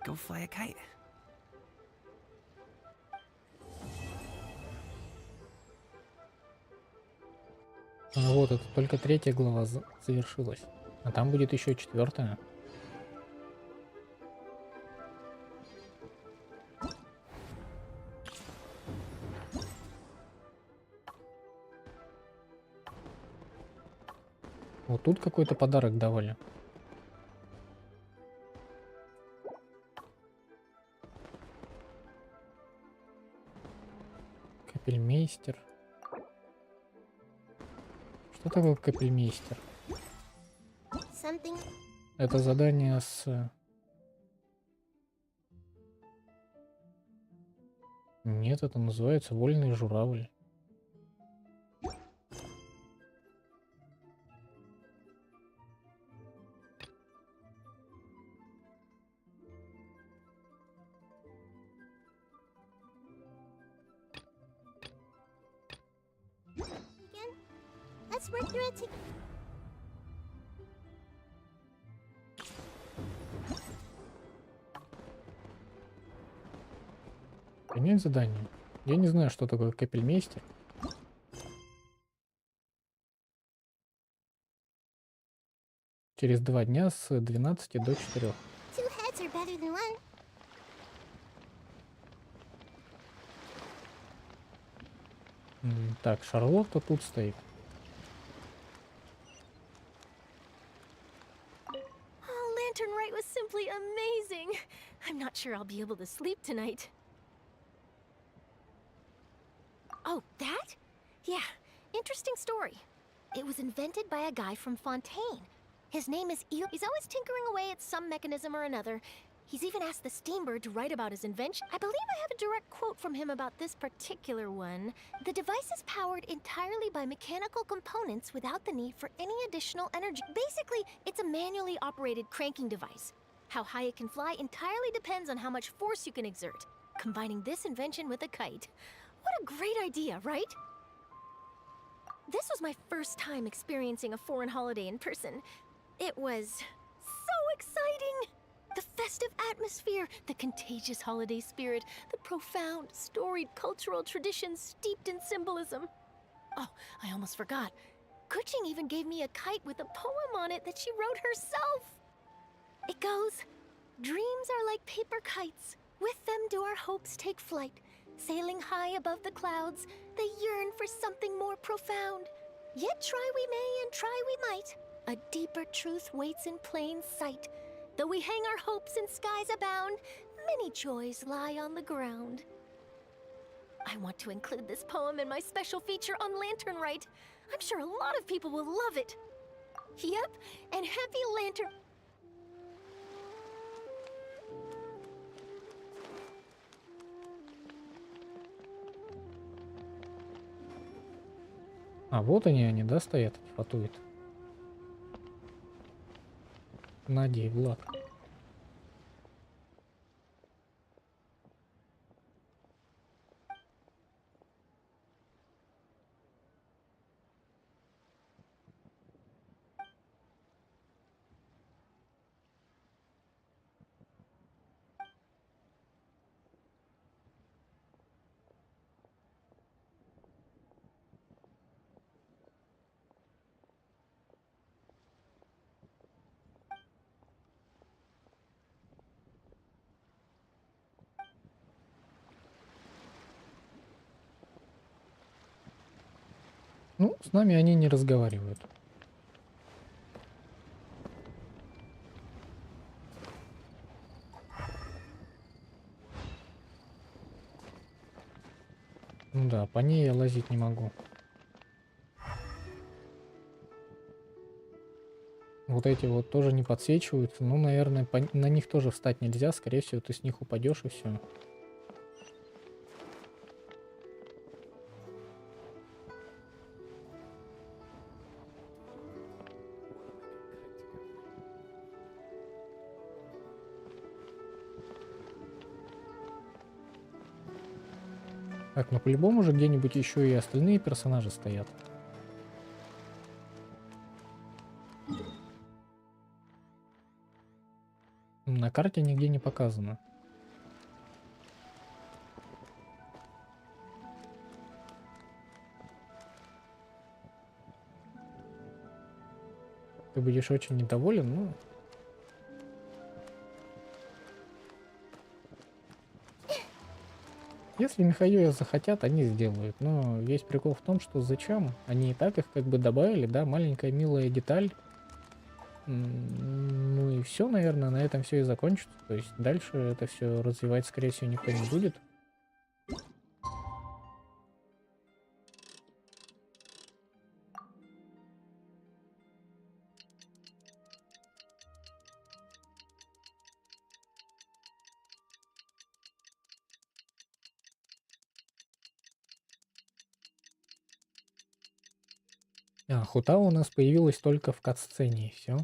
go fly a kite. Ну вот, это только 3-я глава завершилась. А там будет еще 4-я. Вот тут какой-то подарок давали. Капельмейстер. Что такое капельмейстер? Something. Это задание с... Нет, это называется вольный журавль. Again, let's work through it together. Принять задание. Я не знаю, что такое капельмейстер. Через 2 дня с 12 до 4. Two heads are better than one. Так, Шарлотта тут стоит. Oh, Lantern Rite was simply amazing. I'm not sure I'll be able to sleep tonight. Oh, that? Yeah, interesting story. It was invented by a guy from Fontaine. His name is Eel. He's always tinkering away at some mechanism or another. He's even asked the Steambird to write about his invention. I believe I have a direct quote from him about this particular one. The device is powered entirely by mechanical components without the need for any additional energy. Basically, it's a manually operated cranking device. How high it can fly entirely depends on how much force you can exert. Combining this invention with a kite. What a great idea, right? This was my first time experiencing a foreign holiday in person. It was so exciting! The festive atmosphere, the contagious holiday spirit, the profound, storied cultural traditions steeped in symbolism. Oh, I almost forgot. Kuching even gave me a kite with a poem on it that she wrote herself. It goes, dreams are like paper kites. With them do our hopes take flight. Sailing high above the clouds, they yearn for something more profound. Yet try we may and try we might. A deeper truth waits in plain sight. Though we hang our hopes in skies abound, many joys lie on the ground. I want to include this poem in my special feature on Lantern Rite. I'm sure a lot of people will love it. Yep, and happy Lantern... А вот они, да, стоят, фатуют. Надя и Влад. Ну, с нами они не разговаривают. Ну да, по ней я лазить не могу. Вот эти вот тоже не подсвечиваются. Ну, наверное, на них тоже встать нельзя. Скорее всего, ты с них упадешь и все. Так, ну по-любому же где-нибудь еще и остальные персонажи стоят. На карте нигде не показано. Ты будешь очень недоволен, ну... Если Михаила захотят, они сделают. Но весь прикол в том, что зачем? Они и так их как бы добавили, да, маленькая милая деталь. Ну и все, наверное, на этом все и закончится. То есть дальше это все развивать, скорее всего, никто не будет. А, Хута у нас появилась только в кат-сцене, и все.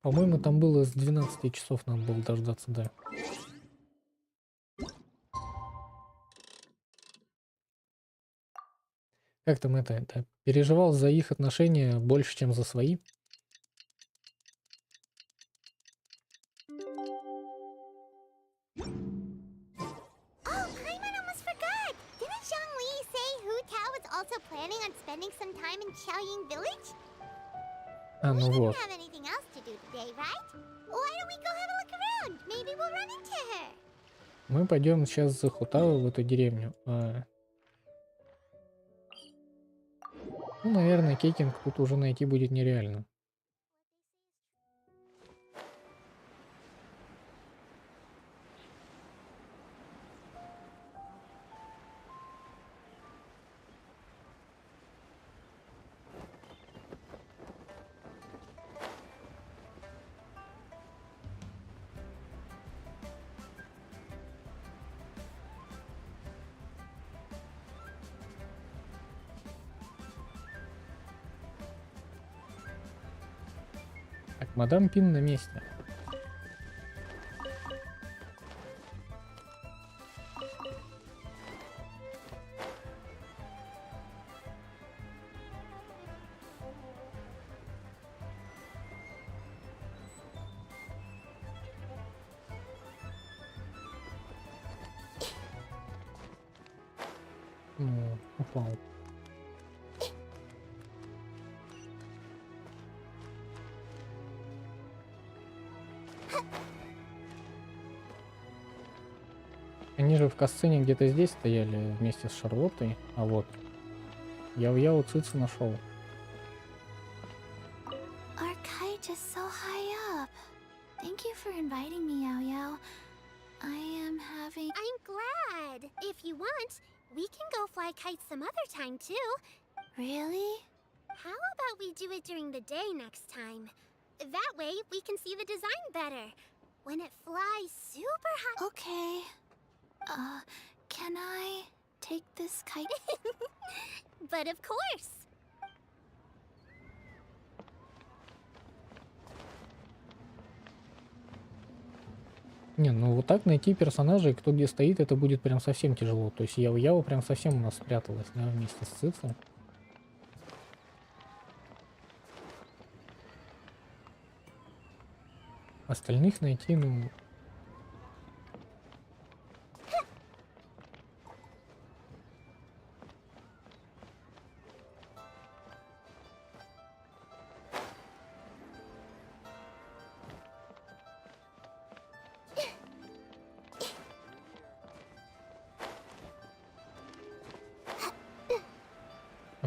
По-моему, там было с 12 часов надо было дождаться, да. Как там это переживал за их отношения больше, чем за свои. А, ну вот. Мы пойдем сейчас за Хутао в эту деревню. Ну, наверное, кейкинг тут уже найти будет нереально. Так, мадам Пин на месте. Ну, упал. Они же в касцене где-то здесь стояли вместе с Шарлоттой, а вот Яу-Яу Цицы нашел. Our kite is so high up. Thank you for inviting me, Yao Yao. I am having... I'm glad. If you want, we can go fly kites some other time too. Really? How about we do it during the day next time? That way we can see the design better. When it flies super high... Okay. Can I take this kite? But of course. Не, ну вот так найти персонажей, кто где стоит, это будет прям совсем тяжело. То есть Яо-Яо прям совсем у нас спряталась, да, вместе с Цицей. Остальных найти, ну...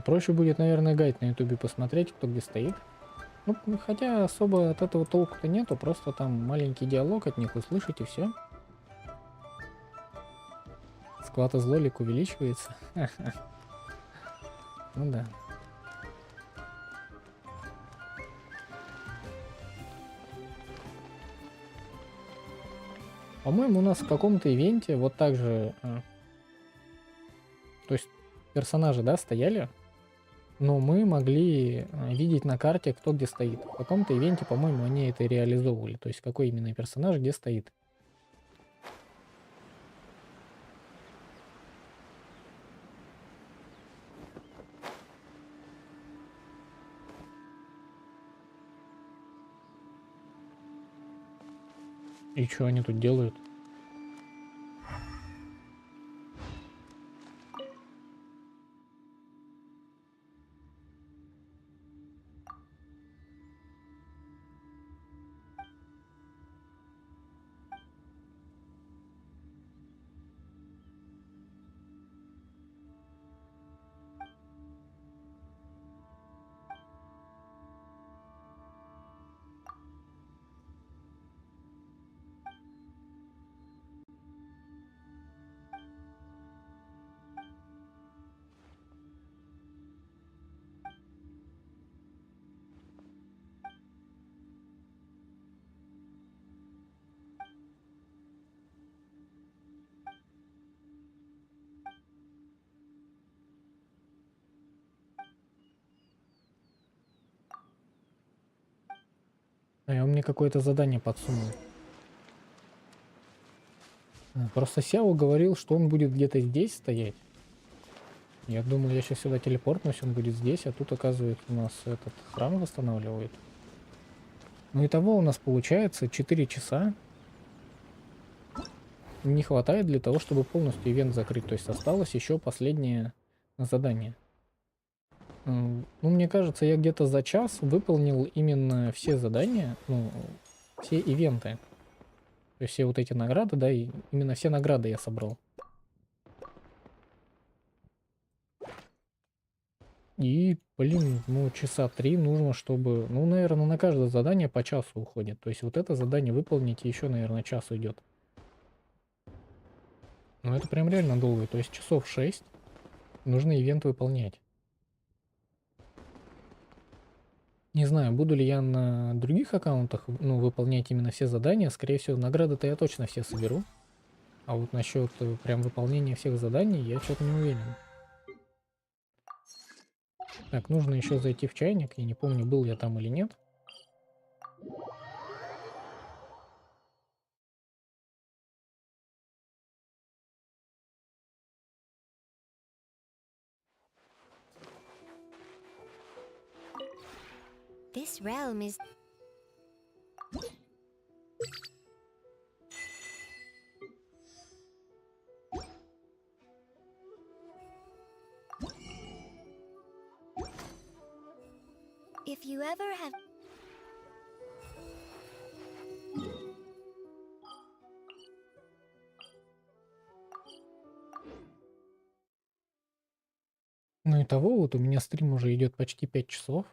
Проще будет, наверное, гайд на ютубе посмотреть, кто где стоит. Ну, хотя особо от этого толку-то нету, просто там маленький диалог от них услышать и все. Склад злолик увеличивается. Ну да. По-моему, у нас в каком-то ивенте вот так же... То есть персонажи, да, стояли, но мы могли видеть на карте, кто где стоит. В каком-то ивенте, по-моему, они это реализовывали. То есть какой именно персонаж где стоит. И что они тут делают? А он мне какое-то задание подсунул. Просто Сяо говорил, что он будет где-то здесь стоять. Я думаю, я сейчас сюда телепортнусь, он будет здесь, а тут, оказывается, у нас этот храм восстанавливает. Ну и того у нас получается 4 часа. Не хватает для того, чтобы полностью ивент закрыть. То есть осталось еще последнее задание. Ну, мне кажется, я где-то за час выполнил именно все задания, ну, все ивенты. То есть все вот эти награды, да, и именно все награды я собрал. И, блин, ну, часа 3 нужно, чтобы... Ну, наверное, на каждое задание по часу уходит. То есть вот это задание выполнить еще, наверное, час уйдет. Ну, это прям реально долго. То есть часов 6 нужно ивент выполнять. Не знаю, буду ли я на других аккаунтах, ну, выполнять именно все задания. Скорее всего, награды-то я точно все соберу. А вот насчет прям выполнения всех заданий я что-то не уверен. Так, нужно еще зайти в чайник. Я не помню, был я там или нет. This realm is... If you ever have... Ну и того, вот у меня стрим уже идет почти 5 часов.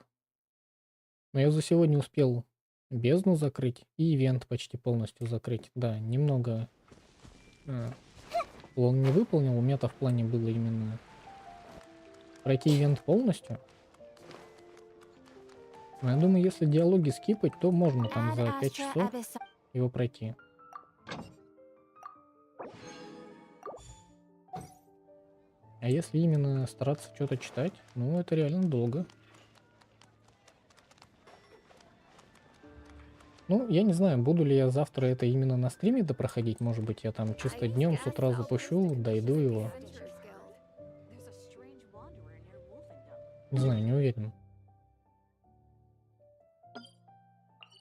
Но я за сегодня успел бездну закрыть и ивент почти полностью закрыть. Да, немного он не выполнил. У меня-то в плане было именно пройти ивент полностью. Но я думаю, если диалоги скипать, то можно там за 5 часов его пройти. А если именно стараться что-то читать, ну это реально долго. Ну, я не знаю, буду ли я завтра это именно на стриме допроходить. Может быть, я там чисто днем с утра запущу, дойду его. Не знаю, не уверен.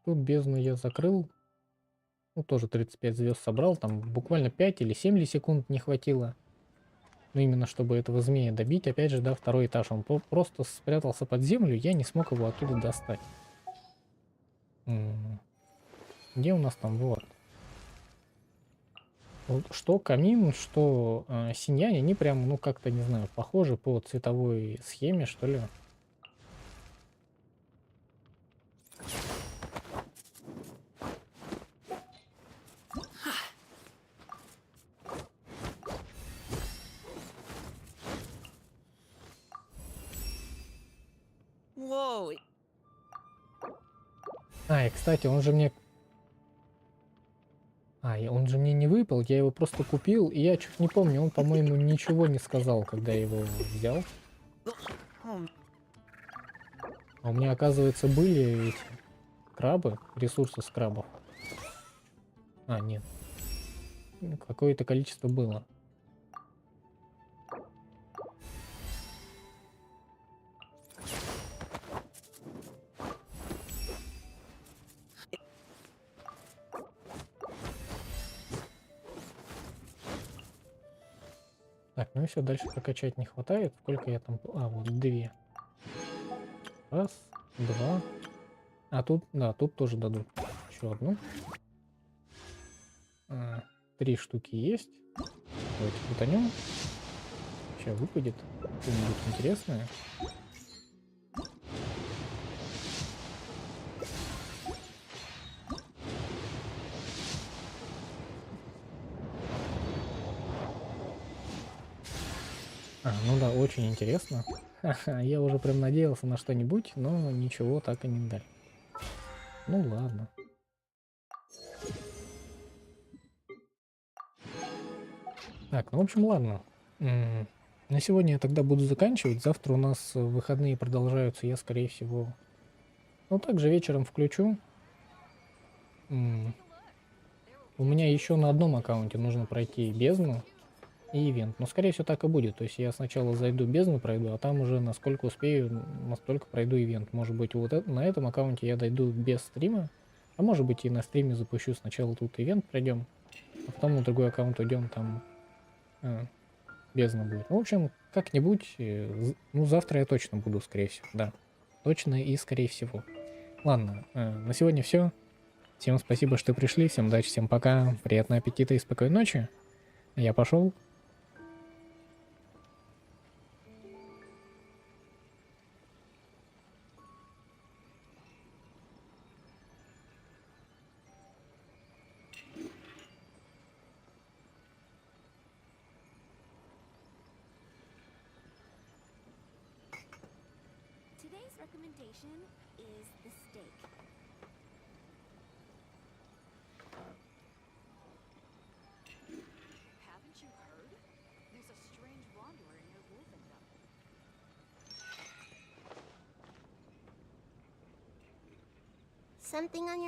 Тут бездну я закрыл. Ну, тоже 35 звезд собрал. Там буквально 5 или 7 ли секунд не хватило. Ну, именно чтобы этого змея добить. Опять же, да, второй этаж. Он просто спрятался под землю, я не смог его оттуда достать. Где у нас там? Вот. Вот что камин, что синьянь, они прям, ну, как-то, не знаю, похожи по цветовой схеме, что ли. Whoa. И, кстати, он же мне... он же мне не выпал, я его просто купил, и я чуть не помню, он, по-моему, ничего не сказал, когда я его взял. А у меня, оказывается, были эти крабы, ресурсы с крабов. Нет. Какое-то количество было. Так, ну и все, дальше прокачать не хватает. Сколько я там... вот 2. Раз, 2. Тут, да, тут тоже дадут еще одну. 3 штуки есть. Давайте крутанем. Сейчас выпадет что-нибудь интересное. Ну да, очень интересно. Я уже прям надеялся на что-нибудь, но ничего так и не дали. Ну ладно. Так, ну в общем, ладно. На сегодня я тогда буду заканчивать. Завтра у нас выходные продолжаются. Я, скорее всего, ну также вечером включу. У меня еще на одном аккаунте нужно пройти бездну и ивент. Но скорее всего так и будет. То есть я сначала зайду бездну пройду, а там уже насколько успею, настолько пройду ивент. Может быть, вот на этом аккаунте я дойду без стрима. А может быть, и на стриме запущу. Сначала тут ивент пройдем, а потом на другой аккаунт уйдем, там бездна будет. Ну, в общем, как-нибудь, ну, завтра я точно буду, скорее всего, да. Точно и скорее всего. Ладно, на сегодня все. Всем спасибо, что пришли, всем удачи, всем пока, приятного аппетита и спокойной ночи. Я пошел. Today's recommendation is the steak. Haven't you heard? There's a strange wanderer near Wolfendom. Something on your